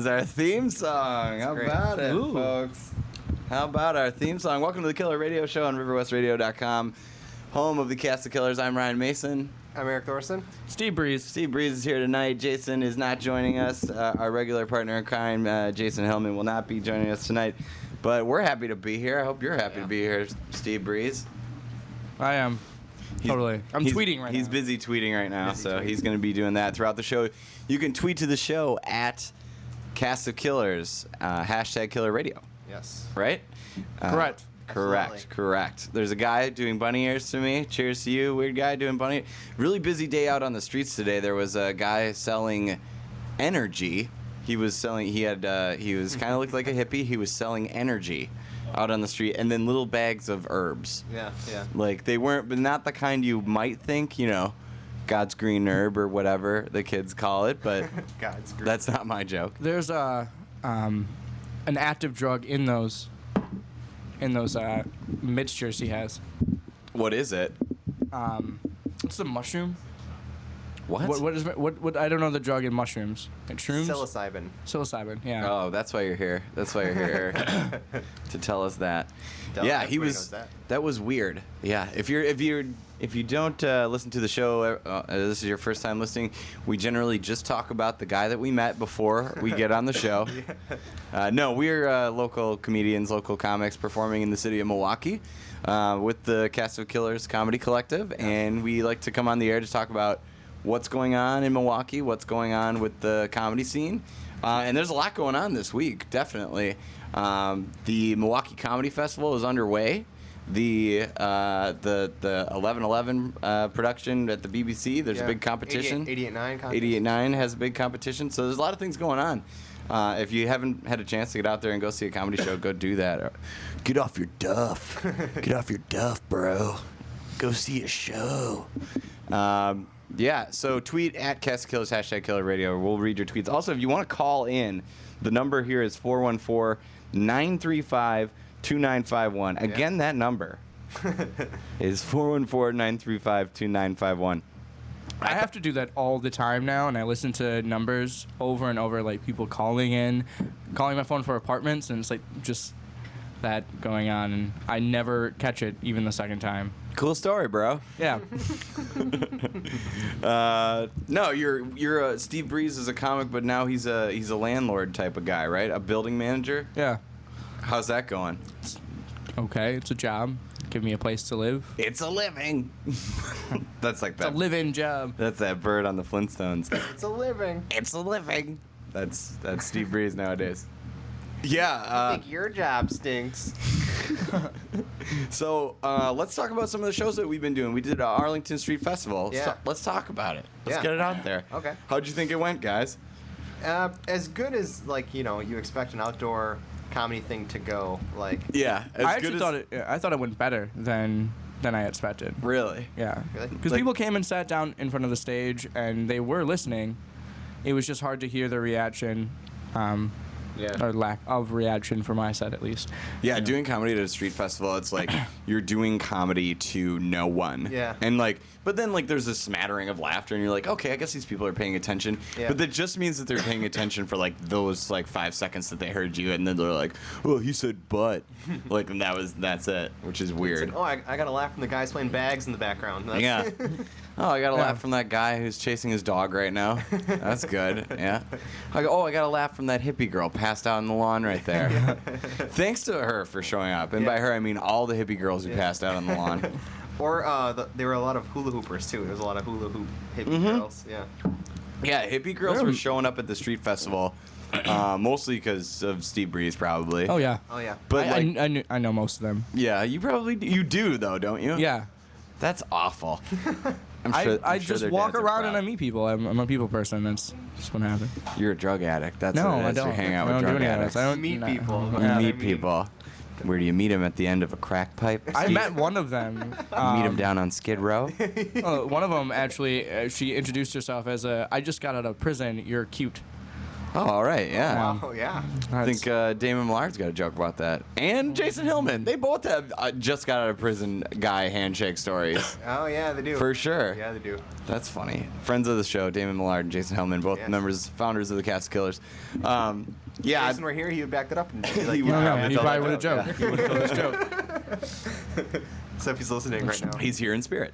was our theme song. How great. about it, Ooh. folks? How about our theme song? Welcome to the Killer Radio Show on RiverWestRadio.com, home of the Cast of Killers. I'm Ryan Mason. I'm Eric Thorson. Steve Breeze. Steve Breeze is here tonight. Jason is not joining us. Our regular partner in crime, Jason Hillman, will not be joining us tonight. But we're happy to be here. I hope you're happy to be here, Steve Breeze. I am. Totally. I'm tweeting right now. He's busy tweeting right now, Busy so tweeting. he's going to be doing that throughout the show. You can tweet to the show at Cast of Killers, hashtag Killer Radio, Yes. right? Correct. Absolutely. Correct. There's a guy doing bunny ears to me. Cheers to you, weird guy doing bunny. Really busy day out on the streets today. There was a guy selling energy. He was selling. He was kind of looked like a hippie. He was selling energy out on the street, and then little bags of herbs. Yeah. Like they weren't, but not the kind you might think. You know, God's green herb or whatever the kids call it. But God's great. that's not my joke. There's an active drug in those mixtures he has. What is it? It's a mushroom. What? What I don't know the drug in mushrooms. Like shrooms? Psilocybin. Psilocybin, yeah. Oh, that's why you're here. That's why you're here, Eric, to tell us that. Yeah, he Everybody was. knows that. That was weird. Yeah, if you don't listen to the show, this is your first time listening. We generally just talk about the guy that we met before we get on the show. No, we're local comedians, local comics performing in the city of Milwaukee with the Cast of Killers Comedy Collective, and we like to come on the air to talk about what's going on in Milwaukee, what's going on with the comedy scene. And there's a lot going on this week, definitely. The Milwaukee Comedy Festival is underway. The 11/11 production at the BBC, there's a big competition. 88.9 contest. 88.9 has a big competition, so there's a lot of things going on. If you haven't had a chance to get out there and go see a comedy show, go do that. Get off your duff. Get off your duff, bro. Go see a show. Yeah, so tweet at Cast of Killers, hashtag Killer Radio. We'll read your tweets. Also, if you want to call in, the number here is 414-935-2951. Again, that number is 414-935-2951. I have to do that all the time now, and I listen to numbers over and over, like people calling my phone for apartments, and it's like just that going on, and I never catch it even the second time. Cool story, bro. Yeah. No, you're Steve Breeze is a comic, but now he's a landlord type of guy, right? A building manager. Yeah. How's that going? Okay, it's a job. Give me a place to live. It's a living. That's like It's a that. live-in job. That's that bird on the Flintstones. It's a living. It's a living. That's Steve Breeze nowadays. Yeah. I think your job stinks. So let's talk about some of the shows that we've been doing. We did Arlington Street Festival. Yeah. Let's talk about it. Let's Yeah. get it out there. Okay. How'd you think it went, guys? As good as you expect an outdoor comedy thing to go. Yeah. As I good actually as, I thought it went better than I expected. Really? Yeah. Really? Because Like- people came and sat down in front of the stage, and they were listening. It was just hard to hear their reaction. Or lack of reaction from my side, at least. Yeah, doing comedy at a street festival, it's like you're doing comedy to no one. Yeah. And but then there's a smattering of laughter, and you're like, okay, I guess these people are paying attention. Yeah. But that just means that they're paying attention for those 5 seconds that they heard you, and then they're like, oh, he said butt. And that's it, which is weird. Oh, I got a laugh from the guys playing bags in the background. Yeah. Oh, I got a Yeah. laugh from that guy who's chasing his dog right now. That's good. Yeah. I got a laugh from that hippie girl passed out on the lawn right there. Thanks to her for showing up. And by her, I mean all the hippie girls who passed out on the lawn. Or there were a lot of hula hoopers too. There was a lot of hula hoop hippie girls. Yeah. Yeah, hippie girls were showing up at the street festival, mostly because of Steve Breeze, probably. Oh, yeah. Oh yeah. But I know most of them. yeah, you do though, don't you? Yeah. That's awful. I'm I sure just their walk dads are around and proud. I meet people. I'm a people person. That's just what happened. You're a drug addict. That's No, what it I is. don't. You hang out I with don't drug do any of addicts. this. I don't Meet no. people. You Yeah. meet people. Where do you meet them? At the end of a crack pipe? I met one of them. You meet them down on Skid Row? One of them actually, she introduced herself as I just got out of prison. You're cute. Oh, all right, yeah. Wow, yeah. I think Damon Millard's got a joke about that. And Jason Hillman. They both have just got out of prison guy handshake stories. Oh, yeah, they do. For sure. Yeah, they do. That's funny. Friends of the show, Damon Millard and Jason Hillman, both Yes. members, founders of the Cast of Killers. Yeah. If Jason were here, he would back that up. And be like, He yeah, would. No, Yeah, he tell probably that would have joke. joked. He would have told his joke. So if he's listening right now. He's here in spirit.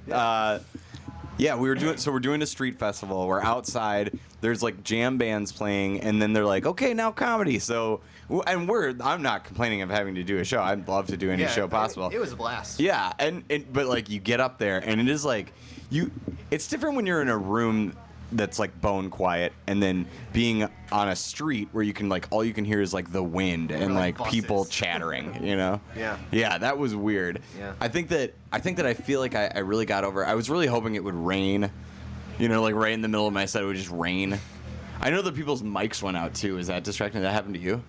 Yeah, we're doing a street festival. We're outside. There's like jam bands playing, and then they're like, okay, now comedy. So, and I'm not complaining of having to do a show. I'd love to do any show possible. It was a blast. Yeah, but like you get up there, and it is like it's different when you're in a room that's like bone quiet, and then being on a street where you can like all you can hear is like the wind and like like people buses. chattering, you know? Yeah. Yeah, that was weird. Yeah. I think that I feel like I really got over. I was really hoping it would rain, you know, like right in the middle of my set it would just rain. I know that people's mics went out too. Is that distracting? Did that happened to you?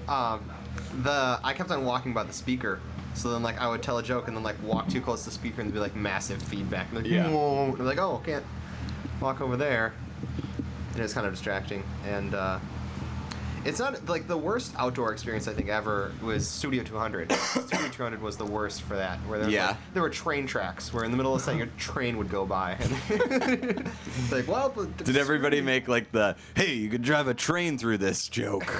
I kept on walking by the speaker. So then, like, I would tell a joke and then, like, walk too close to the speaker and there'd be, like, massive feedback. And, like, Yeah. whoa. And I'm like, oh, can't walk over there. And it's kind of distracting. And it's not, like, the worst outdoor experience I think ever was Studio 200. Studio 200 was the worst for that. Where there was, Yeah. like, there were train tracks where in the middle of the set your train would go by. And it's like, well, Did everybody make like the hey, you could drive a train through this joke?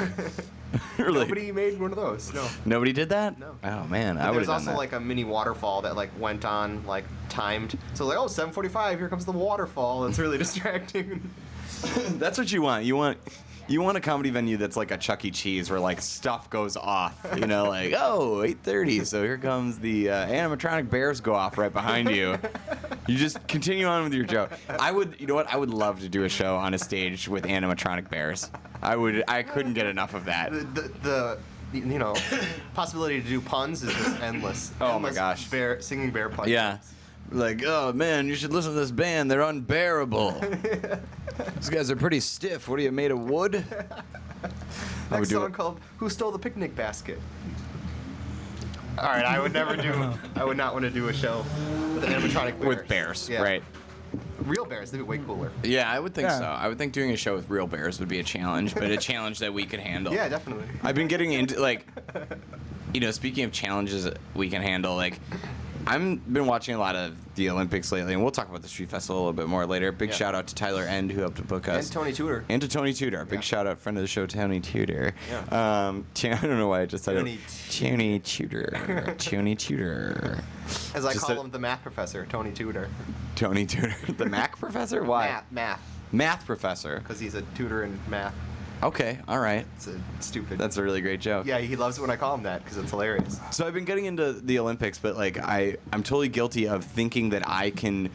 Or, like, Nobody made one of those. No. Nobody did that? No. Oh man, I There would was have done also that. like a mini waterfall that like went on like timed. So like, oh, 7:45, here comes the waterfall. It's really distracting. That's what you want. You want a comedy venue that's like a Chuck E. Cheese where like stuff goes off. You know, like oh 8:30, so here comes the animatronic bears go off right behind you. You just continue on with your joke. You know what? I would love to do a show on a stage with animatronic bears. I couldn't get enough of that. The you know possibility to do puns is just endless. Oh my Endless gosh. singing bear puns. Yeah. Like, oh man, you should listen to this band. They're unbearable. These guys are pretty stiff. What are you made of wood? I would Next do song it. called "Who Stole the Picnic Basket." All right, I would never do. I would not want to do a show with animatronic bears. With bears, Yeah. right? Real bears, they'd be way cooler. Yeah, I would think Yeah. so. I would think doing a show with real bears would be a challenge, but a challenge that we could handle. Yeah, definitely. I've been getting into like, you know, speaking of challenges that we can handle, like, I've been watching a lot of the Olympics lately, and we'll talk about the Street Festival a little bit more later. Big Yeah. shout out to Tyler End who helped to book us. And Tony Tudor. And to Tony Tudor. Big Yeah. shout out, friend of the show, Tony Tudor. Yeah. I don't know why I just said Tony it. Tony Tudor. Tony Tudor. As I Just call a- him, the math professor, Tony Tudor. Tony Tudor. The Mac professor? Why? Math. Math professor. Because he's a tutor in math. Okay, all right. It's a stupid. That's a really great joke. Yeah, he loves it when I call him that because it's hilarious. So I've been getting into the Olympics, but like I'm totally guilty of thinking that I can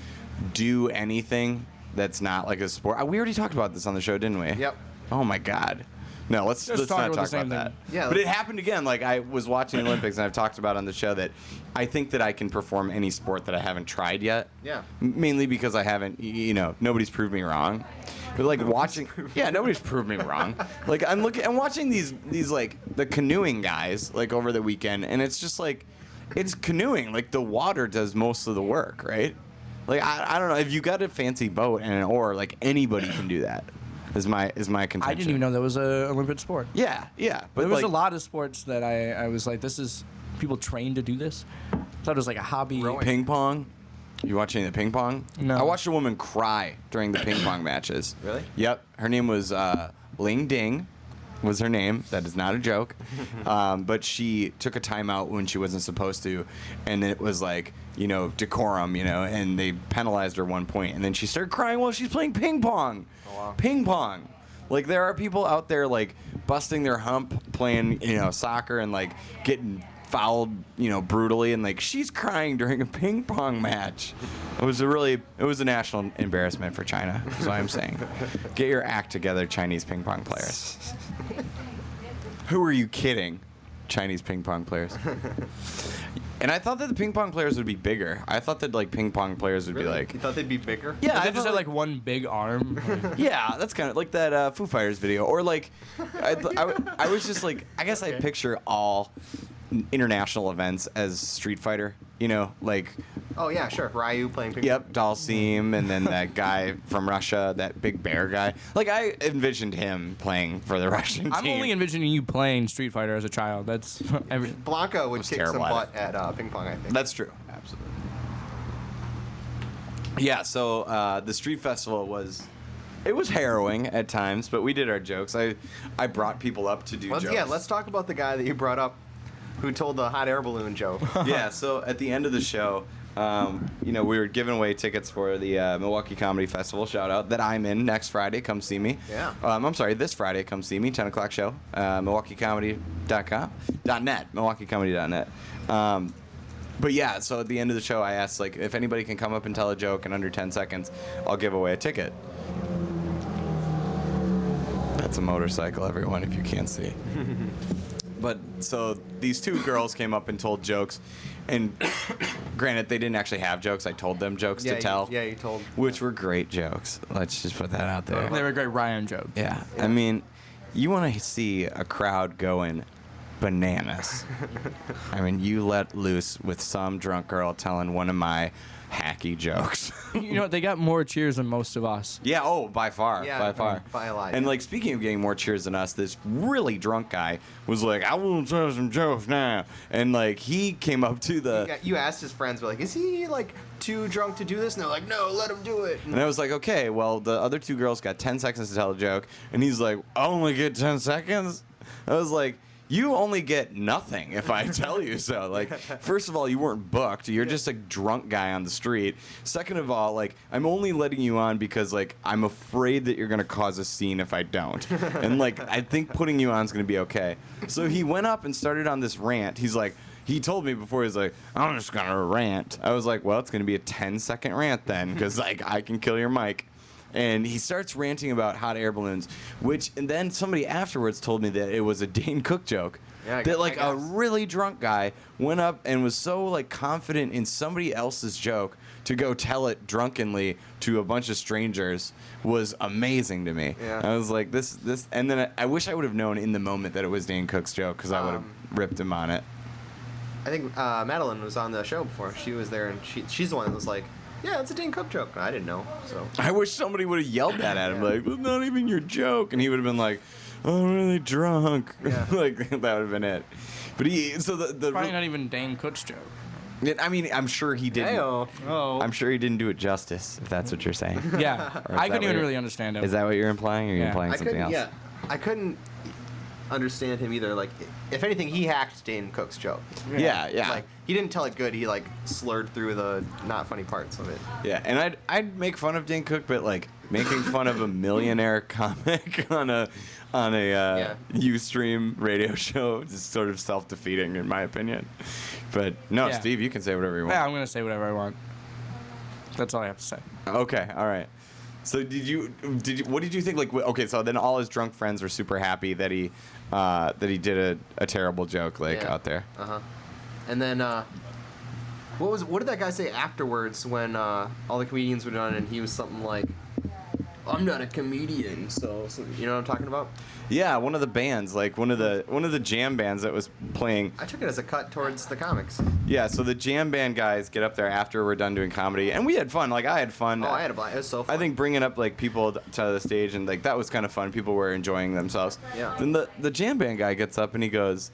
do anything that's not like a sport. We already talked about this on the show, didn't we? Yep. Oh my God. No, let's Just talk not about talk the same about that. thing. Yeah, but it let's- happened again. Like I was watching the Olympics, and I've talked about on the show that I think that I can perform any sport that I haven't tried yet. Yeah. Mainly because I haven't, you know, nobody's proved me wrong. But like watching, yeah, nobody's proved me wrong. Like I'm watching these like the canoeing guys like over the weekend, and it's just like, it's canoeing. Like the water does most of the work, right? Like I don't know if you got a fancy boat and an oar, like anybody can do that. Is my contention. I didn't even know that was a Olympic sport. Yeah, yeah, but There was like, a lot of sports that I was like, this is people trained to do this. I thought it was like a hobby. Rowing. ping pong. You watching the ping pong? No. I watched a woman cry during the ping pong matches. Really? Yep. Her name was Ling Ding. Was her name? That is not a joke. But she took a timeout when she wasn't supposed to, and then it was like, you know, decorum, you know, and they penalized her 1 point, and then she started crying while she's playing ping pong. Oh, wow. Ping pong. Like there are people out there like busting their hump playing, you know, soccer and like getting fouled, you know, brutally, and like she's crying during a ping pong match. It was a national embarrassment for China. That's what I'm saying. Get your act together, Chinese ping pong players. Who are you kidding? Chinese ping pong players. And I thought that the ping pong players would be bigger. I thought that like ping pong players would be like, You thought they'd be bigger? yeah, They I just thought, had like one big arm. yeah, that's kind of like that Foo Fighters video. Or like, I was just like, I guess I picture all international events as Street Fighter. You know, like, Oh yeah, sure. Ryu playing ping pong. yep, Dalsim, and then that guy from Russia, that big bear guy. Like, I envisioned him playing for the Russian I'm team. only envisioning you playing Street Fighter as a child. That's every. Blanca would Was kick some terrible at butt at ping pong, I think. That's true. Absolutely. Yeah, so the street festival was harrowing at times, but we did our jokes. I brought people up to do jokes. Yeah, let's talk about the guy that you brought up who told the hot air balloon joke. Yeah, so at the end of the show, you know, we were giving away tickets for the Milwaukee Comedy Festival. Shout out that I'm in next Friday. Come see me. Yeah. I'm sorry, this Friday. Come see me. 10 o'clock show. MilwaukeeComedy.net. MilwaukeeComedy.net. But yeah, so at the end of the show, I asked, like, if anybody can come up and tell a joke in under 10 seconds, I'll give away a ticket. That's a motorcycle, everyone, if you can't see. But so these two girls came up and told jokes, and granted, they didn't actually have jokes. I told them jokes to tell, You told. which were great jokes. Let's just put that out there. They were great Ryan jokes. Yeah, I mean, you want to see a crowd going bananas. I mean, you let loose with some drunk girl telling one of my hacky jokes. You know, they got more cheers than most of us. Yeah, oh, by far, Yeah, by far. by a lot, And yeah. like, speaking of getting more cheers than us, this really drunk guy was like, "I will tell some jokes now," and like he came up to the. You asked his friends, were like, is he like too drunk to do this? And they're like, no, let him do it. And I was like, okay, well, the other two girls got 10 seconds to tell a joke, and he's like, I only get 10 seconds? I was like, you only get nothing if I tell you so. Like, first of all, you weren't booked. You're just a drunk guy on the street. Second of all, like, I'm only letting you on because, like, I'm afraid that you're going to cause a scene if I don't. And, like, I think putting you on is going to be okay. So he went up and started on this rant. He's like, he told me before, he's like, I'm just going to rant. I was like, well, it's going to be a 10-second rant then, because, like, I can kill your mic. And he starts ranting about hot air balloons, and then somebody afterwards told me that it was a Dane Cook joke. Yeah, that, like, I a guess. really drunk guy went up and was so, like, confident in somebody else's joke to go tell it drunkenly to a bunch of strangers was amazing to me. Yeah. I was like, this, and then I wish I would have known in the moment that it was Dane Cook's joke, because I would have ripped him on it. I think Madeline was on the show before. She was there, and she's the one that was like, yeah, it's a Dane Cook joke. I didn't know, so. I wish somebody would have yelled that at him, like, "That's not even your joke," and he would have been like, "I'm really drunk." Yeah. Like, that would have been it. But Probably not even Dane Cook's joke. I mean, I'm sure he didn't. Hey-o. Oh. I'm sure he didn't do it justice, if that's what you're saying. Yeah. Or is I that couldn't even what really understand him. Is that what you're implying, or are you Yeah. implying I something couldn't, else? yeah, I couldn't understand him either. Like, if anything, he hacked Dane Cook's joke. Yeah, yeah. Like, he didn't tell it good. He like slurred through the not funny parts of it. Yeah, and I'd make fun of Dane Cook, but like making fun of a millionaire comic on a Ustream radio show is sort of self-defeating in my opinion. But no, Yeah. Steve, you can say whatever you want. Yeah, I'm gonna say whatever I want. That's all I have to say. Okay, all right. So what did you think? Like, okay, so then all his drunk friends were super happy that he did a terrible joke out there. And then what did that guy say afterwards when all the comedians were done and he was something like, I'm not a comedian, so you know what I'm talking about? Yeah, one of the bands, like one of the jam bands that was playing. I took it as a cut towards the comics. Yeah, so the jam band guys get up there after we're done doing comedy, and we had fun. Like, I had fun. Oh, I had a blast. It was so fun. I think bringing up like people to the stage and like that was kind of fun. People were enjoying themselves. Yeah. Then the jam band guy gets up and he goes,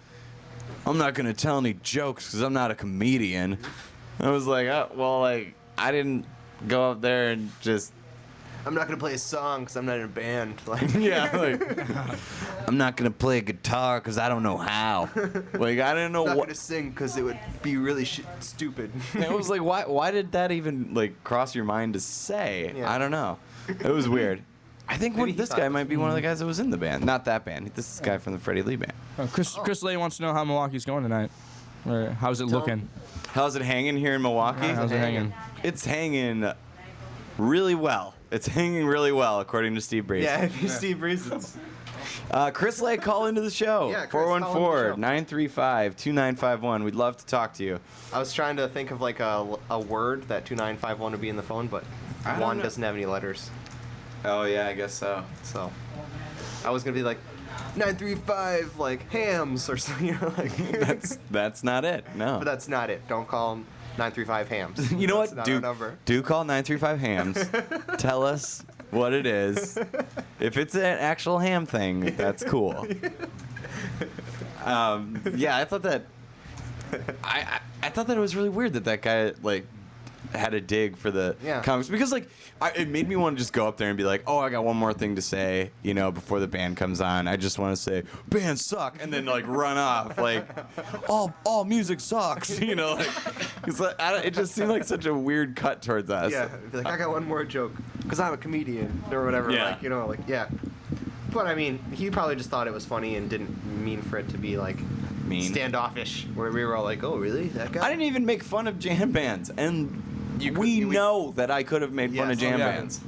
"I'm not gonna tell any jokes because I'm not a comedian." I was like, oh, well, like I didn't go up there and just. I'm not gonna play a song because I'm not in a band. Like, Yeah, like I'm not gonna play a guitar because I don't know how. Like I didn't know I'm not what. gonna sing because it would be really stupid. It was like, why did that even like cross your mind to say? Yeah. I don't know. It was weird. I think Maybe he this thought guy it was- might be one of the guys that was in the band. Not that band. This is the guy from the Freddie Lee band. Chris Lay wants to know how Milwaukee's going tonight. Or how's it Tell looking? How's it hanging here in Milwaukee? How's it hanging? It's hanging really well. It's hanging really well, according to Steve Breeze. Yeah, if you Steve Reasons. Chris Lay, call into the show. Yeah, Chris, call into the show. 414-935-2951. We'd love to talk to you. I was trying to think of like a word that 2951 would be in the phone, but I don't one know. doesn't have any letters. Oh, yeah, I guess so. So I was gonna be like 935 like hams or something. You know, like That's not it. No. But that's not it. Don't call him. 935 hams. You know That's what? not Do our number. do call 935 hams. Tell us what it is. If it's an actual ham thing, that's cool. Yeah, I thought that. I thought that it was really weird that guy like had a dig for the Yeah. comics because like it made me want to just go up there and be like, oh, I got one more thing to say, you know, before the band comes on. I just want to say bands suck, and then like run off like all music sucks, you know, like it's like it just seemed like such a weird cut towards us. Yeah, be like, I got one more joke because I'm a comedian or whatever. Yeah. Like, you know, like, yeah. But I mean, he probably just thought it was funny and didn't mean for it to be like Mean. standoffish, where we were all like, oh, really? That guy? I didn't even make fun of jam bands, and we know that I could have made fun Yes. of jam Yeah. bands.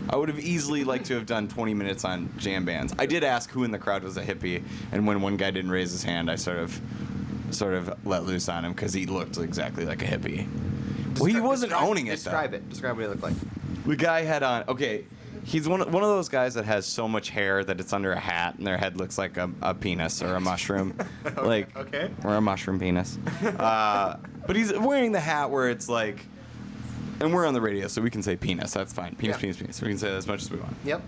I would have easily liked to have done 20 minutes on jam bands. I did ask who in the crowd was a hippie, and when one guy didn't raise his hand, I sort of let loose on him because he looked exactly like a hippie. Well, he wasn't owning it, though. Describe it. Describe what he looked like. The guy had on, okay, he's one of those guys that has so much hair that it's under a hat, and their head looks like a penis or a mushroom. Like, Okay. or a mushroom penis. But he's wearing the hat where it's like, and we're on the radio, so we can say penis. That's fine. Penis, Yeah. penis, penis. We can say that as much as we want. Yep.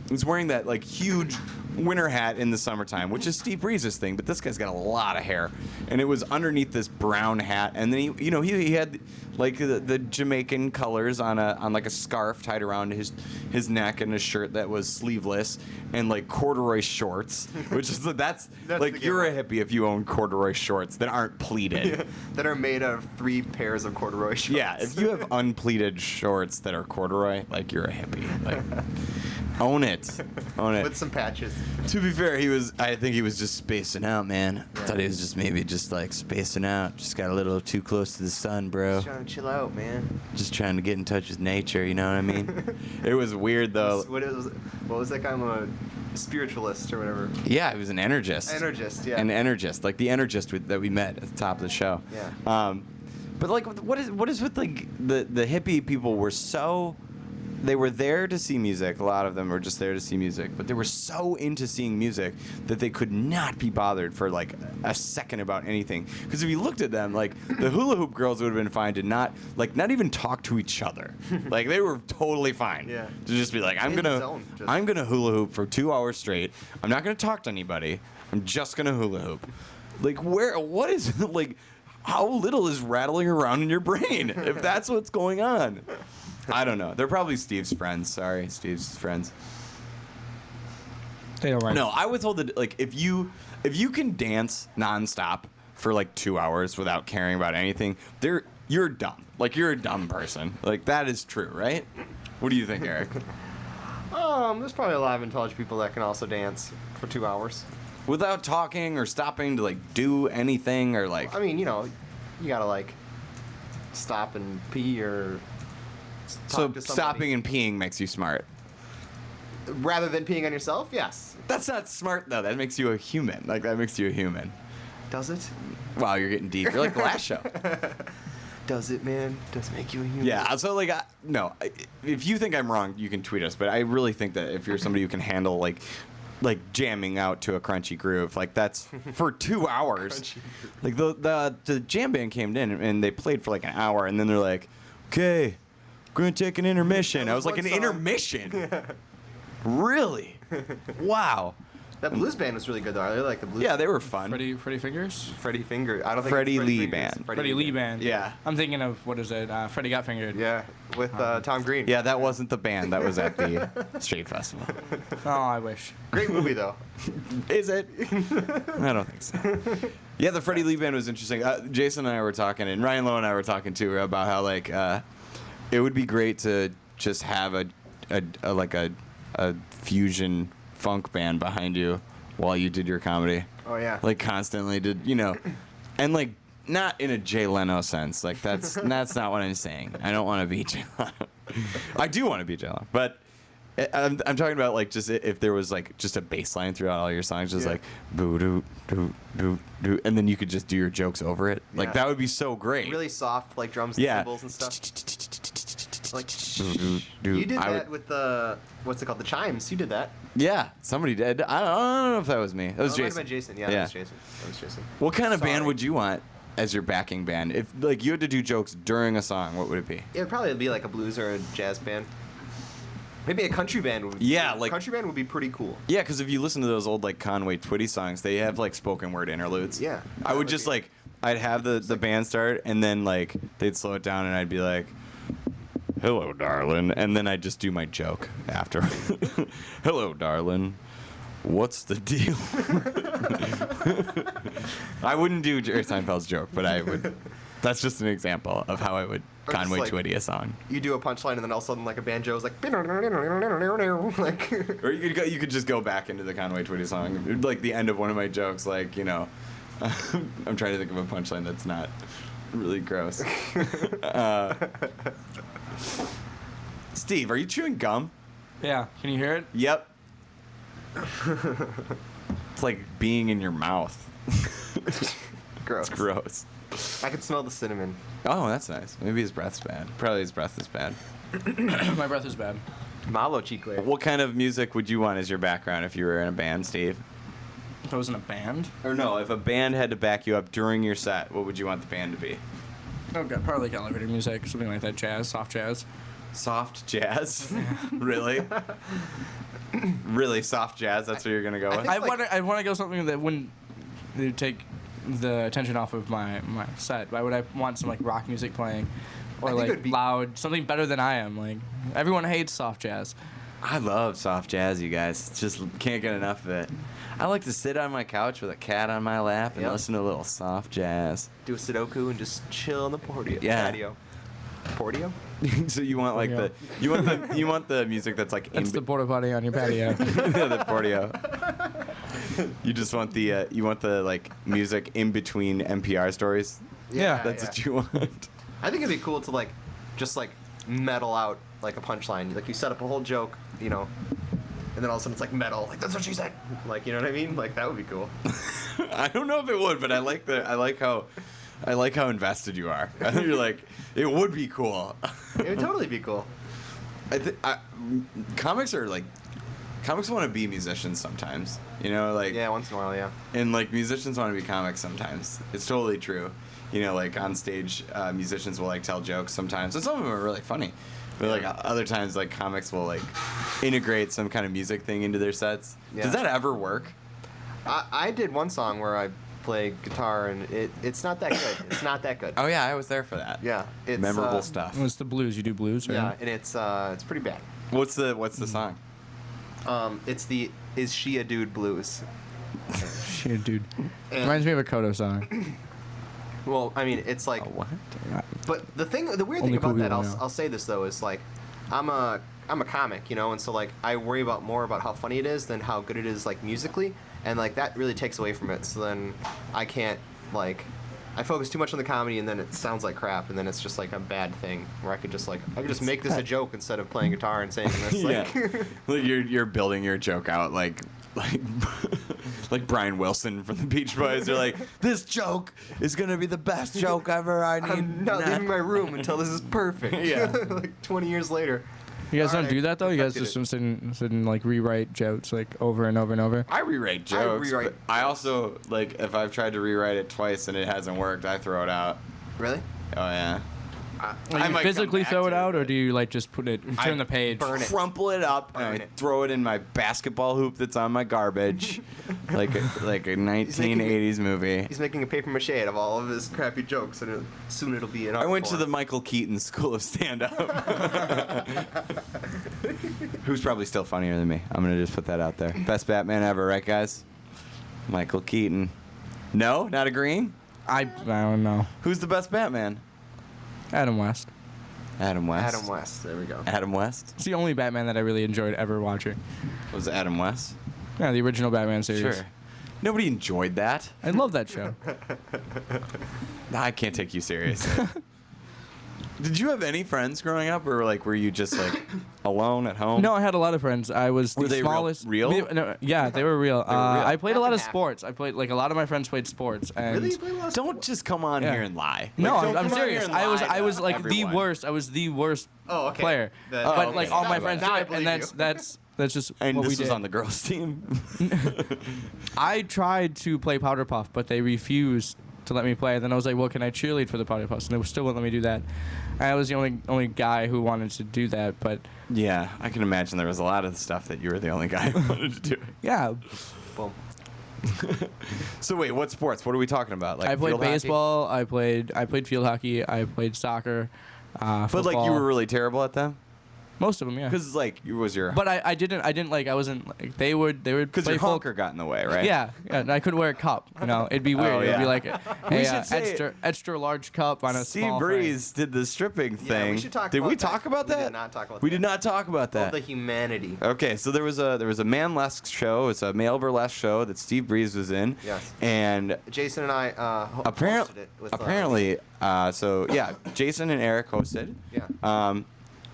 He's wearing that like huge winter hat in the summertime, which is Steve Breeze's thing, but this guy's got a lot of hair, and it was underneath this brown hat, and then he had like the Jamaican colors on like a scarf tied around his neck, and a shirt that was sleeveless, and like corduroy shorts, which is that's like the you're a giveaway. hippie if you own corduroy shorts that aren't pleated. That are made of 3 pairs of corduroy shorts. Yeah, if you have unpleated shorts that are corduroy, like you're a hippie. Like, own it. Own it. With some patches. To be fair, I think he was just spacing out, man. I thought he was just maybe just like spacing out. Just got a little too close to the sun, bro. Just trying to chill out, man. Just trying to get in touch with nature, you know what I mean? It was weird though. What was that guy? I'm a spiritualist or whatever. Yeah, he was an energist. Energist, yeah. An energist, like the energist that we met at the top of the show. Yeah. But like, what is with like the hippie people were so. They were there to see music. A lot of them were just there to see music, but they were so into seeing music that they could not be bothered for like a second about anything. Because if you looked at them, like the hula hoop girls would have been fine to not even talk to each other. Like they were totally fine. Yeah. To just be like, I'm In the gonna zone, just- I'm gonna hula hoop for 2 hours straight. I'm not gonna talk to anybody. I'm just gonna hula hoop. Like what is like? How little is rattling around in your brain if that's what's going on? I don't know. They're probably Steve's friends. Sorry, Steve's friends. They don't right. No, I was told that like if you can dance nonstop for like 2 hours without caring about anything, you're dumb. Like you're a dumb person. Like that is true, right? What do you think, Eric? There's probably a lot of intelligent people that can also dance for 2 hours. Without talking or stopping to like do anything or like I mean, you know, you gotta like stop and pee or so talk to somebody. stopping and peeing makes you smart. Rather than peeing on yourself, yes. That's not smart though. That makes you a human. Like that makes you a human. Does it? Wow, you're getting deep. You're like the last show. Does it, man? Does it make you a human? Yeah, so like, if you think I'm wrong, you can tweet us. But I really think that if you're somebody who can handle like jamming out to a crunchy groove, like that's for 2 hours. Like the jam band came in and they played for like an hour, and then they're like, okay, we're gonna take an intermission. I was like, one an song. intermission? Really? Wow. That blues band was really good though. I really like the blues. Yeah, they were fun. Freddie Fingers? Freddie Finger. I don't think Freddie it's Lee Fingers. Band. Freddie Lee Band. Yeah. I'm thinking of, what is it? Freddie Got Fingered. Yeah, with Tom Green. Yeah, that wasn't the band. That was at the street festival. Oh, I wish. Great movie though. Is it? I don't think so. Yeah, the Freddie Lee Band was interesting. Jason and I were talking, and Ryan Lowe and I were talking too about how like it would be great to just have a fusion funk band behind you while you did your comedy. Oh yeah. Like constantly did, and like not in a Jay Leno sense. Like that's not what I'm saying. I don't want to be Jay Leno. I do want to be Jay Leno, but I'm talking about like just if there was like just a bass line throughout all your songs, just Yeah. like boo doo doo doo doo, and then you could just do your jokes over it. Like Yeah. that would be so great. Really soft, like drums and Yeah. cymbals and stuff. Like Doo, doo, doo. you did I that would- with the what's it called? The chimes. You did that. Yeah, somebody did. I don't know if that was me. That was Oh, it might have Jason. been Jason. Yeah, Yeah. that was Jason. That was Jason. What kind of band Sorry. would you want? as your backing band? If like you had to do jokes during a song, what would it be? It would probably be like a blues or a jazz band. Maybe a country band would. Yeah, like country band would be pretty cool. Yeah, because if you listen to those old like Conway Twitty songs, they have like spoken word interludes. Yeah, I that would would just be- like I'd have the band start and then like they'd slow it down and I'd be like, "Hello, darling," and then I'd just do my joke after. "Hello, darling. What's the deal?" I wouldn't do Jerry Seinfeld's joke, but I would. That's just an example of how I would Or just, Conway like- Twitty a song. You do a punchline and then all of a sudden like a banjo is like. like Or you could just go back into the Conway Twitty song, like the end of one of my jokes, like I'm trying to think of a punchline that's not really gross. Steve, are you chewing gum? Yeah. Can you hear it? Yep. It's like being in your mouth. gross. It's gross. I can smell the cinnamon. Oh, that's nice. Maybe his breath's bad. Probably his breath is bad. My breath is bad. Malo chicle. What kind of music would you want as your background if you were in a band, Steve? If I was in a band. Or no, if a band had to back you up during your set, what would you want the band to be? Oh god, probably like elevator music, something like that, jazz, soft jazz. Soft jazz? Really? Really soft jazz? That's what you're gonna go with? I want to go something that wouldn't take the attention off of my set. Why would I want some like rock music playing, or I think it like would be- loud, something better than I am? Like everyone hates soft jazz. I love soft jazz, you guys. Just can't get enough of it. I like to sit on my couch with a cat on my lap and Yep. listen to a little soft jazz. Do a Sudoku and just chill on the patio. Yeah. Patio? So you want like Yeah. you want the music that's like That's in the porta potty on your patio. the portio. You just want the like music in between NPR stories. Yeah. That's what you want. I think it'd be cool to like, just like metal out like a punchline. Like you set up a whole joke, and then all of a sudden it's like metal. Like that's what she said. Like you know what I mean? Like that would be cool. I don't know if it would, but I like how invested you are. I think you're like, it would be cool. It would totally be cool. Comics want to be musicians sometimes. Like Yeah, once in a while, yeah. and like musicians want to be comics sometimes. It's totally true. Like on stage, musicians will like tell jokes sometimes, and some of them are really funny. But like other times, like comics will like integrate some kind of music thing into their sets. Yeah. Does that ever work? I did one song where I play guitar and it's not that good. It's not that good. Oh yeah, I was there for that. Yeah, it's Memorable stuff. It's the blues. You do blues, right? Yeah, and it's pretty bad. What's the song? It's the Is She a Dude blues. Shit, dude. And- Reminds me of a Kodo song. Well, I mean, it's like, What? but the weird Only thing cool about that, people know. I'll say this though, is like, I'm a comic, and so like I worry more about how funny it is than how good it is like musically, and like that really takes away from it. So then I can't like. I focus too much on the comedy, and then it sounds like crap, and then it's just like a bad thing where I could just make this a joke instead of playing guitar and saying this. Like, Yeah. Like you're building your joke out like like Brian Wilson from the Beach Boys. They're like, this joke is gonna be the best joke ever. I need. I'm not leaving my room until this is perfect. Yeah. Like 20 years later. You guys don't Alright, do that though. You guys perfected just sit and like rewrite jokes like over and over and over. I rewrite jokes. rewrite but I also like if I've tried to rewrite it twice and it hasn't worked, I throw it out. Really? Oh yeah. Like, I you might physically come back throw to it it, out, or but- do you like just put it, turn the page? burn it. Crumple it up Burn and I it. throw it in my basketball hoop that's on my garbage, like a 1980s movie. He's making a paper mache out of all of his crappy jokes, and soon it'll be an I art went to the form. Michael Keaton School of Stand-Up. Who's probably still funnier than me. I'm gonna just put that out there. Best Batman ever, right, guys? Michael Keaton. No, not agreeing. I don't know. Who's the best Batman? Adam West. Adam West. Adam West. There we go. Adam West. It's the only Batman that I really enjoyed ever watching. Was it Adam West? Yeah, the original Batman series. Sure. Nobody enjoyed that. I love that show. I can't take you seriously. Did you have any friends growing up, or like were you just like alone at home? No, I had a lot of friends. I was the Were they smallest. real? No, yeah, they were real. were real. I played a lot of Half and half. sports. I played like a lot of my friends played sports. And Really? You play a lot of Don't sports? just come on Yeah. here and lie. No, Like, don't I'm come on here serious. and I lie was to like everyone. the worst. I was the worst Oh, okay. player. Then- But okay. like all my Now friends I did, believe and you. that's just And what this we was did. on the girls' team. I tried to play powder puff, but they refused to let me play. Then I was like, well, can I cheerlead for the platypus? And they still wouldn't let me do that. And I was the only guy who wanted to do that. But Yeah, I can imagine there was a lot of stuff that you were the only guy who wanted to do. yeah, Boom. So wait, what sports? What are we talking about? Like I played field hockey? baseball. I played field hockey. I played soccer. But like you football. were really terrible at them? Most of them, yeah. Because like you was your But I didn't like, I wasn't like, they would because play your full. honker got in the way, right? Yeah, and I couldn't wear a cup. You know, it'd be weird. Oh, It'd be yeah. like, We hey, should say- extra large cup on a Steve small frame. Breeze did the stripping Yeah, thing. we should talk did about we that. talk about We that? did not talk about We that. did not talk about All that. the humanity. Okay, so there was a manlesque show. It's a male burlesque show that Steve Breeze was in. Yes. And Jason and I hosted apparently, it with, so yeah, Jason and Eric hosted. Yeah.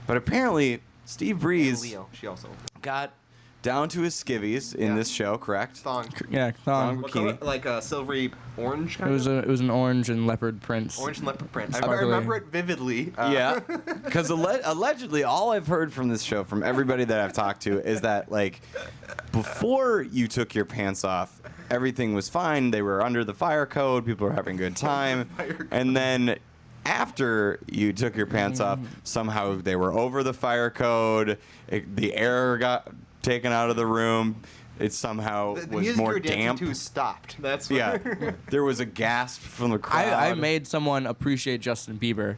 But apparently Steve and Breeze Leo. She also. got down to his skivvies in Yeah. this show, correct? Thong. Yeah, Thong. What Bikini. color? Like a silvery orange It kind was of? it was an orange and leopard print. Orange and leopard print. I Sparkly. remember it vividly. Yeah, because allegedly, all I've heard from this show, from everybody that I've talked to, is that like before you took your pants off, everything was fine. They were under the fire code. People were having a good time, Fire code. and then after you took your pants off, somehow they were over the fire code. The air got taken out of the room. It somehow The was music more you were dancing damp. to stopped. That's what Yeah, there was a gasp from the crowd. I made someone appreciate Justin Bieber.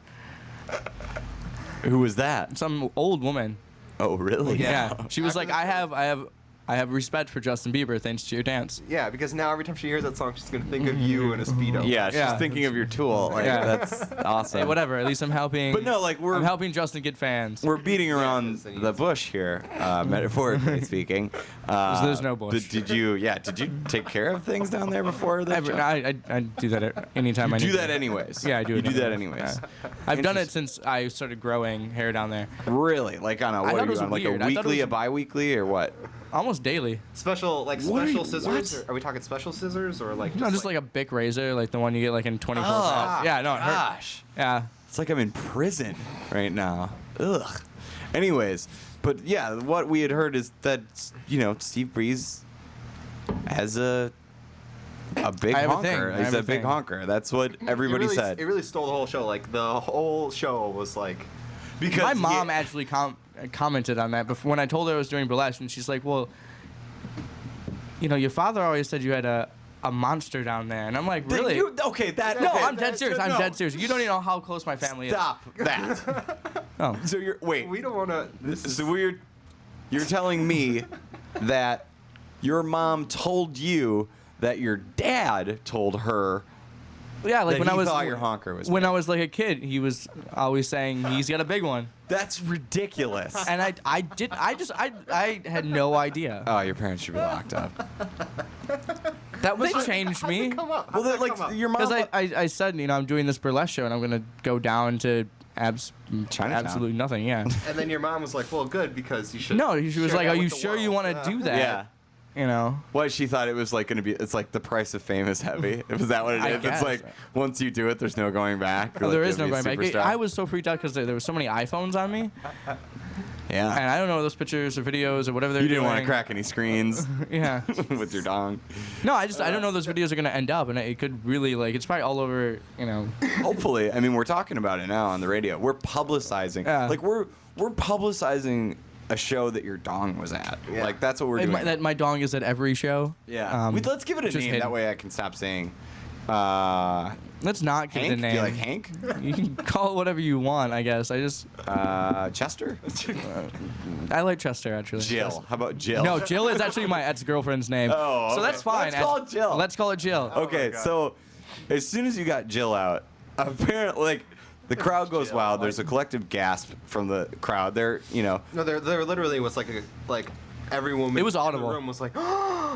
Who was that? Some old woman. Oh, really? Yeah, she was I like, was- I have respect for Justin Bieber thanks to your dance. Yeah, because now every time she hears that song, she's gonna think of you in a speedo. Yeah, she's Yeah. thinking of your tool. Like, Yeah. that's awesome. Hey, whatever. At least I'm helping. But no, like I'm helping Justin get fans. we're beating around because then the you- bush here, metaphorically speaking. There's no bush. Did you take care of things down there before that? Every, show? I do that anytime You I need do that to. anyways. Yeah, I do. You it do that anyways. anyways. Yeah. I've done it since I started growing hair down there. Really? Like on a I what thought are it you was on? Like a weird. I thought it weekly, was- a bi-weekly, or what? Almost daily. Special What are special you- scissors? what? Are we talking special scissors or like? No, just like a Bic razor, like the one you get like in 24 Oh, packs. Yeah, no, it hurt. Gosh. Yeah. It's like I'm in prison right now. Ugh. Anyways, but yeah, what we had heard is that Steve Breeze has a big I have a honker. thing. I He's have a a big thing. honker. That's what everybody said. It really stole the whole show. Like the whole show was like. Because My mom actually commented on that before when I told her I was doing burlesque, and she's like, "Well, your father always said you had a monster down there," and I'm like, Did "Really?" you- okay, that. No, okay, I'm dead serious. I'm no. dead serious. You don't even know how close my family Stop that. is. Oh. So wait. We don't want to. So you're telling me that your mom told you that your dad told her Yeah, like that when he I was thought your honker was when big. I was like a kid, he was always saying he's got a big one, That's ridiculous. and I had no idea. Oh, your parents should be locked up. That was changed me Come up. Well, like your mom. because I said I'm doing this burlesque show and I'm gonna go down to Chinatown. absolutely nothing. Yeah. And then your mom was like, "Well, good because you should." No, she was share like, that "Are you with the sure you world." want to do that?" Yeah. You know. What she thought it was like gonna be? It's like the price of fame is heavy. Was that what it I is? guess. It's like once you do it, there's no going back. Oh, Or, there like, is no you'll going be a back. superstar. I was so freaked out because there were so many iPhones on me, Yeah. and I don't know those pictures or videos or whatever they're You didn't doing. want to crack any screens Yeah. with your dong. No, I don't know those videos are gonna end up, and it could really it's probably all over. Hopefully, I mean, we're talking about it now on the radio. We're publicizing. Yeah. Like we're publicizing a show that your dong was at. Yeah. Like that's what we're doing. That my dong is at every show. Yeah. Let's give it a just name. hidden. That way I can stop saying. Let's not give Hank? it a name. Do you like Hank? You can call it whatever you want, I guess. Chester? I like Chester actually. Jill. How about Jill? No, Jill is actually my ex-girlfriend's name. Oh, So okay. that's fine. Let's call it Jill. Let's call it Jill. Okay, my God. so as soon as you got Jill out, apparently, like, the crowd goes Jill, wild. like- There's a collective gasp from the crowd. They're, No, there literally was like every woman. It was in audible. the room was like,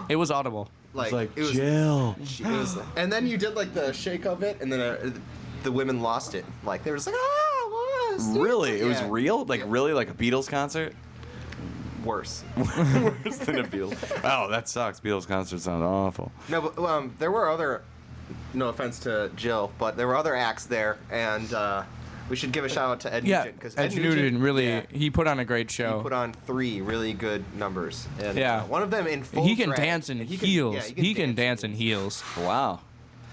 It was audible. it was. Jill. It was, and then you did like the shake of it, and then the women lost it. Like they were just like, what? Really? It was Yeah. real? Like, really? Like a Beatles concert? Worse. Worse than a Beatles. Oh, that sucks. Beatles concert sounds awful. No, but there were other. No offense to Jill, but there were other acts there, and we should give a shout out to Ed Yeah, Nugent because Ed Nugent really yeah, he put on a great show. he put on 3 really good numbers, and Yeah. one of them in full. He can drag, dance in and heels. yeah, He can dance in heels. Wow.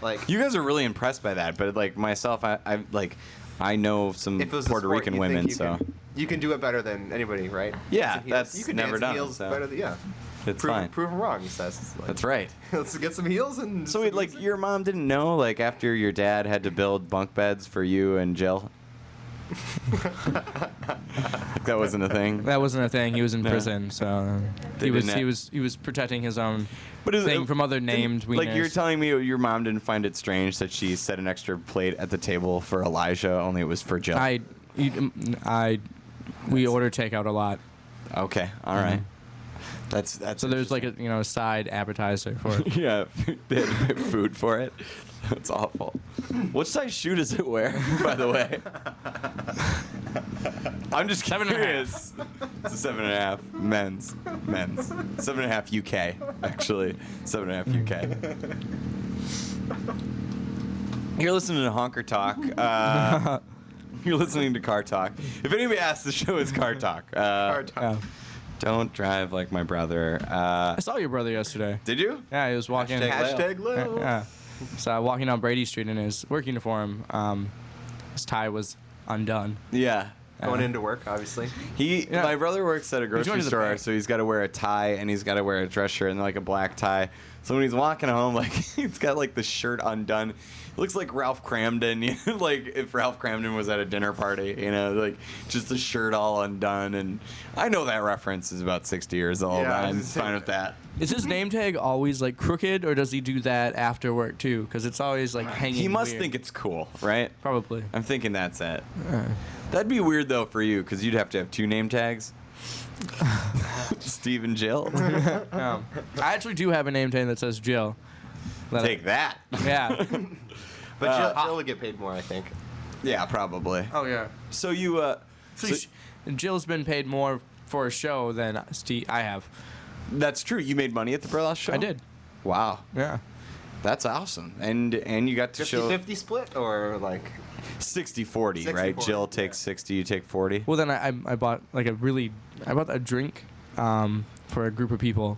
Like, You guys are really impressed by that, but like myself, I know some if it was a Puerto sport, Rican you think women, you so you can do it better than anybody, right? Yeah, Dance in heels. that's you can never dance in done, heels so. better than, yeah. it's fine. Prove 'em wrong, he says. It's like, That's right. Let's get some heels and. So some wait, like music. your mom didn't know, like after your dad had to build bunk beds for you and Jill? Like that wasn't a thing. That wasn't a thing. He was in No. prison, so They he was didn't he was protecting his own But is thing from other named Like you're wieners. telling me your mom didn't find it strange that she set an extra plate at the table for Elijah, only it was for Jill. We order takeout a lot, Okay, all right. That's so there's like a side appetizer for it. yeah, they had to pay food for it. That's awful. What size shoe does it wear, by the way? I'm just 7.5. curious. It's a 7.5 men's. 7.5 UK, actually. 7.5 UK. You're listening to Honker Talk. You're listening to Car Talk. If anybody asks, the show is Car Talk. Hard time. Yeah. Don't drive like my brother. I saw your brother yesterday. Did you? Yeah, he was walking. Hashtag Lil. Yeah. So walking down Brady Street in his work uniform, his tie was undone. Yeah. Going into work, obviously. Yeah. My brother works at a going grocery to the store, bank. so he's got to wear a tie and he's got to wear a dress shirt and like a black tie. So when he's walking home, like he's got like the shirt undone. It looks like Ralph Cramden, you know, like if Ralph Cramden was at a dinner party, you know, like just the shirt all undone. And I know that reference is about 60 years old. Yeah, I was I'm gonna say fine with that. Is his name tag always like crooked, or does he do that after work too? Because it's always like hanging. He must weird. think it's cool, right? Probably. I'm thinking that's it. That'd be weird though for you, because you'd have to have two name tags. Steve and Jill. I actually do have a name tag that says Jill. Take that. Yeah. But Jill would get paid more, I think. Yeah, probably. Oh yeah. So you so- Jill's been paid more for a show than Steve. I have. that's true. You made money at the burlesque show? I did. Wow. Yeah. That's awesome. And you got to show 50-50 split or like 60-40, right? 60-40, Jill takes 60, you take 40. Well, then I bought I bought a drink for a group of people.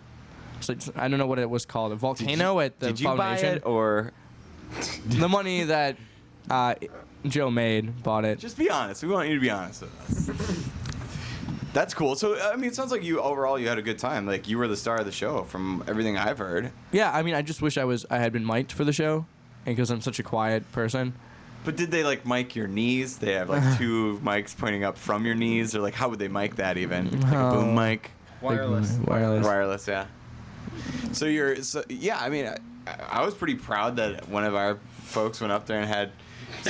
So I don't know what it was called. A volcano at the Did you buy foundation. it or The money that Jill made bought it. just be honest? We want you to be honest with us. That's cool. So I mean, it sounds like you had a good time. Like you were the star of the show, from everything I've heard. Yeah, I mean, I just wish I had been mic'd for the show, and because I'm such a quiet person. But did they like mic your knees? They have like two mics pointing up from your knees, or like how would they mic that even? Like a boom mic, wireless. wireless, yeah. So yeah. I mean, I was pretty proud that one of our folks went up there and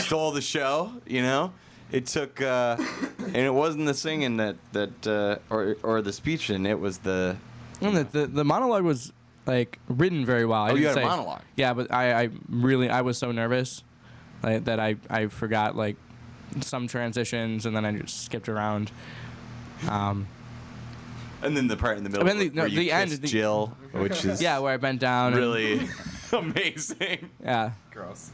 stole the show. You know, it took and it wasn't the singing or the speech, and it was the. And the monologue was like written very well. Oh, you had a monologue? Yeah, but I was so nervous that I forgot like some transitions, and then I just skipped around. And then the part in the middle And then where you the end, kissed Jill, which is Yeah, where I bent down. really amazing. Yeah. Gross.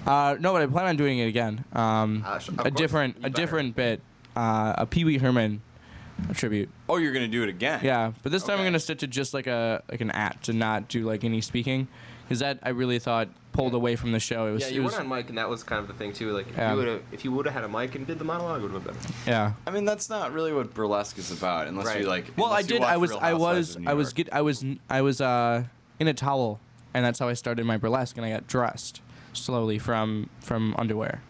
No, but I plan on doing it again. Of course, you A better. different bit. A Pee Wee Herman tribute. Oh, you're gonna do it again? Yeah, but this time I'm Okay. gonna stick to just like an act and not do like any speaking, because that I really thought pulled away from the show. It was. Yeah, it you was, went on mic, and that was kind of the thing too. Like, Yeah. if you would have had a mic and did the monologue, it would have been better. Yeah. I mean, that's not really what burlesque is about, unless Right. you like. Well, I unless you did. watch I was. Real I Housewives was. of New I was. York. Get. I was in a towel, and that's how I started my burlesque, and I got dressed slowly from underwear.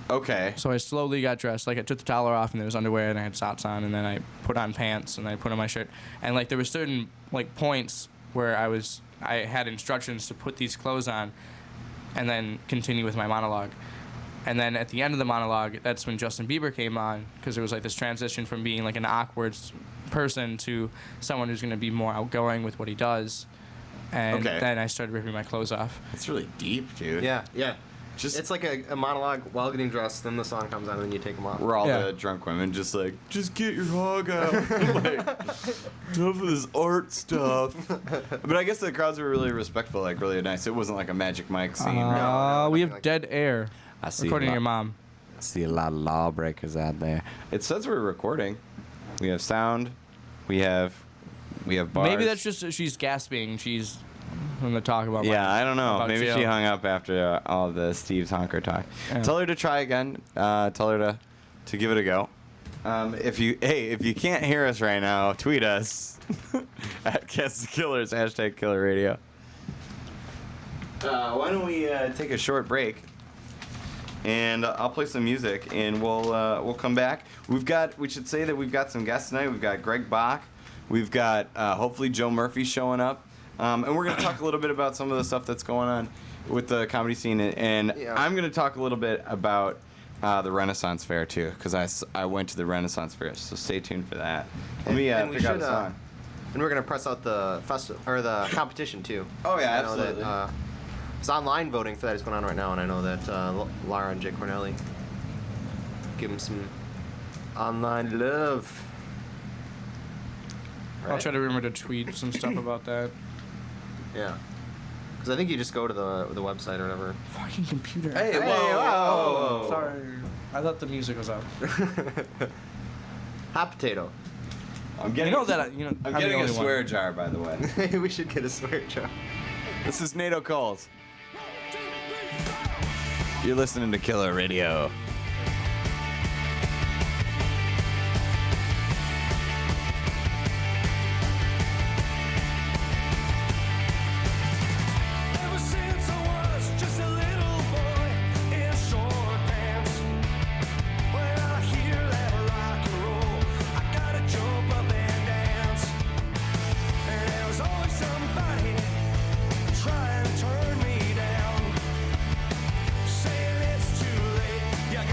Okay. So I slowly got dressed. Like I took the towel off, and there was underwear, and I had socks on, and then I put on pants, and I put on my shirt, and like there were certain like points where I had instructions to put these clothes on, and then continue with my monologue. And then at the end of the monologue, that's when Justin Bieber came on, because there was like this transition from being like an awkward person to someone who's going to be more outgoing with what he does. And Okay. then I started ripping my clothes off. It's really deep, dude. Yeah. Just It's like a monologue while getting dressed, then the song comes on, and then you take them off. we're all Yeah. the drunk women, just like, just get your hog out. Like, enough of this art stuff. But I guess the crowds were really respectful, like really nice. It wasn't like a Magic Mike scene. no, We nothing have like dead air. I see. According to your mom. I see a lot of lawbreakers out there. It says we're recording. We have sound. We have bars. Maybe that's just she's gasping. She's than to talk about. Yeah, I don't know. about Maybe jail. she hung up after all the Steve's honker talk. Yeah. Tell her to try again. Tell her to give it a go. If you can't hear us right now, tweet us at Cats the Killers #Killer Radio. Why don't we take a short break, and I'll play some music, and we'll come back. We should say that we've got some guests tonight. We've got Greg Bach. We've got hopefully Joe Murphy showing up, and we're gonna talk a little bit about some of the stuff that's going on with the comedy scene, and Yeah. I'm gonna talk a little bit about the Renaissance Fair too, because I went to the Renaissance Fair, so stay tuned for that. Let me And we figure out should, a song. And we're gonna press out the the competition too. Oh, yeah, I know absolutely. That, it's online voting for that is going on right now, and I know that Lara and Jake Cornelli give them some online love. I'll Right? try to remember to tweet some stuff about that. Yeah. Because I think you just go to the website or whatever. Fucking computer. Hey, Hey, whoa. Sorry. I thought the music was up. Hot potato. I'm You getting know that. I'm the getting a only one. swear jar, by the way. Maybe we should get a swear jar. This is Nato Coles. You're listening to Killer Radio. Ever since I was just a little boy in short pants, when I hear that rock and roll, I gotta jump up and dance. And there was always somebody trying to turn me down, saying it's too late, you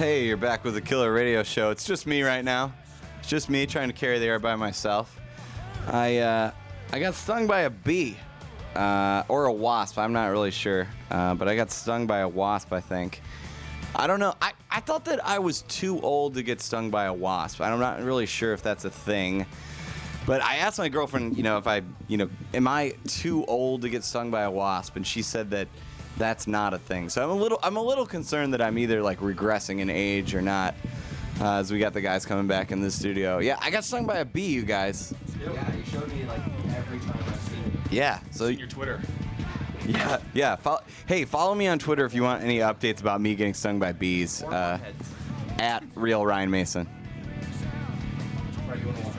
Hey, you're back with the Killer Radio Show. It's just me right now. It's just me trying to carry the air by myself. I got stung by a bee or a wasp. I'm not really sure, but I got stung by a wasp, I think. I don't know. I thought that I was too old to get stung by a wasp. I'm not really sure if that's a thing. But I asked my girlfriend, if am I too old to get stung by a wasp? And she said that that's not a thing. So I'm a little concerned that I'm either like regressing in age or not. As we got the guys coming back in the studio. Yeah, I got stung by a bee, you guys. Yeah, you showed me like every time I've seen it. Yeah. So your Twitter. yeah. Follow me on Twitter if you want any updates about me getting stung by bees. More heads. At Real Ryan Mason.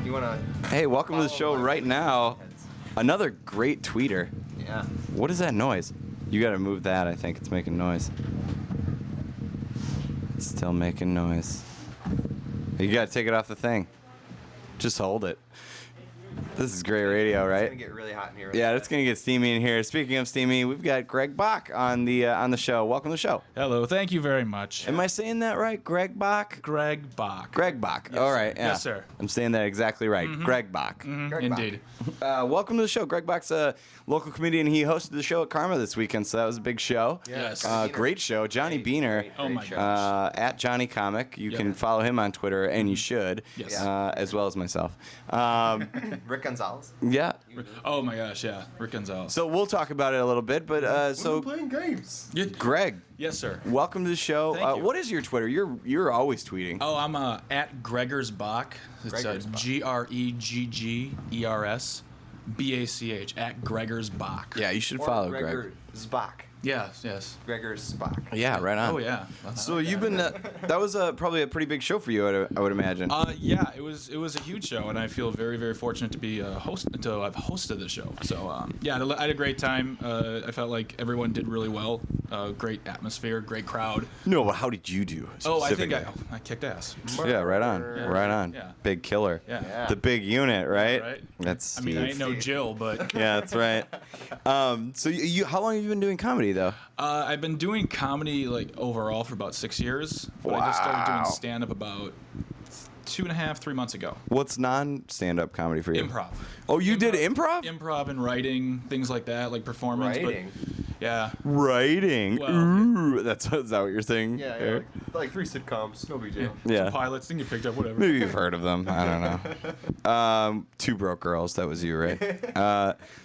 You wanna? Hey, welcome to the show right now. Another great tweeter. Yeah. What is that noise? You gotta move that. I think it's making noise. It's still making noise. You gotta take it off the thing. Just hold it. This is great radio, It's right? gonna get really hot in here. Yeah, it's gonna get steamy in here. Speaking of steamy, we've got Greg Bach on the show. Welcome to the show. Hello, thank you very much. Am I saying that right? Greg Bach? Greg Bach. Greg Bach. All right. Yeah. Yes, sir. I'm saying that exactly right. Greg Bach. Greg Bach. Indeed. Welcome to the show. Greg Bach's a local comedian. He hosted the show at Karma this weekend, so that was a big show. Yes. Great show. Johnny Beaner. Oh my show. God. At Johnny Comic. You Yeah. can follow him on Twitter, and you should. Yes. As well as myself. Rick Gonzalez. Yeah. Oh my gosh, yeah. Rick Gonzalez. So we'll talk about it a little bit, but so playing games. Yeah. Greg, Yes, sir. welcome to the show. Thank you. What is your Twitter? You're always tweeting. Oh, I'm at Gregors Bach. It's Gregors Bach. GREGGERS BACH at Gregors Bach. Yeah, you should Or follow Gregor Greg. Spock. Yes. Gregor Spock. Yeah, right on. Oh yeah. So you've been that was probably a pretty big show for you, I would imagine. Yeah, it was a huge show, and I feel very, very fortunate to be I've hosted the show. So yeah, I had a great time. I felt like everyone did really well. Great atmosphere, great crowd. No, but how did you do? Oh, I think specifically? I kicked ass. Yeah, right on. Yeah. Right on. Yeah. Big killer. Yeah. Yeah. The big unit, right? Right. That's I mean, I Steve. ain't no Jill, but Yeah, that's right. So you how long have you been doing comedy though? I've been doing comedy like overall for about 6 years. But I just started doing Wow. stand-up about 2.5, 3 months ago. What's non-stand-up comedy for you? Improv. Oh, you did improv? Improv and writing, things like that, like performance. but- Writing. yeah. Writing. Well, Ooh, is that what you're saying? Yeah, Eric? like 3 sitcoms. No big deal. Yeah. Pilots, think you picked up, whatever. Maybe you've heard of them. I don't know. Two Broke Girls. That was you, right?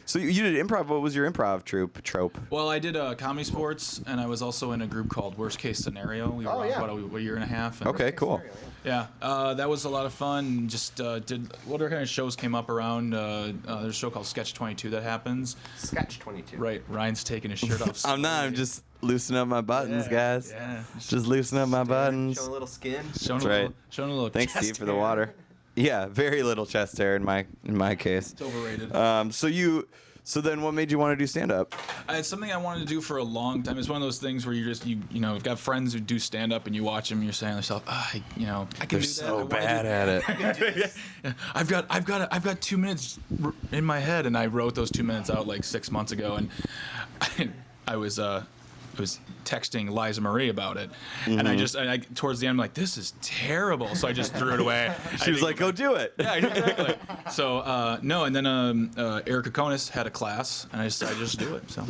So you did improv. What was your improv trope? Well, I did Comedy Sports, and I was also in a group called Worst Case Scenario. We were Oh, on yeah. about a year and a half. And Okay, cool. Yeah, that was a lot of fun. Just did what other kind of shows came up around. There's a show called Sketch 22 that happens. Sketch 22. Right, Ryan's taking his shirt off. I'm not. I'm just loosening up my buttons, guys. Yeah. Just loosening up my buttons. Show a little skin. Showing That's a little, right. showing a little Thanks, chest Steve, for the hair. water. Yeah, very little chest hair in my case. It's overrated. So then, what made you want to do stand up? It's something I wanted to do for a long time. It's one of those things where you've got friends who do stand up and you watch them and you're saying to yourself, I can They're do that. I so wanna bad do- at it. Yeah. I've got 2 minutes in my head, and I wrote those 2 minutes out like 6 months ago, and I was texting Liza Marie about it, and I towards the end I'm like, this is terrible, so I just threw it away. She was like, "Go do it." Yeah, exactly. So no, and then Erica Konis had a class, and I just do it. So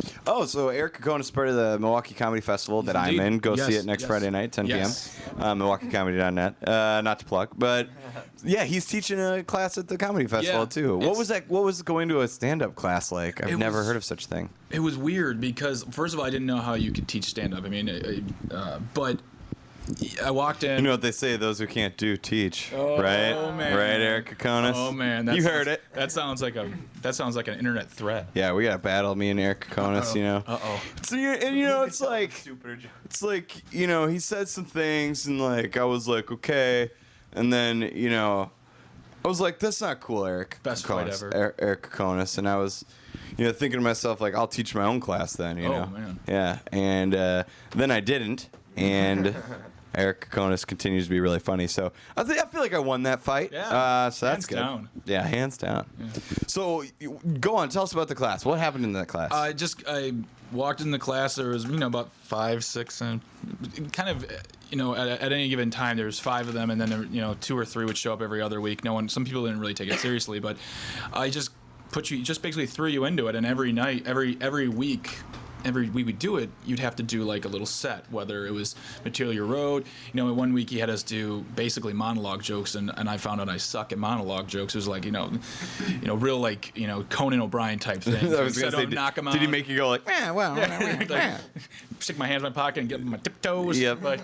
So Eric Kokonis is part of the Milwaukee Comedy Festival that I'm Indeed. in. Go see Yes, it next yes. Friday night, 10 Yes. p.m. MilwaukeeComedy.net. Not to plug, but yeah, he's teaching a class at the comedy festival Yeah, too. What was that? What was going to a stand-up class like? I've It never was- heard of such a thing. it was weird because first of all, I didn't know how you could teach stand up. I mean, but I walked in. You know what they say: those who can't do teach. Oh, right? man. Right, Eric Kokonis. Oh man, you heard it. That sounds like an internet threat. Yeah, we got a battle, me and Eric Kokonis. You know. Uh-oh. So it's like. Stupider joke. It's like, he said some things and like I was like, okay, and then, I was like, that's not cool, Eric. Best fight Kokonis, ever. Eric Kokonis, and I was, thinking to myself like, I'll teach my own class then, you know. man. Yeah, and then I didn't, and Eric Kokonis continues to be really funny. So I feel like I won that fight. Yeah, so that's hands good. down. Yeah, hands down. So go on, tell us about the class. What happened in that class? I walked in the class. There was about 5, 6, and kind of you know, at any given time, there's 5 of them, and then you know 2 or 3 would show up every other week. Some people didn't really take it seriously, but I just basically threw you into it, and every night, every week we do it, you'd have to do like a little set, whether it was material you wrote. You know, one week he had us do basically monologue jokes, and I found out I suck at monologue jokes. It was like, you know, real like, you know, Conan O'Brien type thing. I was gonna say, knock him out. did he make you go like, well, Like, stick my hands in my pocket and get my tiptoes? Yep. But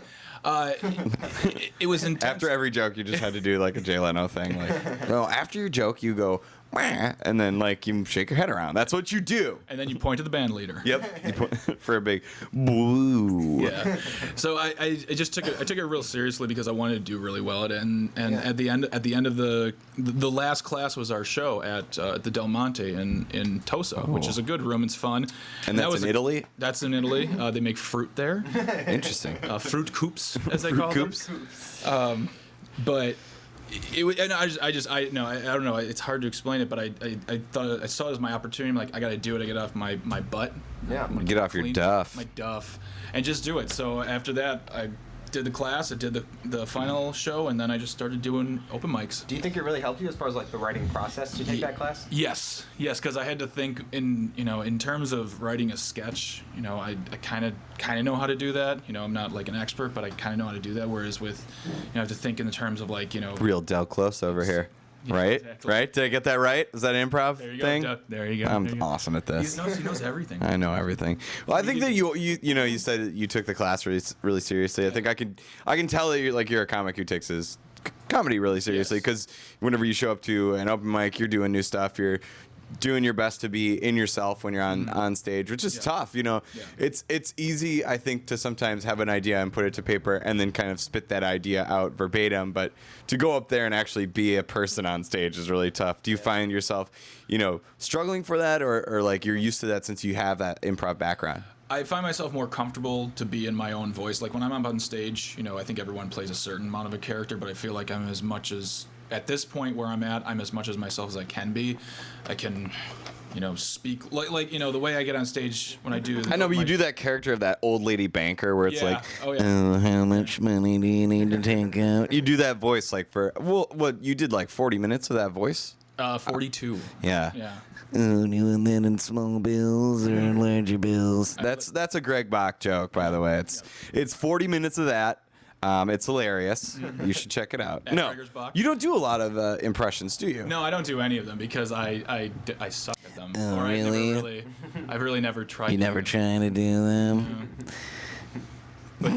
it was intense. After every joke, you just had to do like a Jay Leno thing. Like, well, after your joke, you go, "Wah," and then like you shake your head around. That's what you do. And then you point to the band leader. Yep. You point for a big boo. Yeah. So I just took it real seriously because I wanted to do really well at it. And at the end of the last class was our show at the Del Monte in Tosa, which is a good room. It's fun. And that's in Italy? That's in Italy. They make fruit there. Interesting. Fruit coops, as they call Coops? them. But and I don't know. It's hard to explain it, but I thought I saw it as my opportunity. I'm like, I got to do it. I get off my butt. Yeah. I'm gonna Get off your clean duff. My duff, and just do it. So after that, I did the class. I did the final show, and then I just started doing open mics. Do you think it really helped you as far as like the writing process to take that class? Yes, because I had to think in terms of writing a sketch. You know, I kind of know how to do that. You know, I'm not like an expert, but I kind of know how to do that. Whereas with, I have to think in the terms of like, Real Del Close over here. Yeah, Right? exactly. Right? Did I get that right? Is that an improv there you thing? go. There you go. I'm there you go. awesome at this. He knows everything. I know everything. Well, I think that you said you took the class really seriously. I think I can tell that you're a comic who takes his comedy really seriously, Yes. because whenever you show up to an open mic, you're doing new stuff. You're doing your best to be in yourself when you're on stage, which is tough. You know, it's easy, I think, to sometimes have an idea and put it to paper and then kind of spit that idea out verbatim. But to go up there and actually be a person on stage is really tough. Do you find yourself, struggling for that, or like you're used to that since you have that improv background? I find myself more comfortable to be in my own voice. Like when I'm up on stage, I think everyone plays a certain amount of a character, but I feel like I'm as much as, at this point where I'm at, I'm as much as myself as I can be. I can, speak like the way I get on stage when I do. I know, but you do that character of that old lady banker where it's Yeah. like, Oh, yeah. how much money do you need to take out? You do that voice like what you did like 40 minutes of that voice? 42. Yeah. Yeah. Oh, doing that in small bills or in larger bills. That's a Greg Bach joke, by the way. It's 40 minutes of that. It's hilarious. You should check it out. At No, Gregor's Bach? you don't do a lot of impressions, do you? No, I don't do any of them because I suck at them. Oh, or really? I've really never tried. You never try to do them. But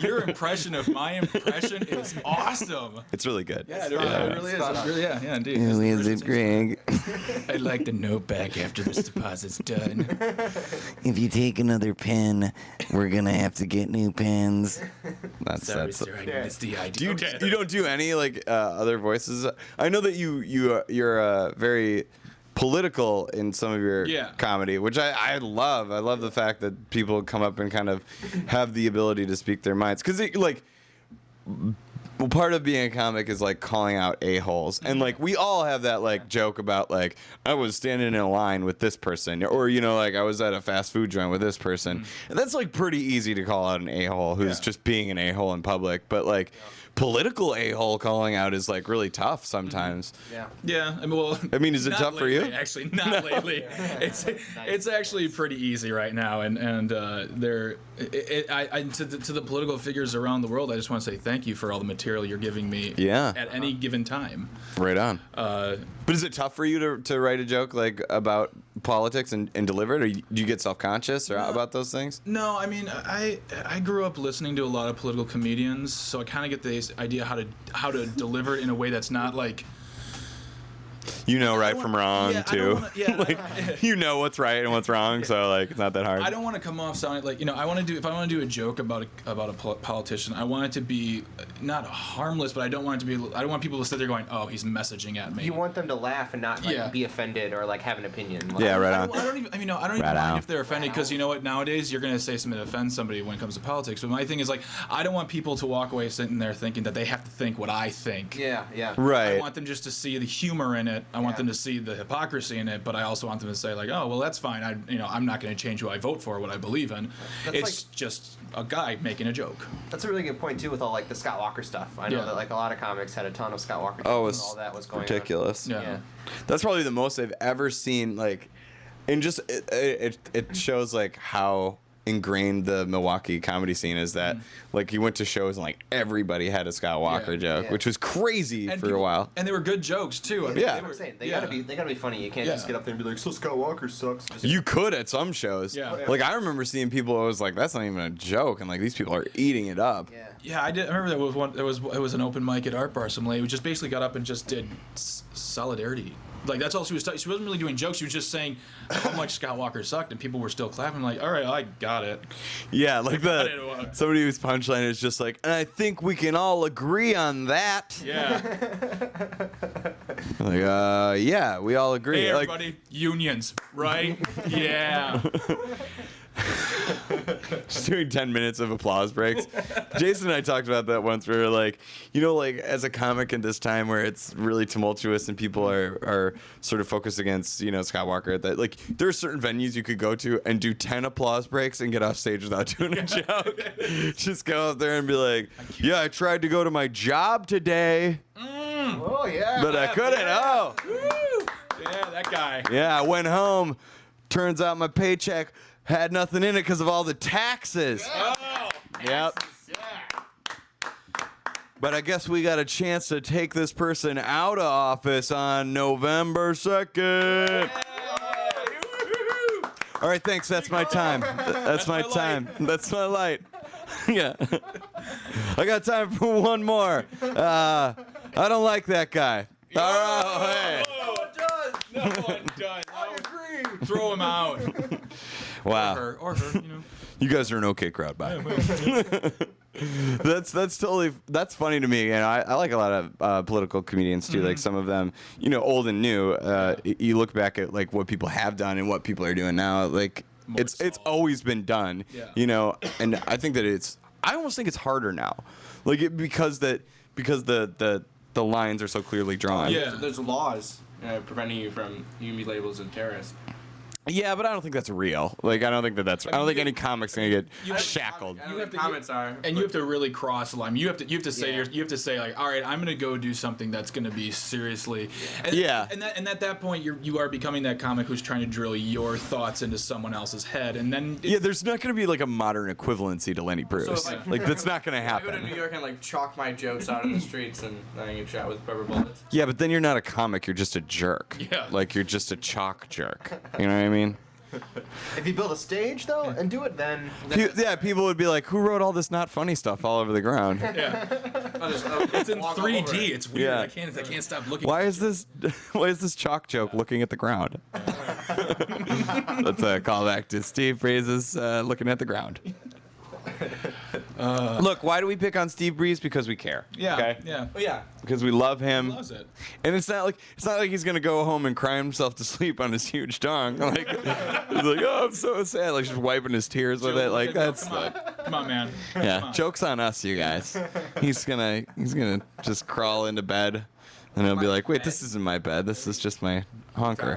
your impression of my impression is awesome. It's really good. Yeah, it really is. Yeah, indeed. Who is it, Greg? I'd like the note back after this deposit's done. If you take another pen, we're gonna have to get new pens. Sorry, sir, I missed the idea. You don't do any like other voices? I know that you're very political in some of your comedy, which I love. I love the fact that people come up and kind of have the ability to speak their minds, because part of being a comic is like calling out a-holes, and like we all have that like joke about like I was standing in a line with this person, or like I was at a fast food joint with this person, and that's like pretty easy to call out an a-hole who's just being an a-hole in public, but like political a-hole calling out is like really tough sometimes. Yeah. I mean, is it not tough for lately, you? Actually, not lately. It's actually pretty easy right now, and to the political figures around the world, I just want to say thank you for all the material you're giving me. At any given time. Right on. But is it tough for you to write a joke like about politics and deliver it, or do you get self-conscious about those things? No, I mean, I grew up listening to a lot of political comedians, so I kind of get the idea how to deliver it in a way that's not like. Right from wrong too. You know what's right and what's wrong, so like it's not that hard. I don't want to come off sounding like if I want to do a joke about a politician, I want it to be not harmless, but I don't want people to sit there going, oh, he's messaging at me. You want them to laugh and not be offended or like have an opinion. Like, right on. I don't even mind if they're offended, because you know what, nowadays you're gonna say something that offends somebody when it comes to politics. But my thing is like, I don't want people to walk away sitting there thinking that they have to think what I think. Yeah. Right. I want them just to see the humor in it. it. I want them to see the hypocrisy in it, but I also want them to say like, oh, well, that's fine. I'm not going to change who I vote for, what I believe in. That's It's just a guy making a joke. That's a really good point too with all like the Scott Walker stuff. I know Yeah. that like a lot of comics had a ton of Scott Walker. Oh, jokes it's and all that was going ridiculous. Yeah. on. Yeah. That's probably the most I've ever seen. Like, and just it shows like how ingrained the Milwaukee comedy scene is. That like you went to shows and like everybody had a Scott Walker Yeah. joke, Yeah. which was crazy And for a people- while. And they were good jokes too. I mean, Yeah. they That's what were- I'm saying. They yeah. gotta be funny. You can't Yeah. just get up there and be like, so Scott Walker sucks. Just- You could at some shows. Yeah. Like I remember seeing people. I was like, that's not even a joke, and like these people are eating it up. yeah. Yeah, I did. I remember there was one. It was an open mic at Art Bar. Some lady who just basically got up and just did solidarity. Like that's all she was. She wasn't really doing jokes. She was just saying how much Scott Walker sucked, and people were still clapping. Like, all right, I got it. Yeah, like didn't want- somebody whose punchline is just like, and I think we can all agree on that. Yeah. Like, yeah, we all agree. Hey, Like, everybody, unions, right? Yeah. just doing 10 minutes of applause breaks. Jason and I talked about that once. We were like, you know, like as a comic in this time where it's really tumultuous and people are sort of focused against, you know, Scott Walker, that like there are certain venues you could go to and do 10 applause breaks and get off stage without doing a joke. Just go up there and be like, yeah, I tried to go to my job today, Oh yeah. but I couldn't. Oh, Yeah, that guy. yeah, I went home. Turns out my paycheck had nothing in it because of all the taxes. Oh. Yep. But I guess we got a chance to take this person out of office on November 2nd. All right, thanks. That's my time. That's my my light. time. That's my light. Yeah. I got time for one more. I don't like that guy. All right. Hey. No one does. Throw him out. Wow. Or her, you know. You guys are an okay crowd. Bye. That's funny to me, and I like a lot of political comedians too. Like some of them, you know, old and new. You look back at like what people have done and what people are doing now. Like More it's solid. always been done. Yeah. You know, and I think that I almost think it's harder now, like because the lines are so clearly drawn. Yeah. There's laws preventing you can be labeled as a terrorist. Yeah, but I don't think that's real. Like I don't think I don't think any comic's gonna get you have- shackled. I don't know have what the to- comments are. And you have to really cross the line. You have to say Yeah. you have to say like, all right, I'm gonna go do something that's gonna be seriously. And, Yeah. And at that point, you are becoming that comic who's trying to drill your thoughts into someone else's head, and then Yeah, there's not gonna be like a modern equivalency to Lenny Bruce. if Like that's not gonna I go to happen. New York and like chalk my jokes out in the streets and then I get shot with rubber bullets. Yeah, but then you're not a comic. You're just a jerk. Yeah. Like you're just a chalk jerk. You know what I mean? If you build a stage though and do it, then Yeah, people would be like, "Who wrote all this not funny stuff all over the ground? it's in 3D. It's weird. Yeah. I can't stop looking. Why is this chalk joke looking at the ground?" That's a callback to Steve Breeze's looking at the ground. Look, why do we pick on Steve Breeze? Because we care. Yeah. Okay? Yeah. Oh yeah. Because we love him. Loves it. And it's not like he's gonna go home and cry himself to sleep on his huge dong. Like he's like, oh, I'm so sad. Like just wiping his tears with it. Like that's Come on, man. Come yeah. on. Joke's on us, you guys. He's gonna just crawl into bed, and he'll be like, wait, this isn't my bed. This is just my honker.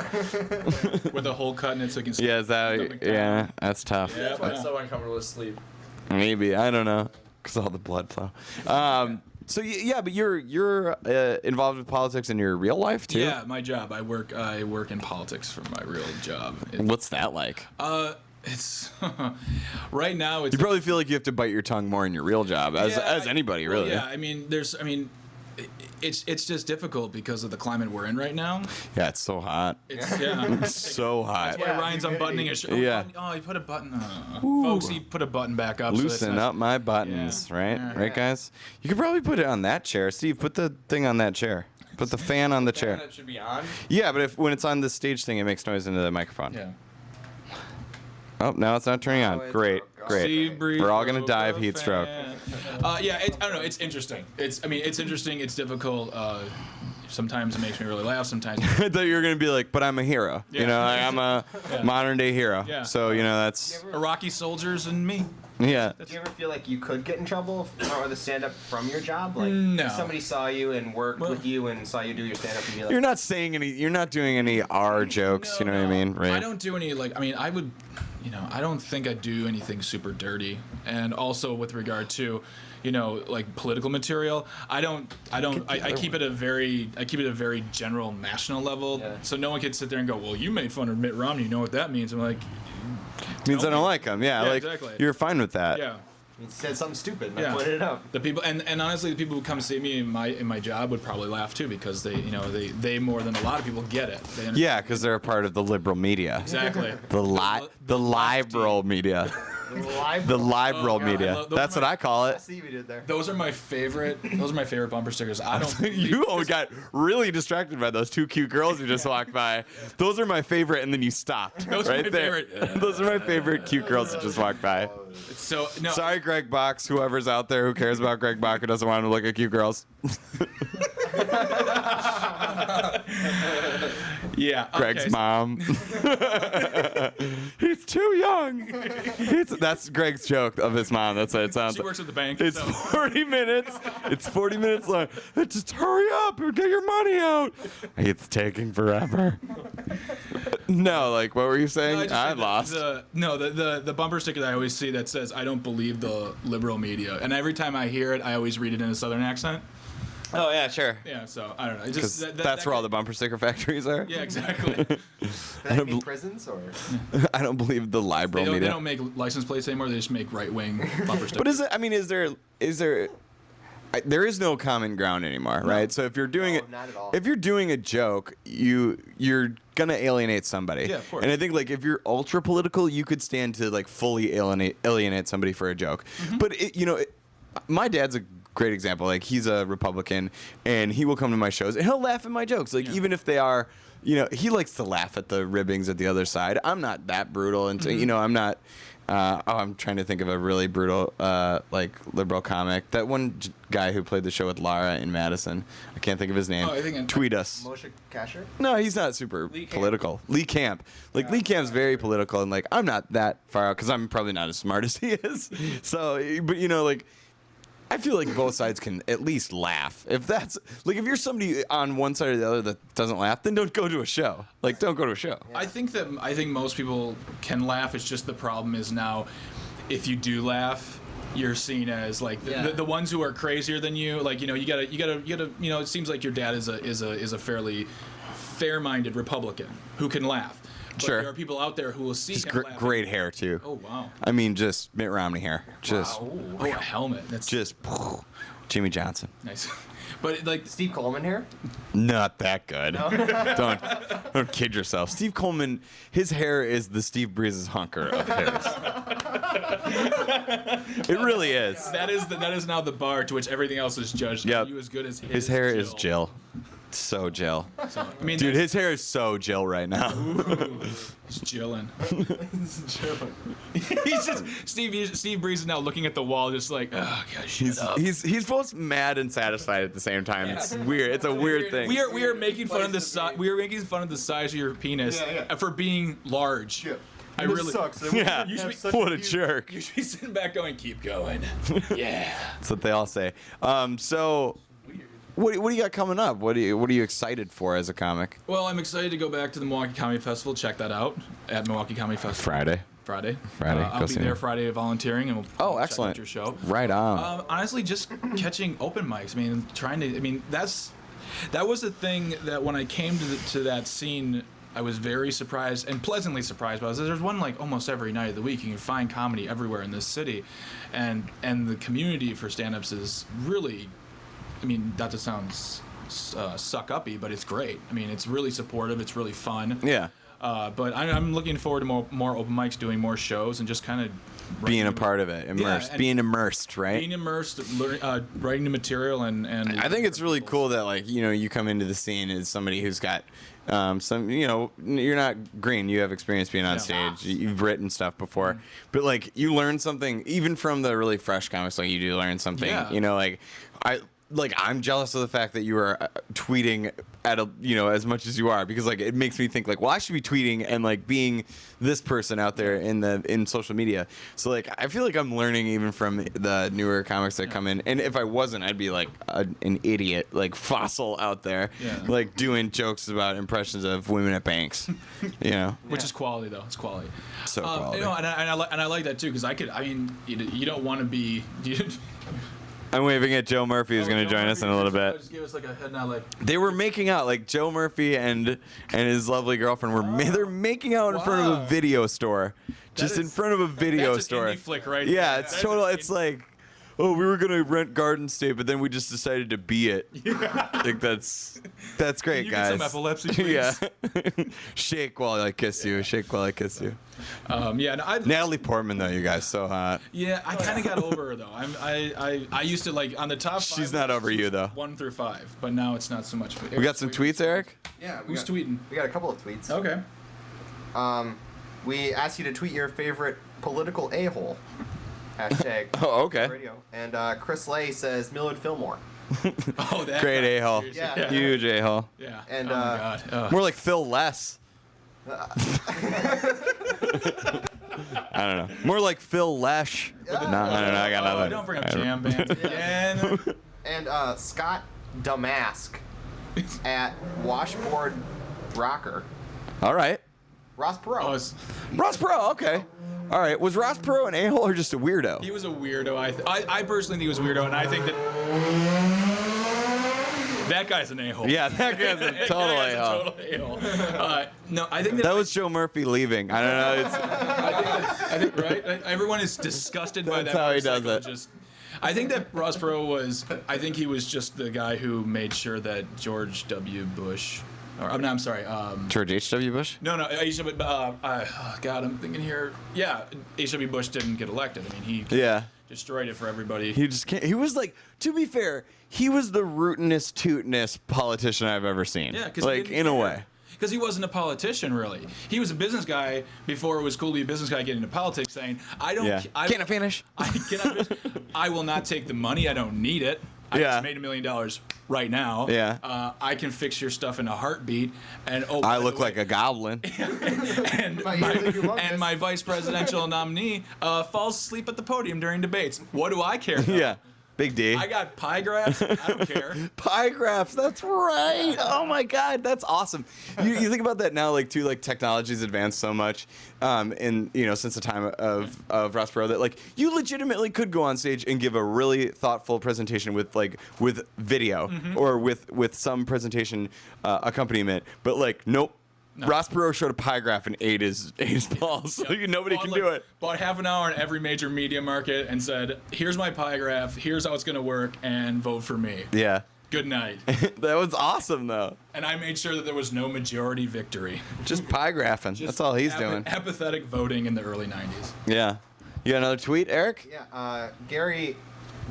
With a hole cut in it so it can. Yeah, is that? Yeah, that's tough. Yeah. That's why it's so uncomfortable to sleep. Maybe I don't know, cause all the blood flow. So yeah, but you're involved with politics in your real life too. Yeah, my job. I work in politics for my real job. What's that like? It's right now. It's You probably feel like you have to bite your tongue more in your real job, as anybody well, really. Yeah, it's just difficult because of the climate we're in right now. Yeah, it's so hot. It's yeah. It's so hot. That's why Ryan's unbuttoning his shirt. Yeah. Oh, he put a button. Folks, he put a button back up. so it's Loosen not- up my buttons, Yeah. right? Yeah. Right, guys? You could probably put it on that chair. Steve, put the thing on that chair. Put the fan on the chair. That should be on. Yeah, but when it's on the stage thing, it makes noise into the microphone. Yeah. Oh, now it's not turning on. it's Great, broke. great. Steve Breeze We're all gonna broke die of a heat stroke. fan. Yeah, I don't know. It's interesting. It's interesting. It's difficult. Sometimes it makes me really laugh. Sometimes. I thought you were gonna be like, but I'm a hero. Yeah. You know, I'm a modern day hero. Yeah. So you know that's Iraqi soldiers and me. Yeah. Do you ever feel like you could get in trouble for the stand-up from your job? Like, No. if somebody saw you and worked with you and saw you do your stand-up, and be like, You're not saying any. You're not doing any R jokes. You know what I mean, right? I don't do any I mean, I would, I don't think I do anything super dirty. And also with regard to, like political material, I keep it a very general national level. Yeah. So no one can sit there and go, well, you made fun of Mitt Romney. You know what that means? I'm like, Means I no. don't like him. Yeah, Yeah, like exactly. you're fine with that. yeah. he said something stupid, and Yeah. I pointed it out. The people and honestly, the people who come see me in my job would probably laugh too because they more than a lot of people get it. They understand. Yeah, because they're a part of the liberal media. Exactly. The liberal media. The liberal God, I media. love- those That's are what my- I call I it. see what you did there. Those are my favorite bumper stickers. I don't. You got really distracted by those two cute girls who just walked by. Those are my favorite, and then you stopped. Those are right my there. favorite. Those are my favorite cute girls that just walked by. So no. Sorry, Greg Box. Whoever's out there who cares about Greg Box who doesn't want to look at cute girls. Yeah. Greg's okay, mom. He's too young. That's Greg's joke of his mom. That's what it sounds She like. works at the bank. It's so. 40 minutes. It's 40 minutes long. Just hurry up and get your money out. It's taking forever. No, like, what were you saying? No, just I said lost. The bumper sticker that I always see that says "I don't believe the liberal media," and every time I hear it, I always read it in a southern accent. Oh, yeah, sure. Yeah, so I don't know. It's Because just that's where all the bumper sticker factories are. Yeah, exactly. Would that be prisons or? I don't believe the liberal They media. don't make license plates anymore. They just make right-wing bumper stickers. But is it? I mean, is there? There is no common ground anymore, right? So if you're doing it, not at all. if you're doing a joke, you're gonna alienate somebody. Yeah, of course. And I think like if you're ultra political, you could stand to like fully alienate somebody for a joke. Mm-hmm. But my dad's a great example. Like he's a Republican, and he will come to my shows and he'll laugh at my jokes. Like even if they are, he likes to laugh at the ribbings at the other side. I'm not that brutal, and I'm not. I'm trying to think of a really brutal, like liberal comic. That one guy who played the show with Lara in Madison. I can't think of his name. Oh, I think Tweet us. Moshe Kasher? No, he's not super political. Lee Camp. Like Lee Camp's very political, and like I'm not that far out because I'm probably not as smart as he is. So, but like. I feel like both sides can at least laugh. If that's like if you're somebody on one side or the other that doesn't laugh, then don't go to a show. Like don't go to a show. I think most people can laugh. It's just the problem is now, if you do laugh, you're seen as like the ones who are crazier than you. Like you gotta. It seems like your dad is a fairly fair-minded Republican who can laugh. But Sure. there are people out there who will see Just him laughing. great hair too. Oh wow. I mean, just Mitt Romney hair. Just, Oh, a helmet. That's just Jimmy Johnson. nice. But like Steve Coleman here? Not that good. Don't kid yourself. Steve Coleman, his hair is the Steve Breeze's hunker of hairs. It really is. that is now the bar to which everything else is judged. Yep. Are you as good as His hair is Jill. So Jill. So, I mean, Dude, that's- his hair is so Jill right now. He's chilling. He's just Steve Breeze is now looking at the wall, just like, oh god, shut up. He's both mad and satisfied at the same time. It's weird. It's a weird thing. We are making fun of the size. We are making fun of the size of your penis for being large. Yeah. I really. sucks. Yeah. You should be- What a jerk. You should be sitting back going, keep going. Yeah. That's what they all say. So, what do you got coming up? What are you excited for as a comic? Well, I'm excited to go back to the Milwaukee Comedy Festival. Check that out at Milwaukee Comedy Festival. Friday. Friday. Friday, go I'll be see there him. Friday volunteering, and we'll Oh, check out excellent. your show. Right on. Honestly, just catching open mics. That was the thing that when I came to that scene, I was very surprised and pleasantly surprised by. There's one like almost every night of the week. You can find comedy everywhere in this city, and the community for stand-ups is really, not to sound suck-uppy, but it's great. It's really supportive. It's really fun. Yeah. But I'm looking forward to more open mics, doing more shows, and just kind of Being a part of it, immersed, and being immersed, right? being immersed, writing the material, and I think it's really cool that like you come into the scene as somebody who's got some you're not green, you have experience being on stage, you've written stuff before, but like you learn something even from the really fresh comics, like you do learn something. Yeah. like I'm jealous of the fact that you are tweeting at a as much as you are, because like it makes me think like, well, I should be tweeting and like being this person out there in social media. So like I feel like I'm learning even from the newer comics that come in, and if I wasn't, I'd be like an idiot, like fossil out there, like doing jokes about impressions of women at banks, Which is quality though. It's quality. So quality. And I like that too, because you don't want to be. I'm waving at Joe Murphy, who's going to join us in a little bit. Just give us like a head nod, like. They were making out, like Joe Murphy and his lovely girlfriend were they're making out in front of a video store, just in front of a video that's store. An indie flick, right? Yeah, it's total. It's like, oh, we were gonna rent Garden State, but then we just decided to be it. I think that's great, Can you guys. get some epilepsy, please? Yeah. Shake while I kiss you. Shake while I kiss you. Natalie Portman, though, you guys, so hot. Yeah, I kind of got over her though. I used to like on the top 5. She's not over you though. 1 through 5, but now it's not so much. We got some tweets, Eric. Yeah. Who's tweeting? We got a couple of tweets. Okay. We asked you to tweet your favorite political a-hole. Hashtag. Oh, okay. Radio. And Chris Lay says Millard Fillmore. Oh, that Great guy. a-hole. Yeah. Huge a-hole. Yeah. And, oh my God. Ugh. More like Phil Less. I don't know. More like Phil Lesh. No, I don't know. I got nothing. Don't bring up jam bands again. And Scott Damask at Washboard Rocker. All right. Ross Perot. Oh, Ross Perot, okay. All right. Was Ross Perot an a-hole or just a weirdo? he was a weirdo. I personally think he was a weirdo, and I think that guy's an a-hole. Yeah, that guy's a That total guy's a-hole. total a-hole. No, I think That was Joe Murphy leaving. I don't know. It's, I think right. Everyone is disgusted by That's that. how he does motorcycle. it. I think that Ross Perot was. I think he was just the guy who made sure that George W. Bush. Or, no, I'm sorry. George H.W. Bush? No, H.W. God, I'm thinking here. Yeah, H.W. Bush didn't get elected. I mean, he Yeah. destroyed it for everybody. He just can't. He was like, to be fair, he was the rootinest, tootinest politician I've ever seen. Yeah, because like in a way. Because he wasn't a politician, really. He was a business guy before it was cool to be a business guy getting into politics, saying, "I don't. Yeah. I, Can I finish? I cannot. I will not take the money. I don't need it. I Yeah. just made $1 million right now. Yeah. I can fix your stuff in a heartbeat. And I look like a goblin. and My ears are humongous. my vice presidential nominee falls asleep at the podium during debates. What do I care? Though? Yeah. Big D. I got pie graphs. I don't care. Pie graphs, that's right. Oh my God, that's awesome. You think about that now, like too, like technology's advanced so much, in since the time of Ross Perot, that like you legitimately could go on stage and give a really thoughtful presentation with video or with some presentation accompaniment, but like nope. No. Ross Perot showed a pie graph and ate his balls. So nobody can do it. Bought half an hour in every major media market and said, "Here's my pie graph. Here's how it's gonna work, and vote for me." Yeah. Good night. That was awesome though. And I made sure that there was no majority victory. Just pie graphing. That's all he's doing. Apathetic voting in the early '90s. Yeah. You got another tweet, Eric? Yeah. Gary,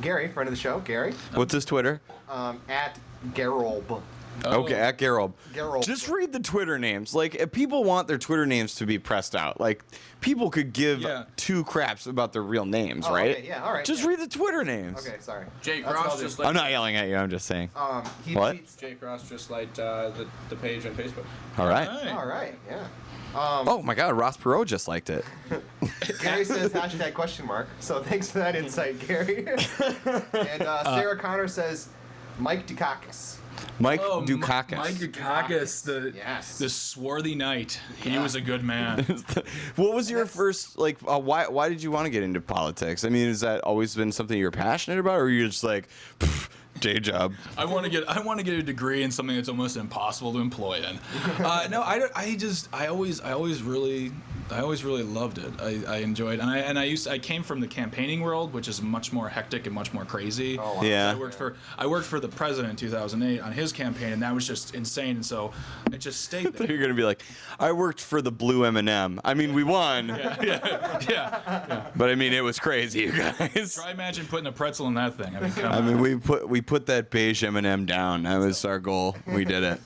friend of the show, Gary. What's his Twitter? At Garob. Okay, at Garob. Garob. Just read the Twitter names. Like, if people want their Twitter names to be pressed out, like, people could give two craps about their real names, right? Okay, yeah, all right. Just read the Twitter names. Okay, sorry. Jay That's what I'll Cross do. just like I'm not yelling at you. I'm just saying. He What? tweets. Jay Cross just liked the page on Facebook. All right. All right, yeah. Oh my God, Ross Perot just liked it. Gary says hashtag question mark. So thanks for that insight, Gary. And Sarah Connor says Mike Dukakis. Mike Oh, Dukakis. Mike Dukakis, the swarthy knight. He was a good man. What was your first why did you want to get into politics? I mean, has that always been something you were passionate about, or you're just like day job? I want to get a degree in something that's almost impossible to employ in. No, I always really loved it. I enjoyed, and I came from the campaigning world, which is much more hectic and much more crazy. Oh, wow. Yeah. I worked for the president in 2008 on his campaign, and that was just insane. And so it just stayed there. You're gonna be like, I worked for the blue M&M. I mean, we won, Yeah. but I mean, it was crazy, you guys. Try imagine putting a pretzel in that thing. I mean, come I on. mean, we put that beige M&M down. That was our goal. We did it.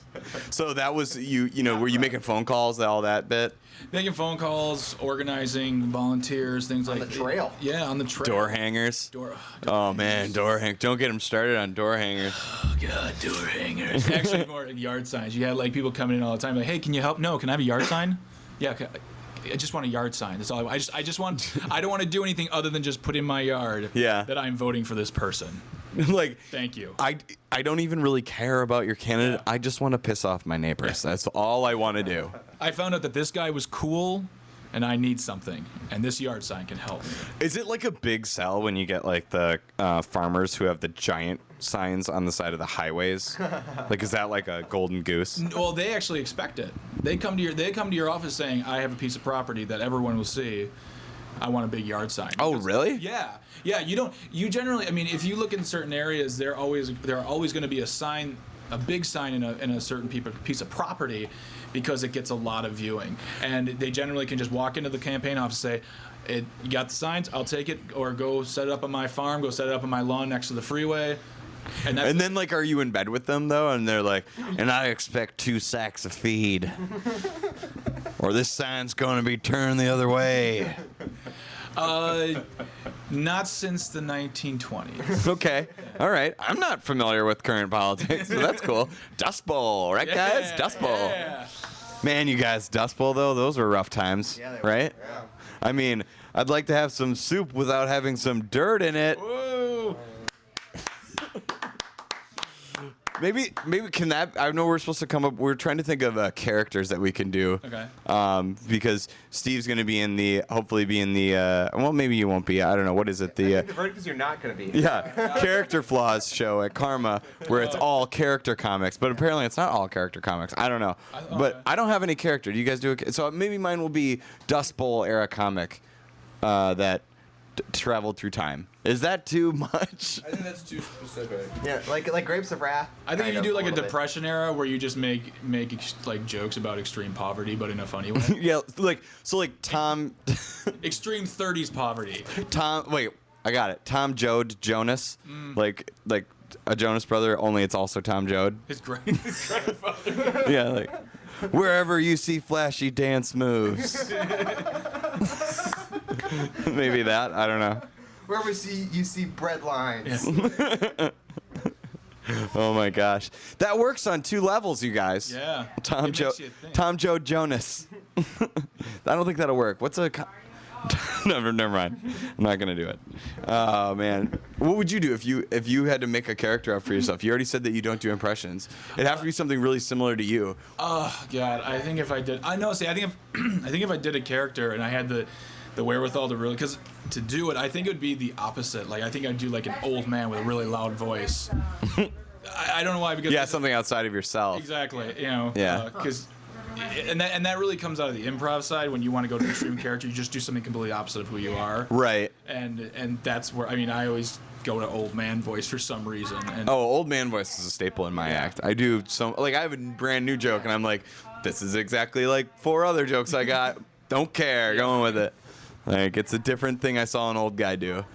So that was you know, were you making phone calls, all that bit? Making phone calls, organizing volunteers, things like the trail. Yeah, on the trail. Door hangers. Door Oh man, door hang. Don't get them started on door hangers. Oh God, door hangers. Actually, more like yard signs. You had like people coming in all the time, like, "Hey, can you help? No, can I have a yard sign? Yeah, I just want a yard sign. That's all. I just want. I don't want to do anything other than just put in my yard. Yeah. That I'm voting for this person. Like, Thank you. I don't even really care about your candidate. Yeah. I just want to piss off my neighbors. That's all I want to do. I found out that this guy was cool, and I need something, and this yard sign can help me. Is it like a big sell when you get like the farmers who have the giant signs on the side of the highways? Like, is that like a golden goose? Well, they actually expect it. They come to your office saying, "I have a piece of property that everyone will see. I want a big yard sign." Oh, Because- really? Yeah. You generally, I mean, if you look in certain areas, there are always going to be a sign, a big sign in a certain piece of property, because it gets a lot of viewing, and they generally can just walk into the campaign office and say, "You got the signs? I'll take it," or "Go set it up on my farm. Go set it up on my lawn next to the freeway." And that's And then, like, are you in bed with them though? And they're like, "And I expect 2 sacks of feed, or this sign's going to be turned the other way." Not since the 1920s. Okay, all right. I'm not familiar with current politics, so that's cool. Dust Bowl, right, guys? Dust Bowl. Yeah. Man, you guys, Dust Bowl though, those were rough times, Yeah, they were. right? Yeah. I mean, I'd like to have some soup without having some dirt in it. Whoa. Maybe can that? I know we're supposed to come up. We're trying to think of characters that we can do. Okay. Because Steve's gonna be in the, hopefully be in the. Well, maybe you won't be. I don't know. What is it? The The verdict is you're not going to be. yeah, character flaws show at Karma, where it's all character comics, but apparently it's not all character comics. I don't know, but okay. I don't have any character. Do you guys do it? So maybe mine will be Dust Bowl era comic that traveled through time. Is that too much? I think that's too specific. Yeah, like Grapes of Wrath. I think if kind you of, do like a little bit. depression era where you just make like jokes about extreme poverty, but in a funny way. Yeah, like Tom, Extreme 30s poverty. Wait, I got it. Tom Joad Jonas, like a Jonas brother. Only it's also Tom Joad. His grandfather. Yeah, like wherever you see flashy dance moves. Maybe that. I don't know. Wherever you see bread lines. Oh my gosh, that works on 2 levels, you guys. Yeah. Tom It makes you think. Tom Joad Jonas. I don't think that'll work. What's a? Never mind. I'm not gonna do it. Oh man, what would you do if you had to make a character up for yourself? You already said that you don't do impressions. It'd have to be something really similar to you. Oh God, I think if I did, I think if I did a character and I had the wherewithal to really, because to do it, I think it would be the opposite. Like I think I'd do like an old man with a really loud voice. I don't know why, because Yeah, something outside of yourself. exactly, you know. Yeah. Because. And that really comes out of the improv side. When you want to go to an extreme character, you just do something completely opposite of who you are. Right. And that's where, I mean, I always go to old man voice for some reason. And Oh, old man voice is a staple in my act. I do some, like, I have a brand new joke, and I'm like, this is exactly like 4 other jokes I got. Don't care, going with it. Like, it's a different thing I saw an old guy do.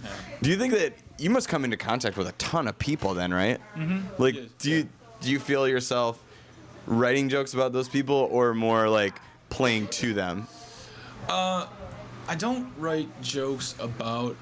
Do you think that you must come into contact with a ton of people then, right? Mm-hmm. Like, Yes. do you feel yourself writing jokes about those people, or more like playing to them? I don't write jokes about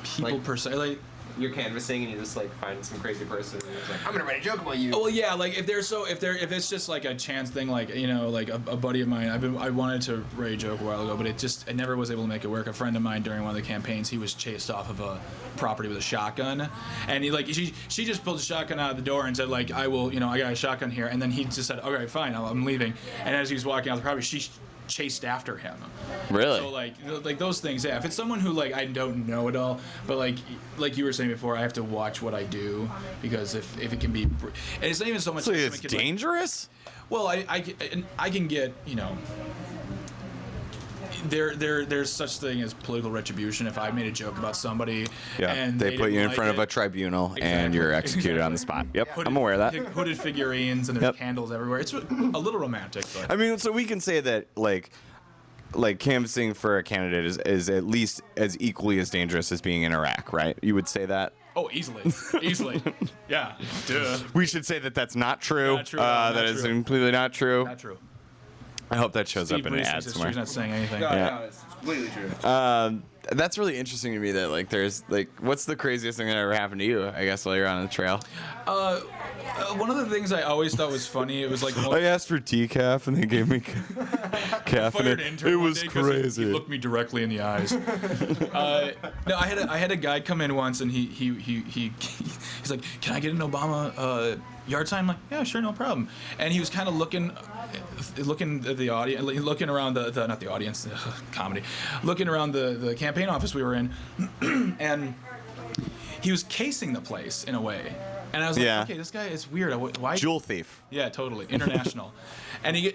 people Like- per se. Like, You're canvassing and you just like find some crazy person and you're just like, I'm gonna write a joke about you. oh well, yeah, like if it's just like a chance thing, like, you know, like a buddy of mine, I wanted to write a joke a while ago, but I never was able to make it work. A friend of mine during one of the campaigns, he was chased off of a property with a shotgun, and she just pulled the shotgun out of the door and said, like, I will, you know, I got a shotgun here, and then he just said, okay, fine, I'm leaving, and as he was walking out the property, she chased after him. Really? So like those things, yeah. If it's someone who like I don't know at all, but like you were saying before, I have to watch what I do, because if it can be, and it's not even so much. So like it's someone could, like- dangerous? well, I can get, you know. There's such thing as political retribution. If I made a joke about somebody, Yeah, and they put didn't you in like front of it, a tribunal and Exactly. you're executed on the spot. Yep, hooded- I'm aware of that. Hooded figurines and there's Yep. candles everywhere. It's a little romantic, but I mean, so we can say that like canvassing for a candidate is at least as equally as dangerous as being in Iraq, right? You would say that? Oh, easily. Easily. Yeah. Duh. We should say that that's not true. Not true. That Not is true. completely not true. Not true. I hope that shows Steve up in an Reese ad thinks it's true. somewhere. He's not saying anything. Yeah. it's completely true. That's really interesting to me that like there's like what's the craziest thing that ever happened to you? I guess while you're on the trail. One of the things I always thought was funny, it was like I asked for decaf and they gave me caffeinated. fired intern It one was day 'cause crazy. He looked me directly in the eyes. No, I had a guy come in once and he's like, "Can I get an Obama yard sign?" I'm like, "Yeah, sure, no problem." And he was kind of looking at the audience, looking around the not the audience, comedy, looking around the campaign office we were in, and he was casing the place in a way. And I was like, Yeah. okay, this guy is weird. Why? Jewel thief. Yeah, totally international. and he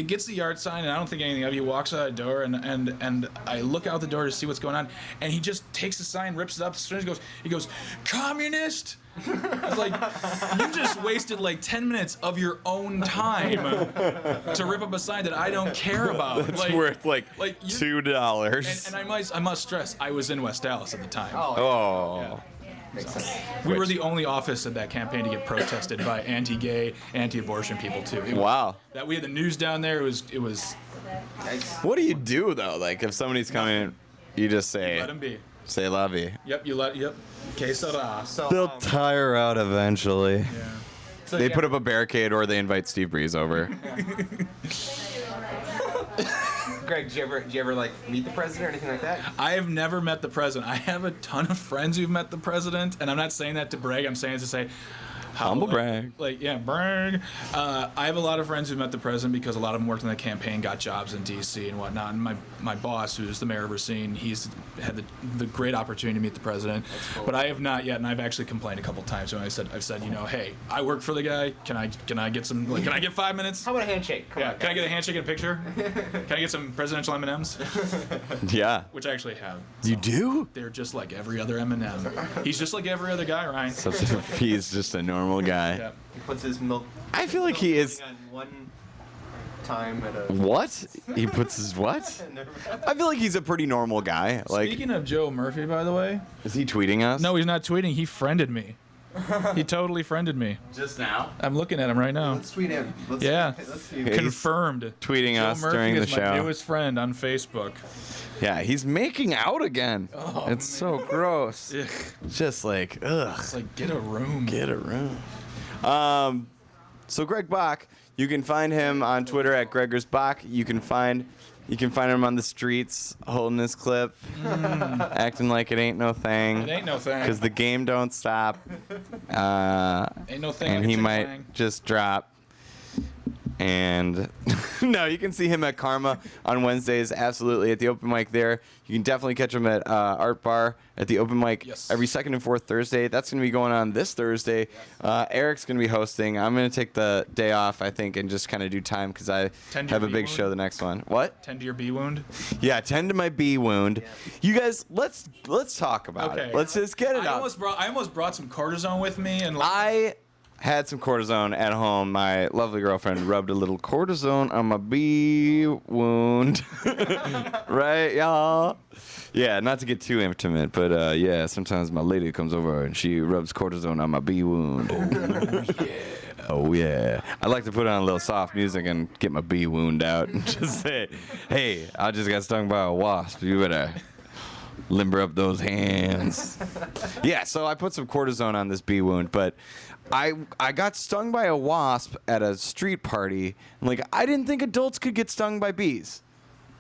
gets the yard sign, and I don't think anything of it. He walks out the door, and I look out the door to see what's going on, and he just takes the sign, rips it up, as soon as he goes, "Communist." I was like, you just wasted like 10 minutes of your own time to rip up a sign that I don't care about. It's like, worth like like you- $2. And I must stress, I was in West Dallas at the time. Oh. Yeah. Makes sense. We were the only office at that campaign to get protested by anti-gay, anti-abortion people too. It was- Wow. That we had the news down there. It was What do you do though? Like if somebody's coming, you just say let them be. say la vie. Yep, Que sera. So, They'll tire out eventually. Yeah. so They yeah, put up a barricade or they invite Steve Breeze over. Greg, did you ever like meet the president or anything like that? I have never met the president. I have a ton of friends who've met the president, and I'm not saying that to brag. I'm saying it to say how, Humble brag. Like, yeah, brag. I have a lot of friends who met the president because a lot of them worked in the campaign, got jobs in D.C. and whatnot. And my boss, who's the mayor of Racine, he's had the great opportunity to meet the president. Cool. But I have not yet, and I've actually complained a couple times. And I've said, you know, hey, I work for the guy. Can I get some? Like, can I get 5 minutes? How about a handshake? Come Yeah. on, Can I guys. get a handshake and a picture? Can I get some presidential M&Ms? Yeah. Which I actually have. You do? They're just like every other M&M. He's just like every other guy, Ryan. He's just a normal guy. Yeah. He puts his milk. I feel like he is. On one time at a. What? He puts his what? I feel like he's a pretty normal guy. Like, Speaking of Joe Murphy, by the way. is he tweeting us? No, he's not tweeting. He friended me. He totally friended me. Just now. I'm looking at him right now. Let's tweet him. Let's Yeah. Let's see. Okay. Confirmed. Tweeting Joe us Murphy during the is my show. newest friend on Facebook. Yeah, he's making out again. It's so gross. Ugh. Just like, ugh. It's like, get a room. Get a room. So Greg Bach, you can find him on Twitter at Gregors Bach. You can find him on the streets holding his clip, acting like it ain't no thing. It ain't no thing. Because the game don't stop. Ain't no thing. And like a he chick might fang. just drop. And no, you can see him at Karma on Wednesdays, absolutely, at the open mic there. You can definitely catch him at Art Bar at the open mic Yes. every second and fourth Thursday. That's going to be going on this Thursday. Eric's going to be hosting. I'm going to take the day off, I think, and just kind of do time because I Tend to have a your big bee show wound? the next one. What? Tend to your bee wound. Yeah, tend to my bee wound. You guys, let's talk about Okay. it. Let's just get it I out. almost brought some cortisone with me and like, I had some cortisone at home. My lovely girlfriend rubbed a little cortisone on my bee wound. Right, y'all? Yeah, not to get too intimate, but yeah, sometimes my lady comes over and she rubs cortisone on my bee wound. Oh, yeah. I like to put on a little soft music and get my bee wound out and just say, hey, I just got stung by a wasp. You better limber up those hands. Yeah, so I put some cortisone on this bee wound, but I got stung by a wasp at a street party. Like, I didn't think adults could get stung by bees.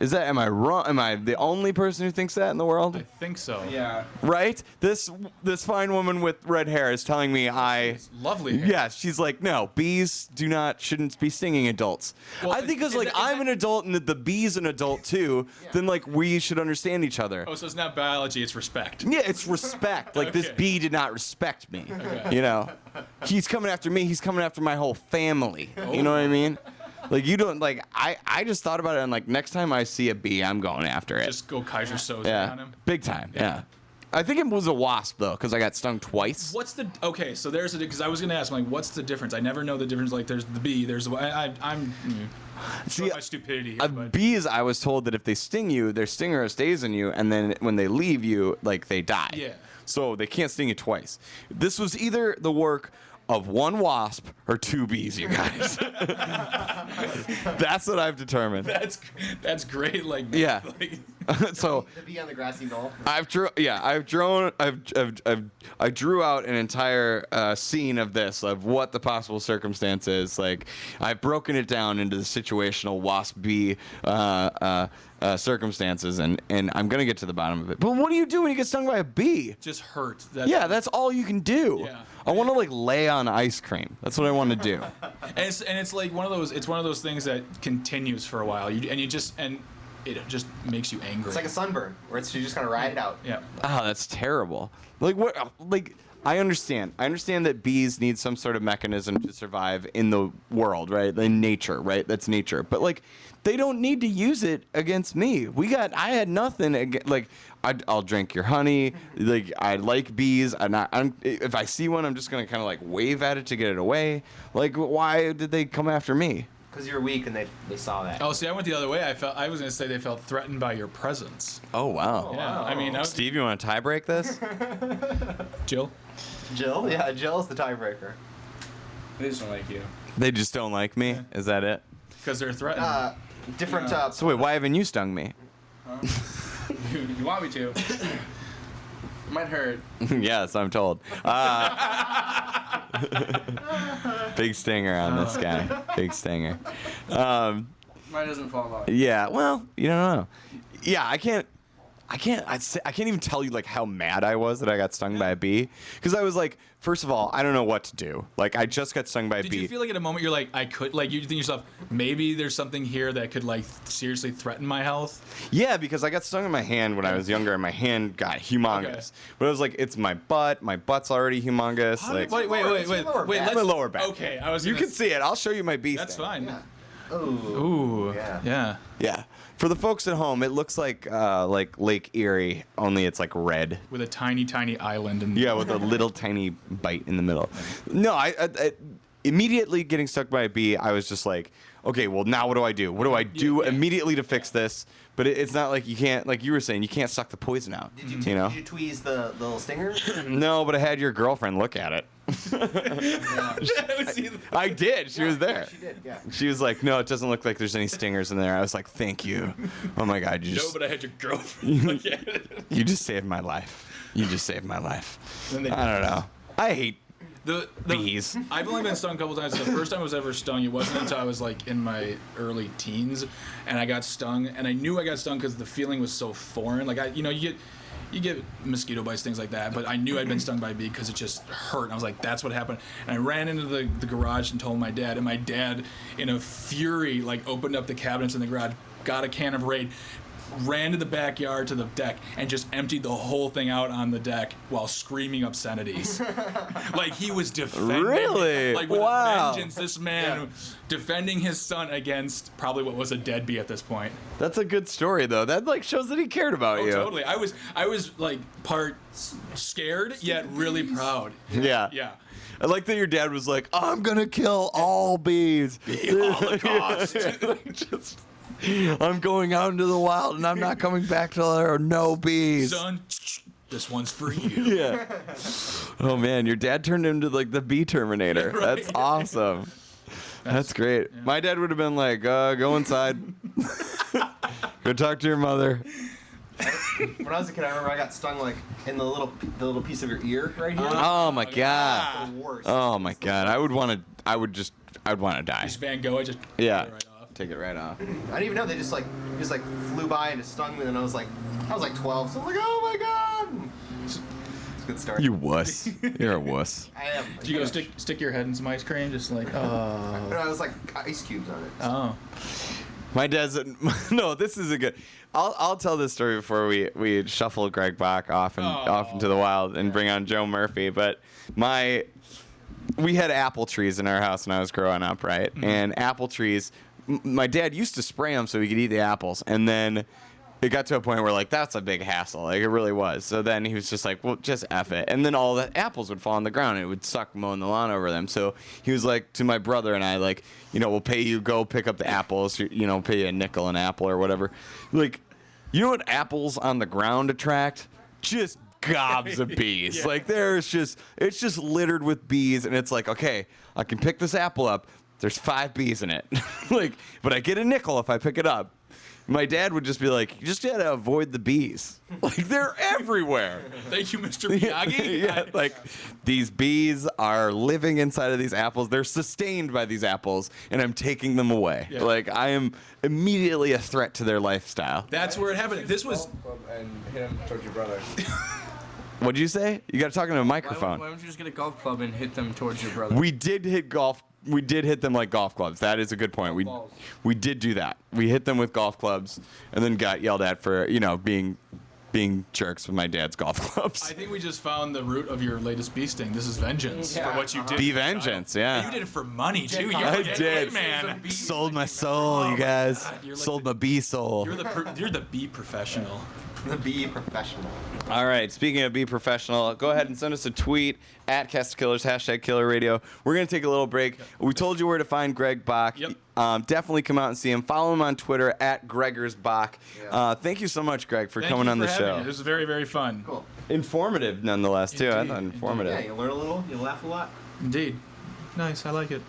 Am I wrong? Am I the only person who thinks that in the world? I think so. Yeah. Right? This fine woman with red hair is telling me It's lovely. hair. yeah, she's like, no, bees shouldn't be stinging adults. Well, I think because is like that- is I'm that- an adult and the bee's an adult too, then like we should understand each other. Oh, so it's not biology, it's respect. Yeah, it's respect. Like this Okay. bee did not respect me. Okay. You know, he's coming after me. He's coming after my whole family. Oh. You know what I mean? Like you don't like. I just thought about it and like next time I see a bee, I'm going after it. Just go Kaiser Soze on yeah, him. big time. Yeah. I think it was a wasp though, because I got stung twice. What's the okay? So there's because I was gonna ask, like, what's the difference? I never know the difference. Like, there's the bee. There's I'm See, my stupidity here, but bees, I was told that if they sting you, their stinger stays in you, and then when they leave you, like they die. Yeah. So they can't sting you twice. This was either the work of one wasp or two bees, you guys. That's what I've determined. that's great. Like, Yeah. like, So The bee on the grassy knoll. I drew out an entire scene of this, of what the possible circumstance is. Like, I've broken it down into the situational wasp bee circumstances, and I'm gonna get to the bottom of it. But what do you do when you get stung by a bee? just hurt. Yeah, that's all you can do. Yeah. I want to like lay on ice cream. That's what I want to do. And it's like one of those things that continues for a while. It just makes you angry. It's like a sunburn, where you just kind of ride it out. yeah. Oh, that's terrible. Like what? Like I understand. I understand that bees need some sort of mechanism to survive in the world, right? In nature, right? That's nature. But like, they don't need to use it against me. I had nothing. Like, I'll drink your honey. Like, I like bees. If I see one, I'm just gonna kind of like wave at it to get it away. Like, why did they come after me? Because you're weak and they saw that. Oh, see, I went the other way. I was gonna say they felt threatened by your presence. Oh wow. Yeah. I mean, Steve, you want to tie break this? Jill. Jill? Yeah, Jill's the tiebreaker. They just don't like you. They just don't like me. Is that it? Because they're threatened. Different. So wait, why haven't you stung me? You want me to? Might hurt. Yes, I'm told. Big stinger on this guy. Big stinger. Mine doesn't fall off. Yeah. Well, you don't know. Yeah, I can't even tell you like how mad I was that I got stung by a bee, because I was like, first of all, I don't know what to do. Like, I just got stung by a Did bee. you feel like at a moment you're like, you think to yourself, maybe there's something here that could like seriously threaten my health? Yeah, because I got stung in my hand when I was younger, and my hand got humongous. Okay. But it was like, it's my butt. My butt's already humongous. How Like, did- wait. It's your lower back. my lower back. Okay, I was. You gonna can see it. I'll show you my bee That's sting. fine. Yeah. Ooh. Ooh. Yeah. Yeah. Yeah. For the folks at home, it looks like Lake Erie, only it's like red. With a tiny, tiny island and Yeah, with a little tiny bite in the middle. No, I immediately getting stuck by a bee, I was just like, okay, well, now what do I do? What do I do Yeah. immediately to fix this? But it's not like you can't, like you were saying, you can't suck the poison out. Did you know? Did you tweeze the little stinger? No, but I had your girlfriend look at it. I did. She was there. She did. Yeah. She was like, no, it doesn't look like there's any stingers in there. I was like, thank you. Oh my God, you No, just, but I had your girlfriend look at it. you just saved my life. You just saved my life. Then they- I don't know. I hate The bees. I've only been stung a couple times. The first time I was ever stung, it wasn't until I was like in my early teens, and I got stung, and I knew I got stung because the feeling was so foreign. Like you get mosquito bites, things like that, but I knew I'd been stung by a bee because it just hurt. And I was like, that's what happened. And I ran into the garage and told my dad, and my dad, in a fury, like opened up the cabinets in the garage, got a can of Raid, ran to the backyard to the deck, and just emptied the whole thing out on the deck while screaming obscenities. Like he was defending, Really? like with Wow. a vengeance. This man defending his son against probably what was a dead bee at this point. That's a good story, though. That like shows that he cared about Oh, you. totally. I was like part scared yet really proud. Yeah. Yeah. I like that your dad was like, I'm gonna kill all bees. Holocaust. Just, I'm going out into the wild and I'm not coming back till there are no bees. Son, this one's for you. Yeah. Oh man, your dad turned into like the bee Terminator. Right. That's awesome. That's great. My dad would have been like, go inside. Go talk to your mother. When I was a kid, I remember I got stung like in the little piece of your ear right here. Oh my god. The worst. Oh my god. I would want to die. Just Van Gogh, I just Yeah. take it right off. Take it right off. I didn't even know they just flew by and just stung me, and I was like 12, so I'm like, oh my god. It's a good start. You wuss. You're a wuss. I am. Did you go stick your head in some ice cream, just like And I was like ice cubes on it. oh. My dad's no. This is a good. I'll tell this story before we shuffle Greg Bach off into the wild and bring on Joe Murphy. But we had apple trees in our house when I was growing up, right? Mm-hmm. And apple trees, my dad used to spray them so he could eat the apples, and then it got to a point where, like, that's a big hassle. Like, it really was. So then he was just like, well, just F it. And then all the apples would fall on the ground and it would suck mowing the lawn over them. So he was like to my brother and I, like, we'll pay you, go pick up the apples, pay you a nickel an apple or whatever. Like, you know what apples on the ground attract? Just gobs of bees. Yeah. Like, it's just littered with bees. And it's like, okay, I can pick this apple up. There's 5 bees in it. Like, but I get a nickel if I pick it up. My dad would just be like, you just gotta avoid the bees. Like, they're everywhere. Thank you, Mr. Miyagi. Yeah, like, these bees are living inside of these apples. They're sustained by these apples, and I'm taking them away. Yeah. Like, I am immediately a threat to their lifestyle. That's where it happened. This was And hit him towards your brother. What'd you say? You gotta talk into a microphone. Why don't you just get a golf club and hit them towards your brother? We did hit them like golf clubs. That is a good point. Balls. We did do that. We hit them with golf clubs and then got yelled at for, being jerks with my dad's golf clubs. I think we just found the root of your latest bee sting. This is vengeance for what you did. Be vengeance, yeah. You did it for money too. You're I like a did. man. Sold my soul, you guys. You're like Sold my bee soul. You're the bee professional. The bee professional. All right, speaking of be professional, go ahead and send us a tweet at Cast of Killers, #Killer Radio. We're going to take a little break. We told you where to find Greg Bach. Yep. Definitely come out and see him. Follow him on Twitter at GregorsBach. Yeah. Thank you so much, Greg, for Thank coming you on for the having show. me. This was very, very fun. Cool. Informative, nonetheless, too. I Indeed, thought indeed. informative. Yeah, you learn a little, you laugh a lot. Indeed. Nice. I like it.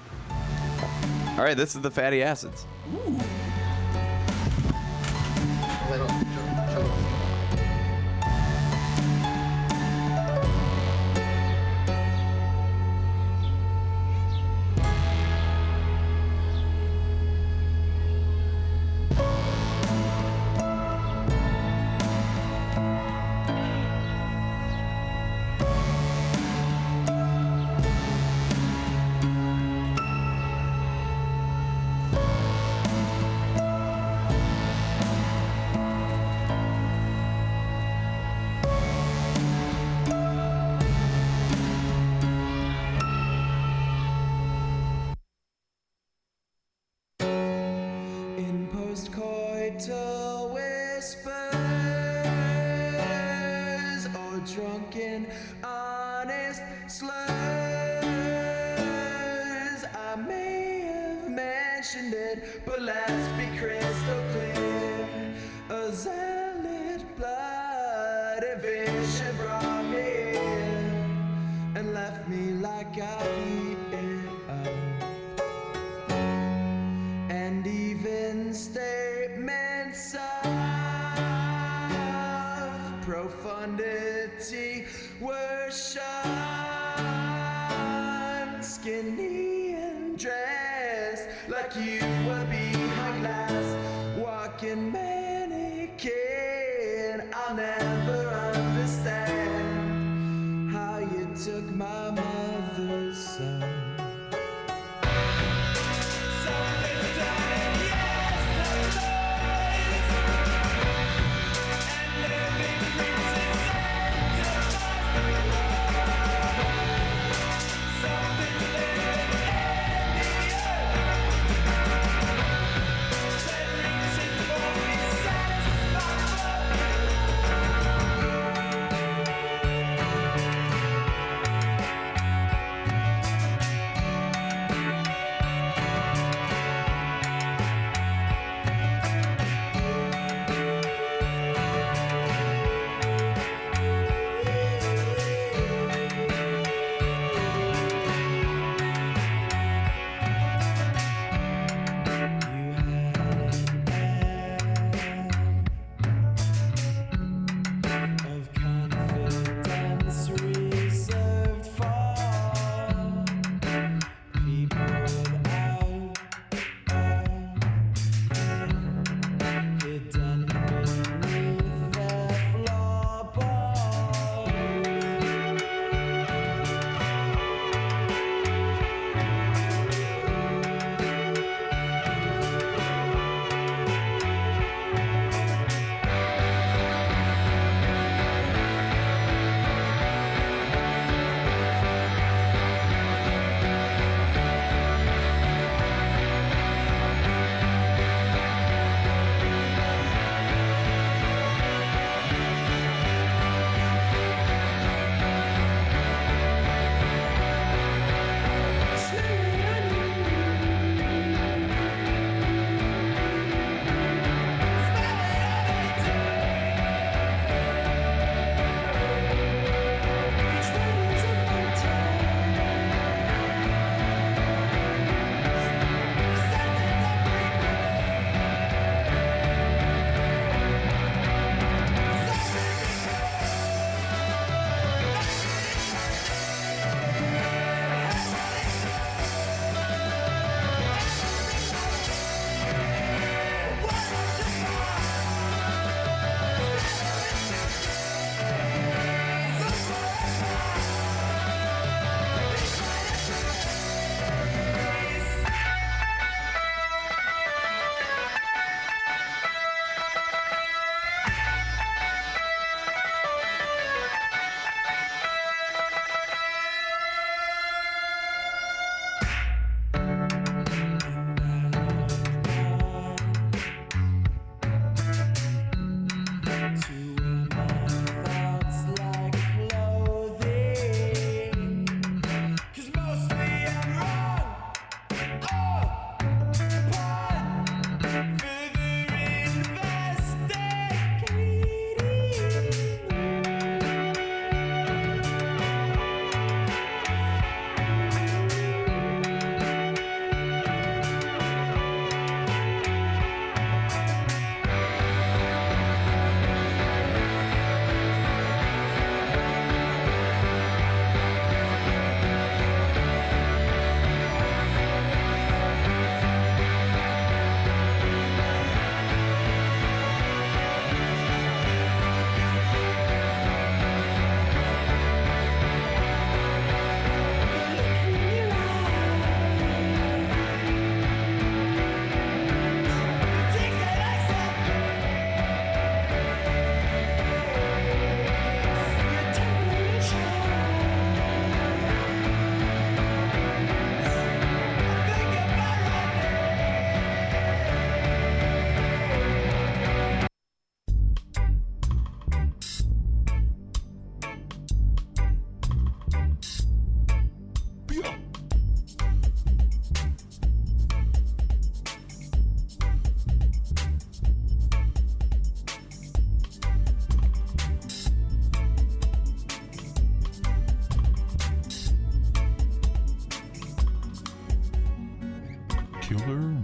All right, this is the Fatty Acids. In postcoital whispers or drunken honest slurs, I may have mentioned it, but let's be crystal clear. A zealot blood vision brought me in and left me like I'd eaten up. And even statements of profundity were shunned. Skinny and dressed like you were behind glass, walking mannequin. I'll never understand how you took my mother's son.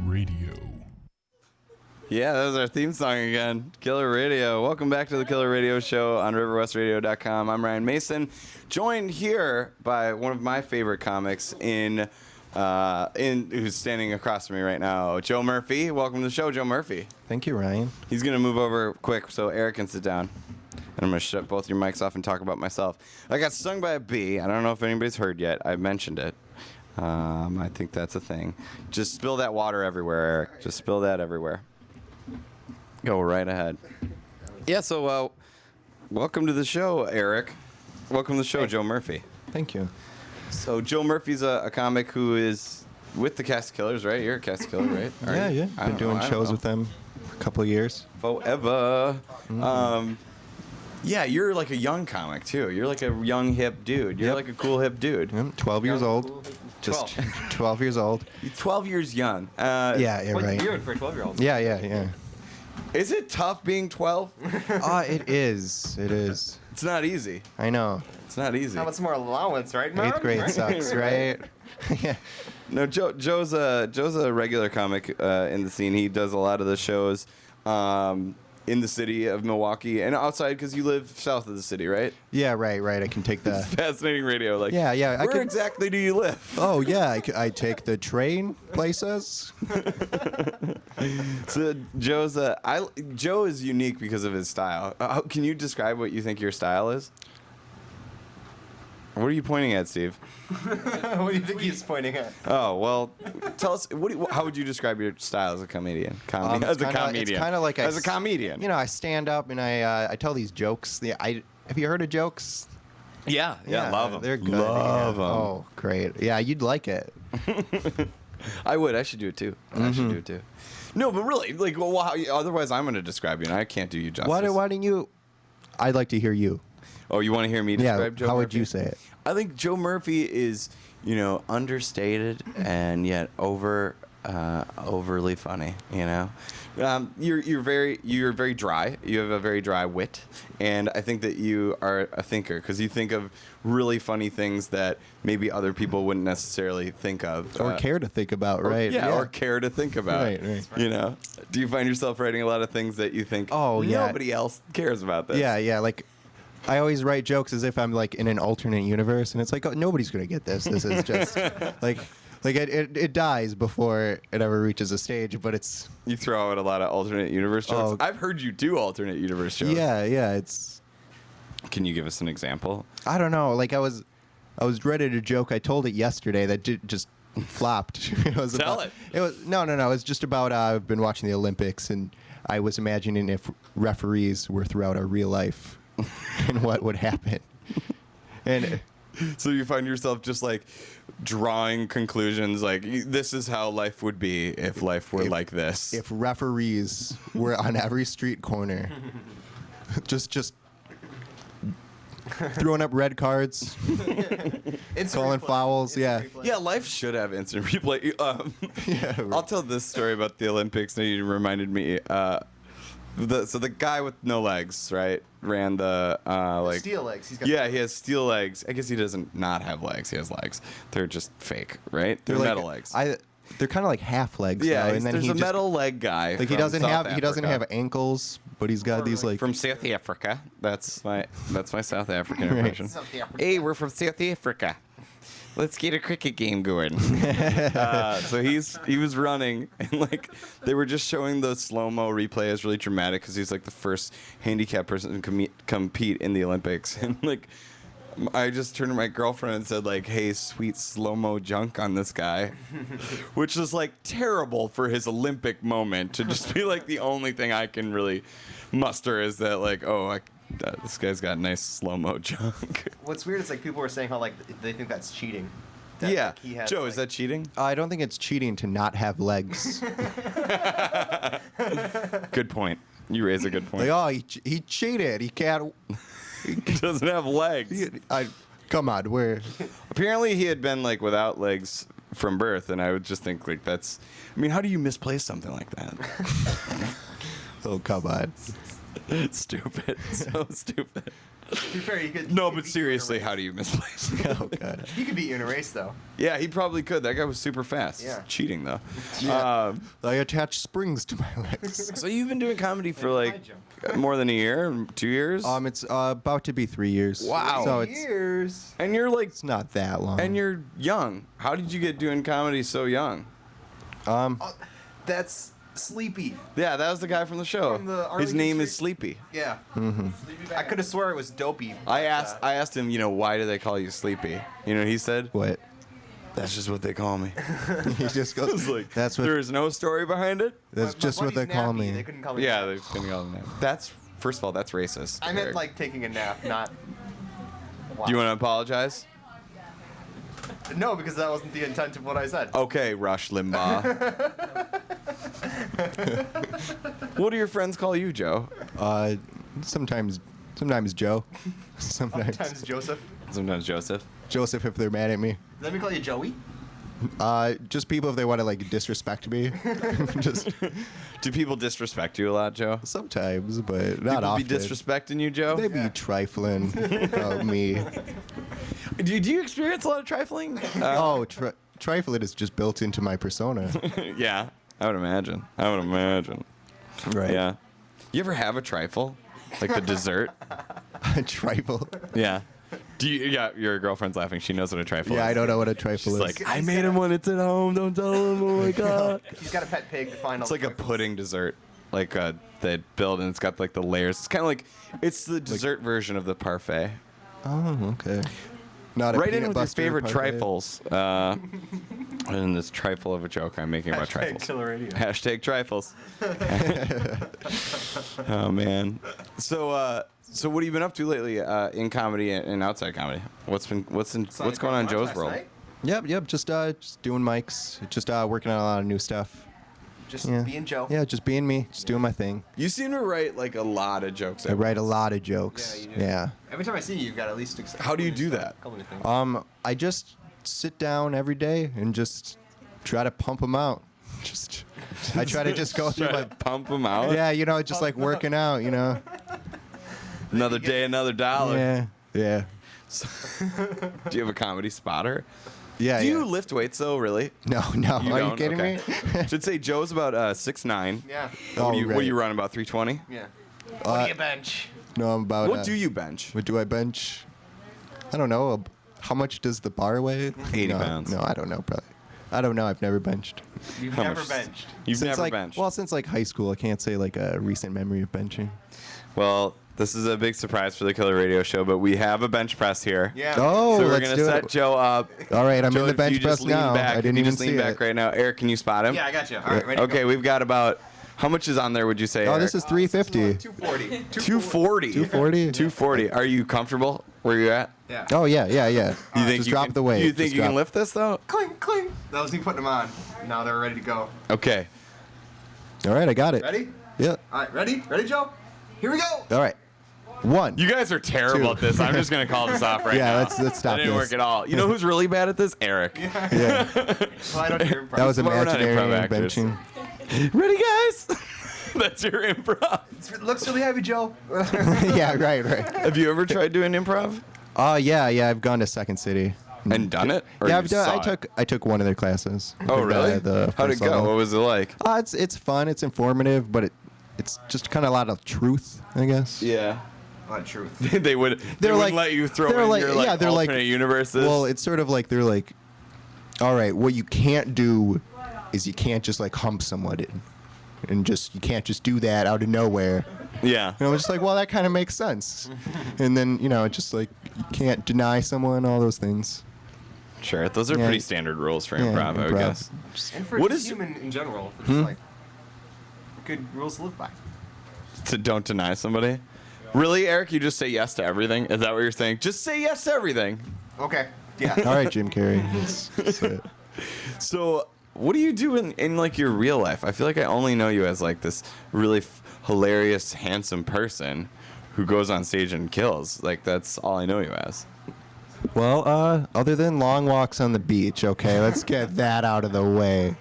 Radio. Yeah, that was our theme song again. Killer Radio. Welcome back to the Killer Radio Show on riverwestradio.com. I'm Ryan Mason, joined here by one of my favorite comics in who's standing across from me right now, Joe Murphy. Welcome to the show, Joe Murphy. Thank you, Ryan. He's going to move over quick so Eric can sit down. And I'm going to shut both your mics off and talk about myself. I got stung by a bee. I don't know if anybody's heard yet. I've mentioned it. I think that's a thing. Just spill that water everywhere, Eric. Just spill that everywhere. Go right ahead. Yeah, so welcome to the show, Eric. Welcome to the show, Joe Murphy. Thank you. So Joe Murphy's a comic who is with the Cast Killers, right? You're a Cast Killer, right? Yeah. Been doing shows with them for a couple of years. Forever. Yeah, you're like a young comic, too. You're like a young, hip dude. You're like a cool, hip dude. I'm 12 years old. Just 12 years old. You're 12 years young. Yeah, What's right. weird for a 12-year-old? Yeah. Is it tough being 12? It is. It's not easy. I know. It's not easy. How much more allowance, right, Mom? 8th grade sucks, right? Yeah. No, Joe's a regular comic in the scene. He does a lot of the shows in the city of Milwaukee and outside because you live south of the city, right? Yeah, right. I can take the... Fascinating radio. Like, Yeah. Where exactly do you live? Oh, yeah. I take the train places. So Joe is unique because of his style. Can you describe what you think your style is? What are you pointing at, Steve? What do you think he's pointing at? Oh, well, tell us. How would you describe your style as a comedian? It's kind of like as a comedian. You know, I stand up and I tell these jokes. Have you heard of jokes? Yeah, love them. They're good. Love them. Oh, great. Yeah, you'd like it. I would. I should do it too. I should do it too. No, but really, like, well, otherwise I'm going to describe you, and I can't do you justice. Why don't you? I'd like to hear you. Oh, you want to hear me describe Joe how Murphy? would you say it? I think Joe Murphy is, understated and yet overly funny. You're very dry. You have a very dry wit, and I think that you are a thinker because you think of really funny things that maybe other people wouldn't necessarily think of Or care to think about, right? or care to think about. Right. Do you find yourself writing a lot of things that you think yeah. nobody else cares about this? Yeah. Like, I always write jokes as if I'm like in an alternate universe, and it's like, oh, nobody's gonna get this. This is just like it dies before it ever reaches a stage. But it's You throw out a lot of alternate universe jokes. Oh. I've heard you do alternate universe jokes. yeah. It's Can you give us an example? I don't know. Like I was dreaded a joke. I told it yesterday that just flopped. It was Tell about, it. It was no. It was just about I've been watching the Olympics, and I was imagining if referees were throughout our real life. And what would happen? And So you find yourself just like drawing conclusions like this is how life would be if life were like this. if referees were on every street corner, just throwing up red cards, calling fouls, yeah. Yeah, life should have instant replay. Yeah, I'll tell this story about the Olympics. Now you reminded me. So the guy with no legs, right, ran the like Steel legs. He's got Yeah, he has steel legs. I guess he doesn't not have legs. He has legs. They're just fake, right? They're like, metal legs. They're kind of like half legs. Yeah, though, and then there's he a just, metal leg guy. like he from doesn't South have Africa. ankles, but he's got these like From South Africa. That's my South African impression. South Africa. Hey, we're from South Africa. Let's get a cricket game going. So he was running, and like they were just showing the slow mo replay as really dramatic because he's like the first handicapped person to compete in the Olympics, and like I just turned to my girlfriend and said like, "Hey, sweet slow mo junk on this guy," which was like terrible for his Olympic moment to just be like the only thing I can really muster is that like, oh, this guy's got nice slow mo junk. What's weird is like people were saying how like they think that's cheating. That, Yeah, like, he has, Joe, like, is that cheating? I don't think it's cheating to not have legs. Good point. You raise a good point. Like, oh, he cheated. He can't. He doesn't have legs. Come on, we're. Apparently, he had been like without legs from birth, and I would just think like that's. I mean, how do you misplace something like that? Oh, come on. Stupid. So stupid. To be fair, he could. No, he could but beat you in a seriously, race. how do you misplace? Oh god. He could beat you in a race, though. Yeah, he probably could. That guy was super fast. Yeah. Cheating though. Yeah. I attach springs to my legs. So you've been doing comedy for Maybe like high jump. more than a year, 2 years. It's about to be 3 years. Wow. So it's Years. And you're like, it's not that long. and you're young. How did you get doing comedy so young? Oh, that's Sleepy. Yeah, that was the guy from the show. From the His Arlington name is Street- Sleepy. Yeah. I could have swore it was Dopey. I asked him, why do they call you Sleepy? You know what he said? What? That's just what they call me. He just goes. Like, That's what. there's no story behind it. That's just what they call me. They couldn't call me. Yeah, Nappy. they're gonna call me that. That's first of all, that's racist. I meant Eric. like taking a nap, not. Wow. Do you want to apologize? No, because that wasn't the intent of what I said. Okay, Rush Limbaugh. What do your friends call you, Joe? Sometimes Joe. Sometimes Joseph. Sometimes Joseph. Joseph if they're mad at me. Let me call you Joey. Just people if they want to like disrespect me. Just Do people disrespect you a lot, Joe? sometimes, but not People often. be disrespecting you, Joe? They be trifling about me. Do you experience a lot of trifling? Trifling is just built into my persona. Yeah, I would imagine. Right. Yeah. You ever have a trifle? Like the dessert? Trifle. Yeah. Yeah, your girlfriend's laughing. She knows what a trifle is. Yeah, I don't know what a trifle She's is. like, I made him one. It's at home. Don't tell him. Oh my god. He's got a pet pig to find. It's like a pudding dessert, like they build, and it's got like the layers. It's kind of like it's the dessert version of the parfait. Oh, okay. Not a Right in peanut with your butter favorite parfait. trifles. And this trifle of a joke I'm making about trifles. Killer Radio. Hashtag trifles. Oh man. So what have you been up to lately in comedy and outside comedy? What's going on in Joe's world? Yep. Just doing mics. Just working on a lot of new stuff. Just Yeah. being Joe. Yeah, just being me. Just doing my thing. You seem to write like a lot of jokes. I write a lot of jokes. Yeah, you do. Yeah. Every time I see you, you've got at least. How do you do that? A couple new things. I just sit down every day and just try to pump them out. I try to just go through Try my. to pump them out. Yeah, just like working out, Another day, another dollar. Yeah. Do you have a comedy spotter? Yeah. Do yeah. you lift weights though? Really? No. Are you don't? kidding Okay. me? Should say Joe's about 6'9". Yeah. What do you right. run about 320? Yeah. What Uh, do you bench? No, I'm about. What do you bench? What do I bench? I don't know. How much does the bar weigh? 80 no, pounds. No, I don't know. Probably. I don't know. I've never benched. You've How never much- benched. You've Since never like, benched. Well, since like high school, I can't say like a recent memory of benching. Well, this is a big surprise for the Killer Radio Show, but we have a bench press here. Yeah. Oh, So we're let's gonna do set it. Joe up. All right, I'm Joe, in the if bench you just press lean now. back, I if didn't you even just see lean back it. right now. Eric, can you spot him? Yeah, I got you. All right, ready? Okay, we've got about. How much is on there? Would you say? Oh, Eric? this is 350. 240. 240. 240. 240. Are you comfortable where you're at? Yeah. Oh yeah. You think Just you drop can, the weight. You think Just you can drop- lift this though? Clink, clink. That was me putting them on. Now they're ready to go. Okay. All right, I got it. Ready? Yeah. All right, ready? Ready, Joe? Here we go. All right. 1. You guys are terrible Two. at this. I'm just gonna call this off right Yeah, now. let's stop That didn't this. work at all. You know who's really bad at this? Eric. Yeah. Well, I don't hear improv. That was Well, we're not imaginary improv actors. benching. Ready, guys? That's your improv. It looks really heavy, Joe. Yeah. Right. Have you ever tried doing improv Yeah. I've gone to Second City. and done it? Or Yeah, you I've done. saw it? I took one of their classes. Oh, Like, really? the How'd it first go? level. What was it like? It's fun. It's informative, but it's just kind of a lot of truth, I guess. Yeah. What truth? they wouldn't They're wouldn't like- let you throw they're in like- your yeah, like they're like- alternate universes. Well, it's sort of like they're like, all right, what you can't do is you can't just like hump someone and you can't just do that out of nowhere. yeah. I'm just like, well, that kind of makes sense. And then it's just like you can't deny someone all those things. Sure. Those are Yeah. pretty standard rules for Yeah, improv, I would improv. guess. And for What just is- human in general, it's Hmm? like good rules to live by. To don't deny somebody. Really, Eric? You just say yes to everything? Is that what you're saying? Just say yes to everything. Okay. Yeah. All right, Jim Carrey. That's it. So, what do you do in like your real life? I feel like I only know you as like this really hilarious, handsome person who goes on stage and kills. Like that's all I know you as. Well, other than long walks on the beach, okay, let's get that out of the way.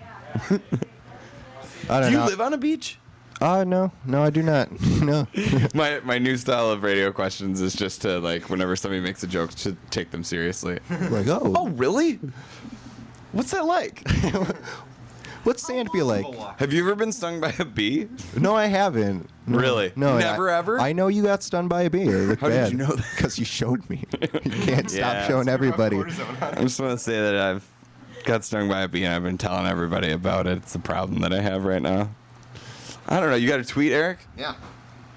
I don't Do you know. live on a beach? No, I do not. No. My new style of radio questions is just to like whenever somebody makes a joke to take them seriously. Like, Oh, oh, really? What's that like? what's sand feel like? Have you ever been stung by a bee? No, I haven't. No, Really? No. Never, ever? I know you got stung by a bee. It looked How did bad. you know that? Because you showed me. You can't Yeah, stop showing everybody. I just want to say that I've got stung by a bee and I've been telling everybody about it. It's a problem that I have right now. I don't know. You got a tweet, Eric? Yeah.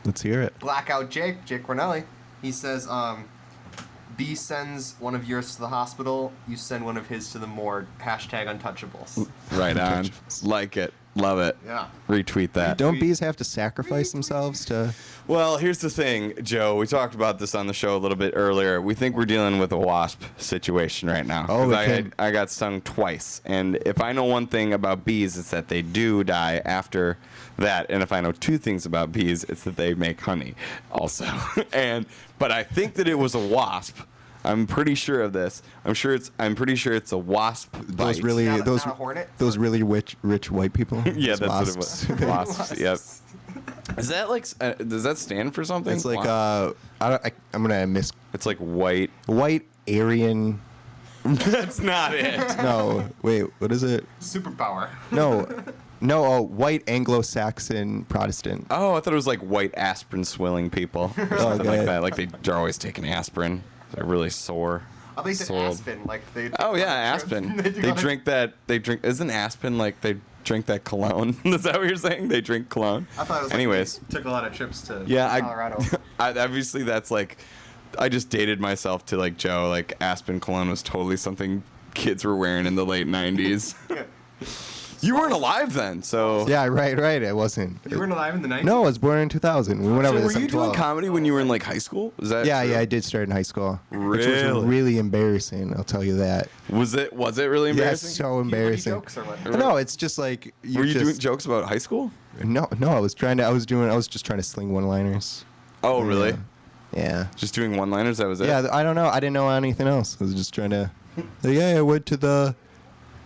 Let's hear it. Blackout Jake Cornelli. He says, B sends one of yours to the hospital. You send one of his to the morgue. Hashtag untouchables. Right on. Like it. Love it. Yeah. Retweet that. Don't bees have to sacrifice themselves to? Well, here's the thing, Joe. We talked about this on the show a little bit earlier. We think we're dealing with a wasp situation right now. Oh, 'Cause it can- I got stung twice. And if I know one thing about bees, it's that they do die after that. And if I know two things about bees, it's that they make honey also. But I think that it was a wasp. I'm pretty sure of this. I'm pretty sure it's a wasp bite. Those really, Not a- those, not a hornet? those really rich white people. Yeah, Those that's wasps. what it was. Wasps. Yep. Is that like? Does that stand for something? It's like Wasp? I'm gonna miss It's like white. white Aryan. That's not it. No, wait, what is it? Superpower. No, white Anglo-Saxon Protestant. Oh, I thought it was like white aspirin swilling people or something Okay. like that. Like they're always taking aspirin. They're really sore. I think it's Sold. Aspen. Like they. Oh yeah, Aspen. They drink that. Isn't Aspen like they drink that cologne? Is that what you're saying? They drink cologne. I thought it was. Anyways, Like, they took a lot of trips to yeah, Colorado. obviously that's like, I just dated myself to like Joe. Like Aspen cologne was totally something kids were wearing in the late '90s. Yeah. You weren't alive then, so. Yeah, right. I wasn't. You weren't alive in the 90s? No, I was born in 2000. We went So over were this. you I'm doing 12. comedy when you were in like high school? Is that Yeah, true? I did start in high school. Which Really? was really embarrassing. I'll tell you that. Was it really Yeah, embarrassing? it's so embarrassing. Jokes or what? No, it's just like Were you just, doing jokes about high school? No, I was just trying to sling one-liners. Oh, really? Yeah. Just doing one-liners? That was it? Yeah, I don't know. I didn't know anything else. I was just trying to. Yeah, I went to the,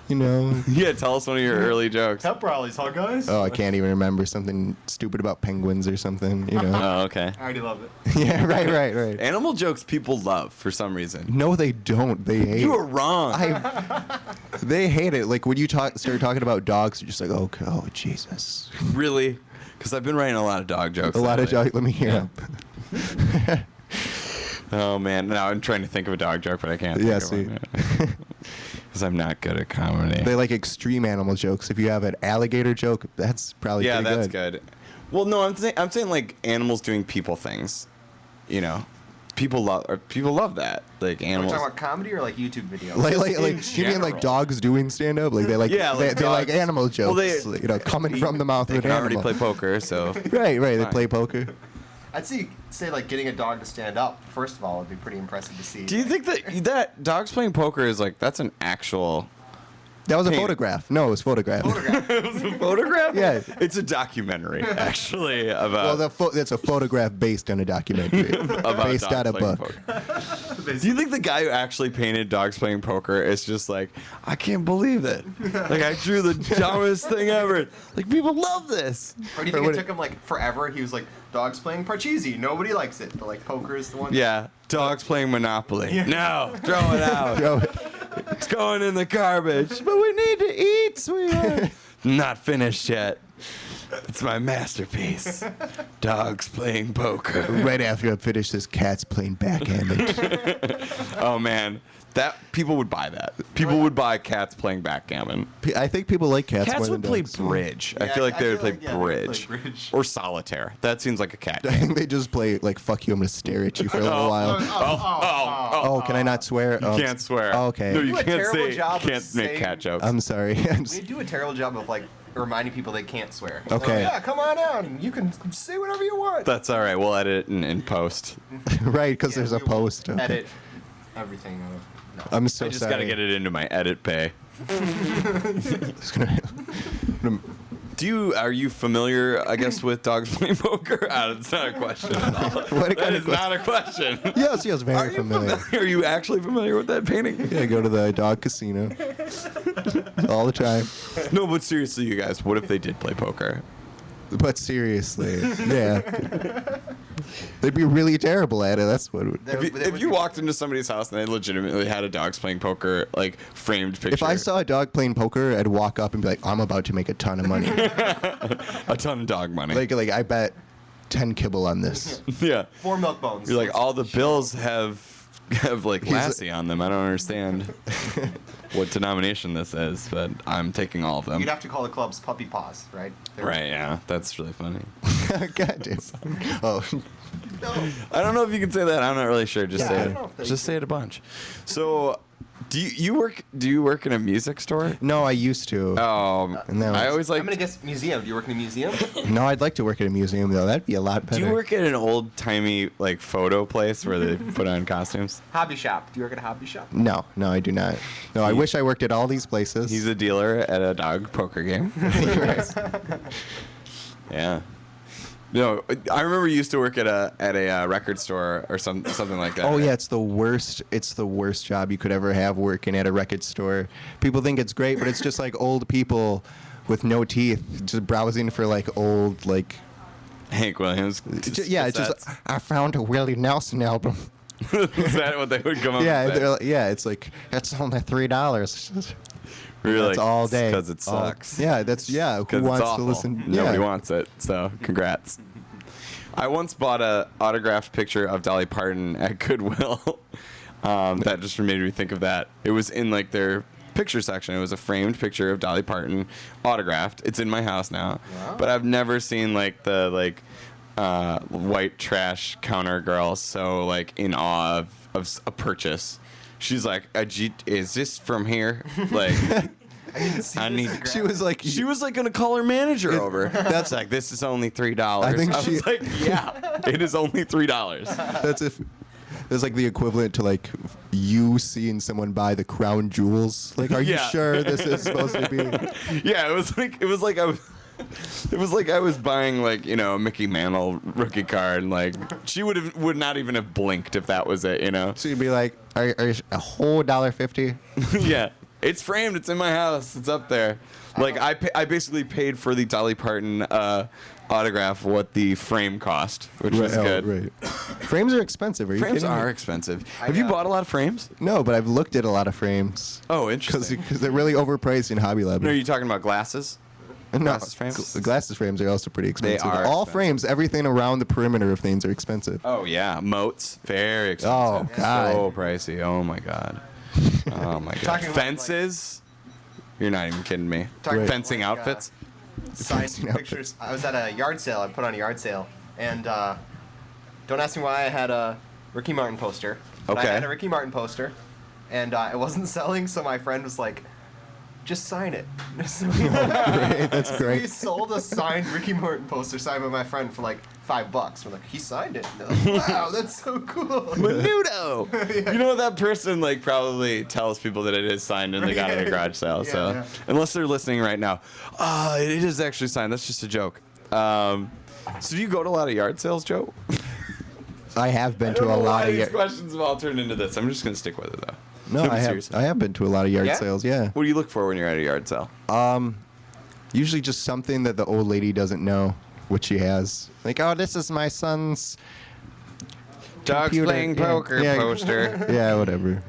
Yeah, tell us one of your early jokes. Pep rallies, huh, guys? Oh, I can't even remember something stupid about penguins or something. Oh, okay. I already love it. Yeah, right. Animal jokes people love for some reason. No, they don't. They hate. You are wrong. They hate it. Like when you start talking about dogs, you're just like, okay, oh Jesus. Really? Because I've been writing a lot of dog jokes. A lot of lately. dogs. Let me hear them. Oh, man. Now I'm trying to think of a dog joke, but I can't. Yeah, think of one. Because I'm not good at comedy. They like extreme animal jokes. If you have an alligator joke, that's probably Yeah, pretty that's good. Well, no, I'm saying like animals doing people things. People love that. Like Are we animals. talking about comedy or like YouTube videos? Like In you mean like general. dogs doing stand up? Like they like Yeah, like they like dogs. animal Well, jokes. they- coming from the mouth They of can an already animal. play poker, so. Right. They Fine. play poker. I'd say like getting a dog to stand up. First of all, would be pretty impressive to see. Do you think that dogs playing poker is like that's an actual That was a Paint. photograph. No, it was photograph. photograph? Yeah. It's a documentary actually about Well, that's a photograph based on a documentary, about based dogs on a playing book. poker. Do you think the guy who actually painted dogs playing poker is just like, I can't believe it. Like I drew the dumbest thing ever. Like people love this. Or do you think it took him like forever? He was like, dogs playing Parcheesi. Nobody likes it. But like poker is the one. Yeah, dogs playing Monopoly. No, throw it out. Bro, It's going in the garbage. But we need to eat, sweetheart. Not finished yet. It's my masterpiece. Dogs playing poker. right after I finish this, cat's playing backgammon. Oh man, that people would buy that. People would buy cats playing backgammon. I think people like cats, Cats more would than play dogs. bridge. I Yeah, feel like I they would feel play like, yeah, they would bridge. play bridge. Or solitaire. That seems like a cat I game. think they just play like "fuck you." I'm gonna stare at you for a little while. Oh, can I not swear? You can't swear. Oh, okay. No, You you do a can't terrible say. job of Can't make saying- cat jokes. I'm sorry. They do a terrible job of like reminding people they can't swear. Okay. Like, yeah, come on out. You can say whatever you want. That's all right. We'll edit it in post. Right, because Yeah, there's a we will post. Okay. Edit everything. No. I'm so I just sorry. gotta get it into my edit pay. Are you familiar, I guess, with dogs playing poker? It's not a question at all. What That kind is of not a question. Yes, very familiar. Are you actually familiar with that painting? Yeah, I go to the dog casino all the time. No, but seriously, you guys, what if they did play poker? But seriously, yeah. They'd be really terrible at it. That's what. If you walked into somebody's house and they legitimately had a dogs playing poker, like framed picture. If I saw a dog playing poker, I'd walk up and be like, "I'm about to make a ton of money. a ton of dog money. like I bet 10 kibble on this." yeah. 4 milk bones. You're like, Let's all the show bills have like He's- Lassie on them. I don't understand what denomination this is, but I'm taking all of them. You'd have to call the clubs puppy paws, right? They're- Right, yeah. That's really funny. God damn. Oh, I don't know if you can say that. I'm not really sure. Just Yeah, say I it. don't know if they Just can. say it a bunch. So, do you work in a music store? no, I used to. And that I was- always like. I'm gonna guess museum. Do you work in a museum? No, I'd like to work at a museum though. That'd be a lot better. Do you work at an old timey like photo place where they put on costumes? Hobby shop. Do you work at a hobby shop? No, I do not. No, I wish I worked at all these places. He's a dealer at a dog poker game. Yeah. No, I remember you used to work at a record store or something like that. Oh yeah, it's the worst. It's the worst job you could ever have, working at a record store. People think it's great, but it's just like old people with no teeth just browsing for like old like. Hank Williams. Yeah, it's just I found a Willie Nelson album. Is that what they would come up Yeah, with? they're like, yeah, it's like it's only $3. Really, That's all day. Because it All- sucks. yeah, that's yeah. Who 'Cause it's wants to awful. listen? Nobody yeah. wants it. So congrats. I once bought a autographed picture of Dolly Parton at Goodwill. That just made me think of that. It was in like their picture section. It was a framed picture of Dolly Parton, autographed. It's in my house now. Wow. But I've never seen like the white trash counter girl so like in awe of a purchase. She's like, is this from here? Like, I need. She was like, She was like gonna call her manager over. That's like, this is only $3. I think was she- like, yeah, it is only $3. that's if. It's like the equivalent to like you seeing someone buy the crown jewels. Like, are you Yeah. sure this is supposed to be? Yeah, it was like I was buying like, you know, a Mickey Mantle rookie card, and like she would not even have blinked if that was it, you know. So you'd be like, are you a whole $1.50? Yeah, it's framed. It's in my house. It's up there. Like I basically paid for the Dolly Parton autograph what the frame cost, which was good. Right. Frames are expensive. Are you Frames kidding are me? expensive. Have you bought a lot of frames? No, but I've looked at a lot of frames Oh, because interesting. they're really overpriced in Hobby Lobby. No, are you talking about glasses? No, glasses frames? Glasses frames are also pretty expensive. are All expensive. frames, everything around the perimeter of things are expensive. Oh yeah, moats, very expensive. Oh, God. so pricey. Oh my god. Oh my god. Talking about, Fences. You're not even kidding me. Talking about, Fencing like, outfits. Signed Fencing outfits. pictures. I was at a yard sale. I put on a yard sale, and don't ask me why I had a Ricky Martin poster. But Okay. I had a Ricky Martin poster, and it wasn't selling. So my friend was like, "Just sign it." So we- Great, that's We great. sold a signed Ricky Martin poster signed by my friend for like $5. We're like, he signed it. And they're like, wow, that's so cool. Menudo. You know that person like probably tells people that it is signed and they got it at a garage sale. Yeah, So yeah. unless they're listening right now, it is actually signed. That's just a joke. So do you go to a lot of yard sales, Joe? I have been I to don't a know why lot of these yard. questions have all turned into this. I'm just gonna stick with it though. No, I have. seriously. I have been to a lot of yard Yeah? sales. Yeah. What do you look for when you're at a yard sale? Usually just something that the old lady doesn't know what she has. Like, oh, this is my son's. Dogs computer. playing Yeah. poker Yeah. poster. Yeah, whatever.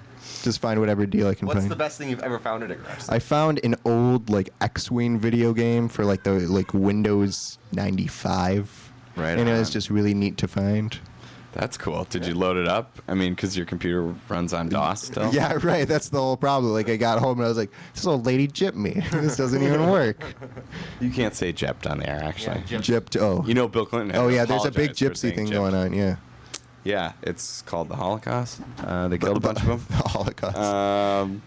Just find whatever deal I can What's find. the best thing you've ever found at a garage sale? I found an old like X-wing video game for like the Windows 95. Right And it was on. just really neat to find. That's cool. Did you load it up? I mean, because your computer runs on DOS still. Yeah, right. That's the whole problem. Like, I got home and I was like, this old lady gypped me. This doesn't even work. You can't say gypped on the air, actually. Gypped. Oh. You know, Bill Clinton. had Oh, to yeah. There's a big apologize for gypsy saying thing gypped. going on. Yeah. Yeah, it's called the Holocaust. They killed a bunch of them. The Holocaust.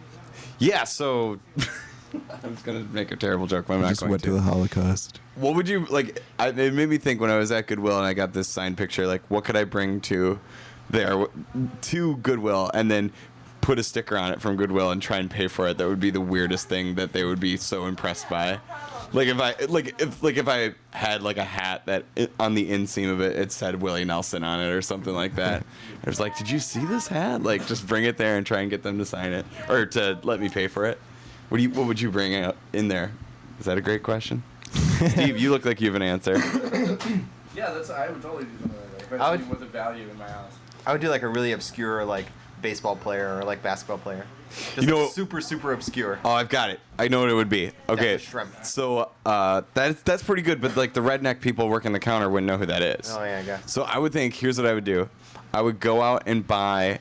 Yeah, so I was gonna make a terrible joke, but I'm I not just going went to the Holocaust. What would you like? It made me think when I was at Goodwill and I got this signed picture. Like, what could I bring to Goodwill and then put a sticker on it from Goodwill and try and pay for it? That would be the weirdest thing that they would be so impressed by. Like if I had like a hat that on the inseam of it said Willie Nelson on it or something like that. I was like, did you see this hat? Like, just bring it there and try and get them to sign it or to let me pay for it. What would you bring out in there? Is that a great question? Steve, you look like you have an answer. Yeah, I would totally do something like that. I would- with a value in my house. I would do like a really obscure like baseball player or like basketball player. Just You know- like super obscure. Oh, I've got it. I know what it would be. Okay. Death of Shrimp. So that's pretty good, but like the redneck people working the counter wouldn't know who that is. Oh yeah, I guess. So I would think, here's what I would do. I would go out and buy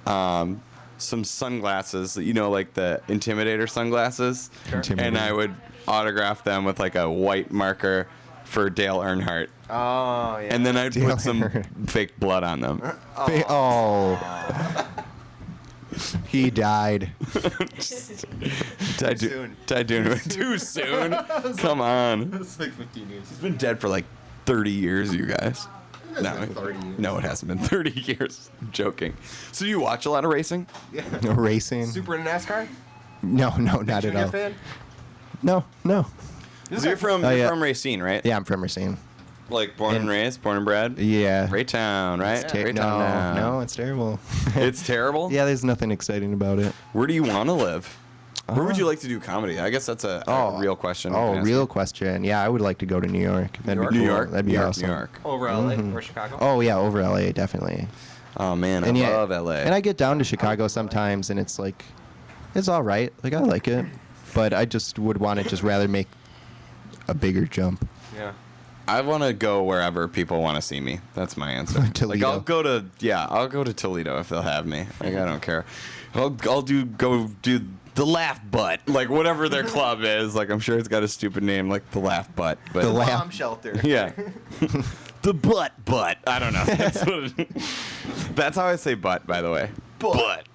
some sunglasses, like the Intimidator sunglasses. And I would autograph them with like a white marker for Dale Earnhardt. Oh yeah. And then I'd Dale put some Earnhardt. fake blood on them. Oh. He died. Died soon. doing it too soon. Come on. It's like 15 years. He's been dead for like 30 years, you guys. No, been 30 years. no, it hasn't been 30 years. I'm joking. So you watch a lot of racing? Yeah. Racing. Super into NASCAR? No, not at Junior all. fan? No. So you're from Oh, you're yeah. from Racine, right? Yeah, I'm from Racine. Like born and raised, born and bred. Yeah. Raytown, right? Ta- Raytown no, now. no, it's terrible. It's terrible. Yeah, there's nothing exciting about it. Where do you want to live? Where would you like to do comedy? I guess that's a real question. Oh, I can ask real you. question. Yeah, I would like to go to New York. That'd be New cool. York. That'd be New York, awesome. New York. Over LA or Chicago? Oh yeah, over LA definitely. Oh man, And I yeah, love LA. And I get down to Chicago sometimes, and it's like, it's all right. Like I like it, but I just would want to just rather make a bigger jump. Yeah. I want to go wherever people want to see me. That's my answer. Like Toledo. I'll go to Toledo if they'll have me. Like I don't care. I'll go do the Laugh Butt, like whatever their club is. Like I'm sure it's got a stupid name like the Laugh Butt, but The Laugh- Bomb shelter. yeah, the butt. I don't know. That's, that's how I say butt, by the way. Butt.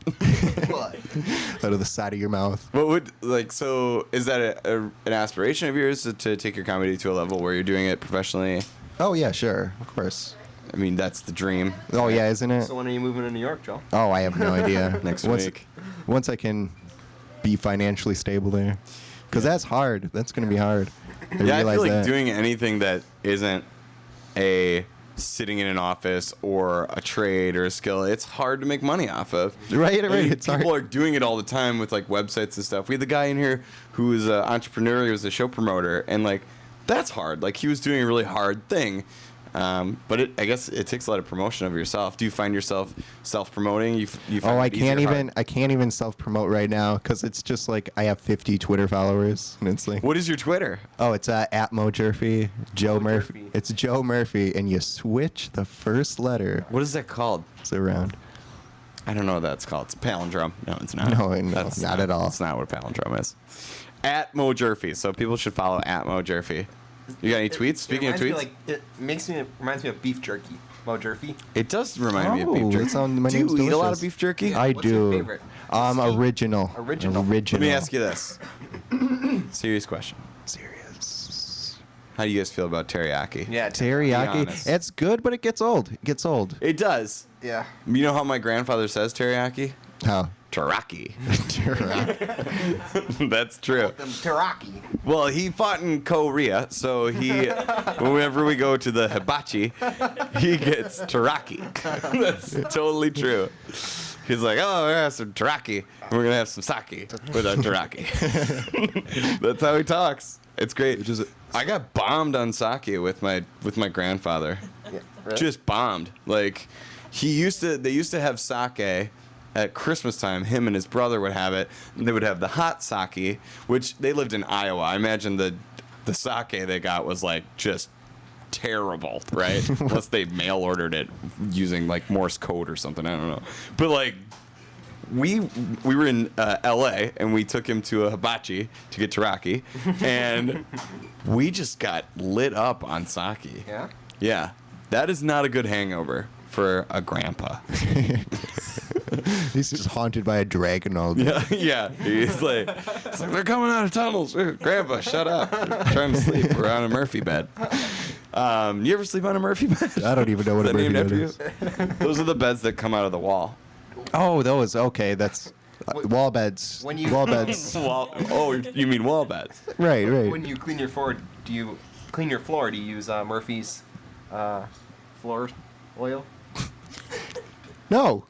But Out of the side of your mouth. What would so? Is that an aspiration of yours to take your comedy to a level where you're doing it professionally? Oh yeah, sure, of course. I mean, that's the dream. Oh yeah, isn't it? so when are you moving to New York, Joe? Oh, I have no idea. Next once, week. Once I can be financially stable there, because that's hard. That's gonna be hard. Yeah, I realize feel like that. doing anything that isn't a sitting in an office or a trade or a skill, it's hard to make money off of. Right, I mean, it's people hard. are doing it all the time with like websites and stuff. We had the guy in here who was an entrepreneur, he was a show promoter, and like that's hard. Like he was doing a really hard thing. But I guess it takes a lot of promotion of yourself. Do you find yourself self-promoting? You find Oh, I it easy can't or hard? even. I can't even self-promote right now because it's just like I have 50 Twitter followers, and it's like, What is your Twitter? oh, it's at Mo Jerfy, Joe Mo Murphy. Jerfy. It's Joe Murphy, and you switch the first letter. What is that called? It's around. I don't know what that's called. It's a palindrome. No, it's not. No, not at all. That's not what a palindrome is. At Mo Jerfy. So people should follow at Mo Jerfy. You got any tweets? Speaking of tweets, it reminds me of beef jerky. Mo Jerky. it does remind me of Oh, beef jerky. that sounds- my Do you name's eat a lot delicious. of beef jerky? Yeah. I What's your do. favorite? Original. Original. Let me ask you this. Serious question. Serious. How do you guys feel about teriyaki? Yeah. Be Teriyaki. honest. It's good, but it gets old. It gets old. It does. Yeah. You know how my grandfather says teriyaki? How? Teriyaki. Teriyaki. That's true. Them teriyaki. Well, he fought in Korea, so he, whenever we go to the hibachi, he gets teriyaki. That's totally true. He's like, oh, we're gonna have some teriyaki, and we're gonna have some sake with our teriyaki. That's how he talks. It's great. I got bombed on sake with my grandfather. Yeah. Really? Just bombed. Like they used to have sake at Christmas time. Him and his brother would have it, and they would have the hot sake, which they lived in Iowa. I imagine the sake they got was like just terrible, right? Unless they mail ordered it using like Morse code or something. I don't know. But like we were in LA and we took him to a hibachi to get teriyaki, and we just got lit up on sake. Yeah. Yeah, that is not a good hangover for a grandpa. He's just haunted by a dragon all day. Yeah, yeah. He's like, they're coming out of tunnels. Grandpa, shut up. I'm trying to sleep. We're on a Murphy bed. You ever sleep on a Murphy bed? I don't even know what Is a that named Murphy after bed you? is. Those are the beds that come out of the wall. Oh, those. Okay, that's wall beds. When you- Wall beds. Oh, you mean wall beds? Right, right. When you clean your floor, do you use Murphy's floor oil? No.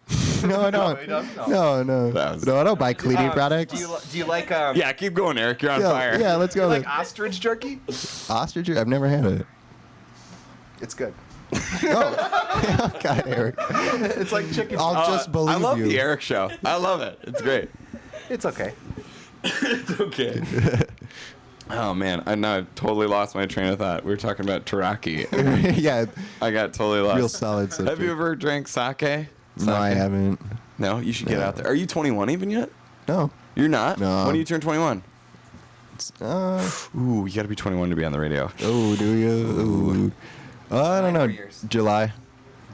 No, I don't. he doesn't? No, no. That was- No, I don't buy cleaning products. Do you like Yeah, keep going, Eric. You're on fire. Yeah, let's go. like ostrich jerky? Ostrich? I've never had it. It's good. Oh, God, Eric. It's like chicken. I'll just believe I love you. the Eric show. I love it. It's great. It's okay. It's okay. Oh man, I know I've totally lost my train of thought. We were talking about teriyaki. Yeah, I got totally lost. real solid subject. Have you ever drank sake? No, I haven't. No, you should get No. out there. Are you 21 even yet? No. You're not. No. When do you turn 21? Oh, Ooh, you got to be 21 to be on the radio. do you? Ooh. I don't know. 4 years. July.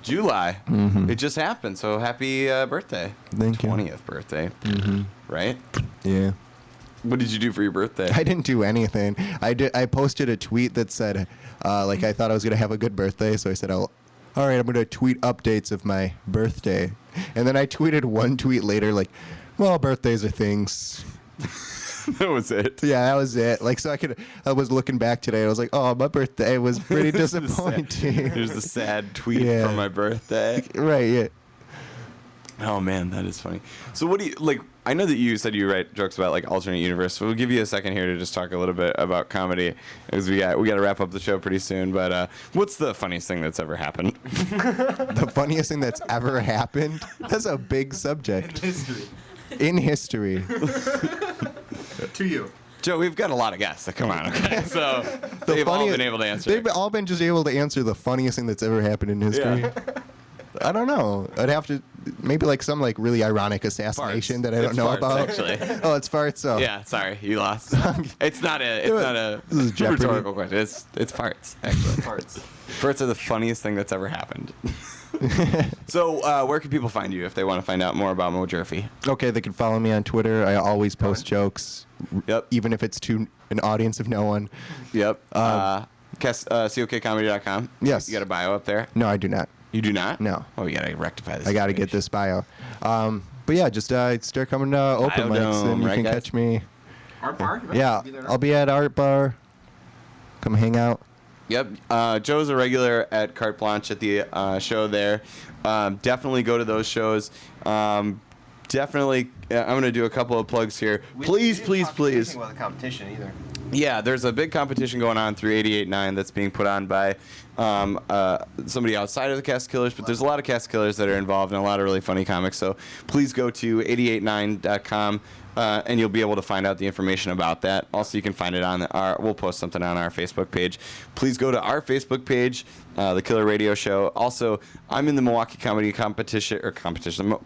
July. Mhm. It just happened. So happy birthday. Thank you. 20th birthday. Mm-hmm. Right? Yeah. What did you do for your birthday? I didn't do anything. I posted a tweet that said, like, I thought I was gonna have a good birthday, so I said, all right, I'm gonna tweet updates of my birthday, and then I tweeted one tweet later, like, well, birthdays are things. That was it. Yeah, that was it. Like, so I was looking back today. I was like, oh, my birthday was pretty There's the sad- disappointing. There's the sad tweet Yeah. for my birthday. Right. Yeah. Oh man, that is funny. So what do you like? I know that you said you write jokes about like alternate universe. So we'll give you a second here to just talk a little bit about comedy, because we got to wrap up the show pretty soon. But what's the funniest thing that's ever happened? The funniest thing that's ever happened. That's a big subject. History. In history. To you. Joe, we've got a lot of guests that come on. Okay, so they've all been able to answer. They've all been just able to answer the funniest thing that's ever happened in history. Yeah. I don't know. I'd have to maybe like some like really ironic assassination Farts. that I don't It's know farts, about. actually. Oh, it's farts. Oh. Yeah, sorry, you lost. It's not a This is Jeopardy. rhetorical question. It's farts actually. Parts. Farts are the funniest thing that's ever happened. So, where can people find you if they want to find out more about Mo Jerfy? Okay, they can follow me on Twitter. I always post jokes, Yep. even if it's to an audience of no one. Yep. COKcomedy.com. Yes. You got a bio up there? No, I do not. You do not? No. Oh, you got to rectify this. I got to get this bio. But yeah, just start coming to open mics, Biodome, and you right, can guys? catch me. Art bar? Yeah, I'll be at Art Bar. Come hang out. Yep. Joe's a regular at Carte Blanche at the show there. Definitely go to those shows. Definitely, I'm going to do a couple of plugs here. Please. About the competition either. Yeah, there's a big competition going on through 88.9 that's being put on by somebody outside of the Cast Killers, but there's a lot of Cast Killers that are involved and a lot of really funny comics. So please go to 889.com and you'll be able to find out the information about that. Also, you can find it on we'll post something on our Facebook page. Please go to our Facebook page, The Killer Radio Show. Also, I'm in the Milwaukee Comedy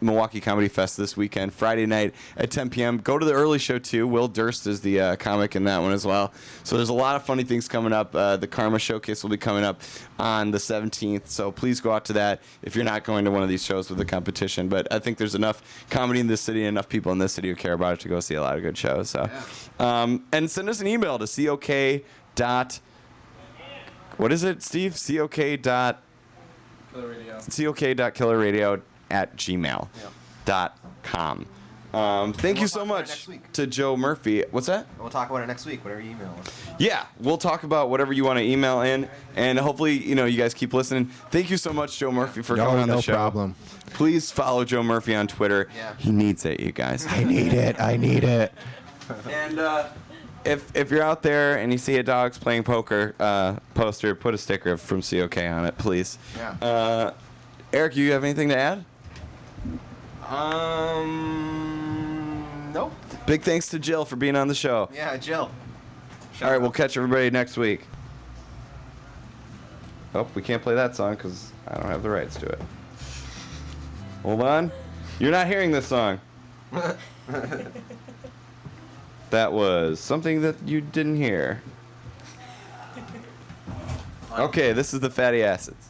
Milwaukee Comedy Fest this weekend, Friday night at 10 p.m. Go to the early show too. Will Durst is the comic in that one as well. So there's a lot of funny things coming up. The Karma Showcase will be coming up on the 17th. So please go out to that if you're not going to one of these shows with the competition. But I think there's enough comedy in this city and enough people in this city who care about it to go see a lot of good shows. So, and send us an email to what is it, Steve? cok.killerradio@gmail.com. Thank you so talk about it much next week. to Joe Murphy. What's that? We'll talk about it next week, whatever you email us. Yeah, we'll talk about whatever you want to email in, and hopefully, you guys keep listening. Tk you so much, Joe Murphy, for coming on the show. No problem. Please follow Joe Murphy on Twitter. Yeah. He needs it, you guys. I need it. And if you're out there and you see a Dogs Playing Poker poster, put a sticker from COK on it, please. Yeah. Eric, you have anything to add? Nope. Big thanks to Jill for being on the show. Yeah, Jill. All right, we'll catch everybody next week. Oh, we can't play that song because I don't have the rights to it. Hold on. You're not hearing this song. That was something that you didn't hear. Okay, this is the Fatty Acids.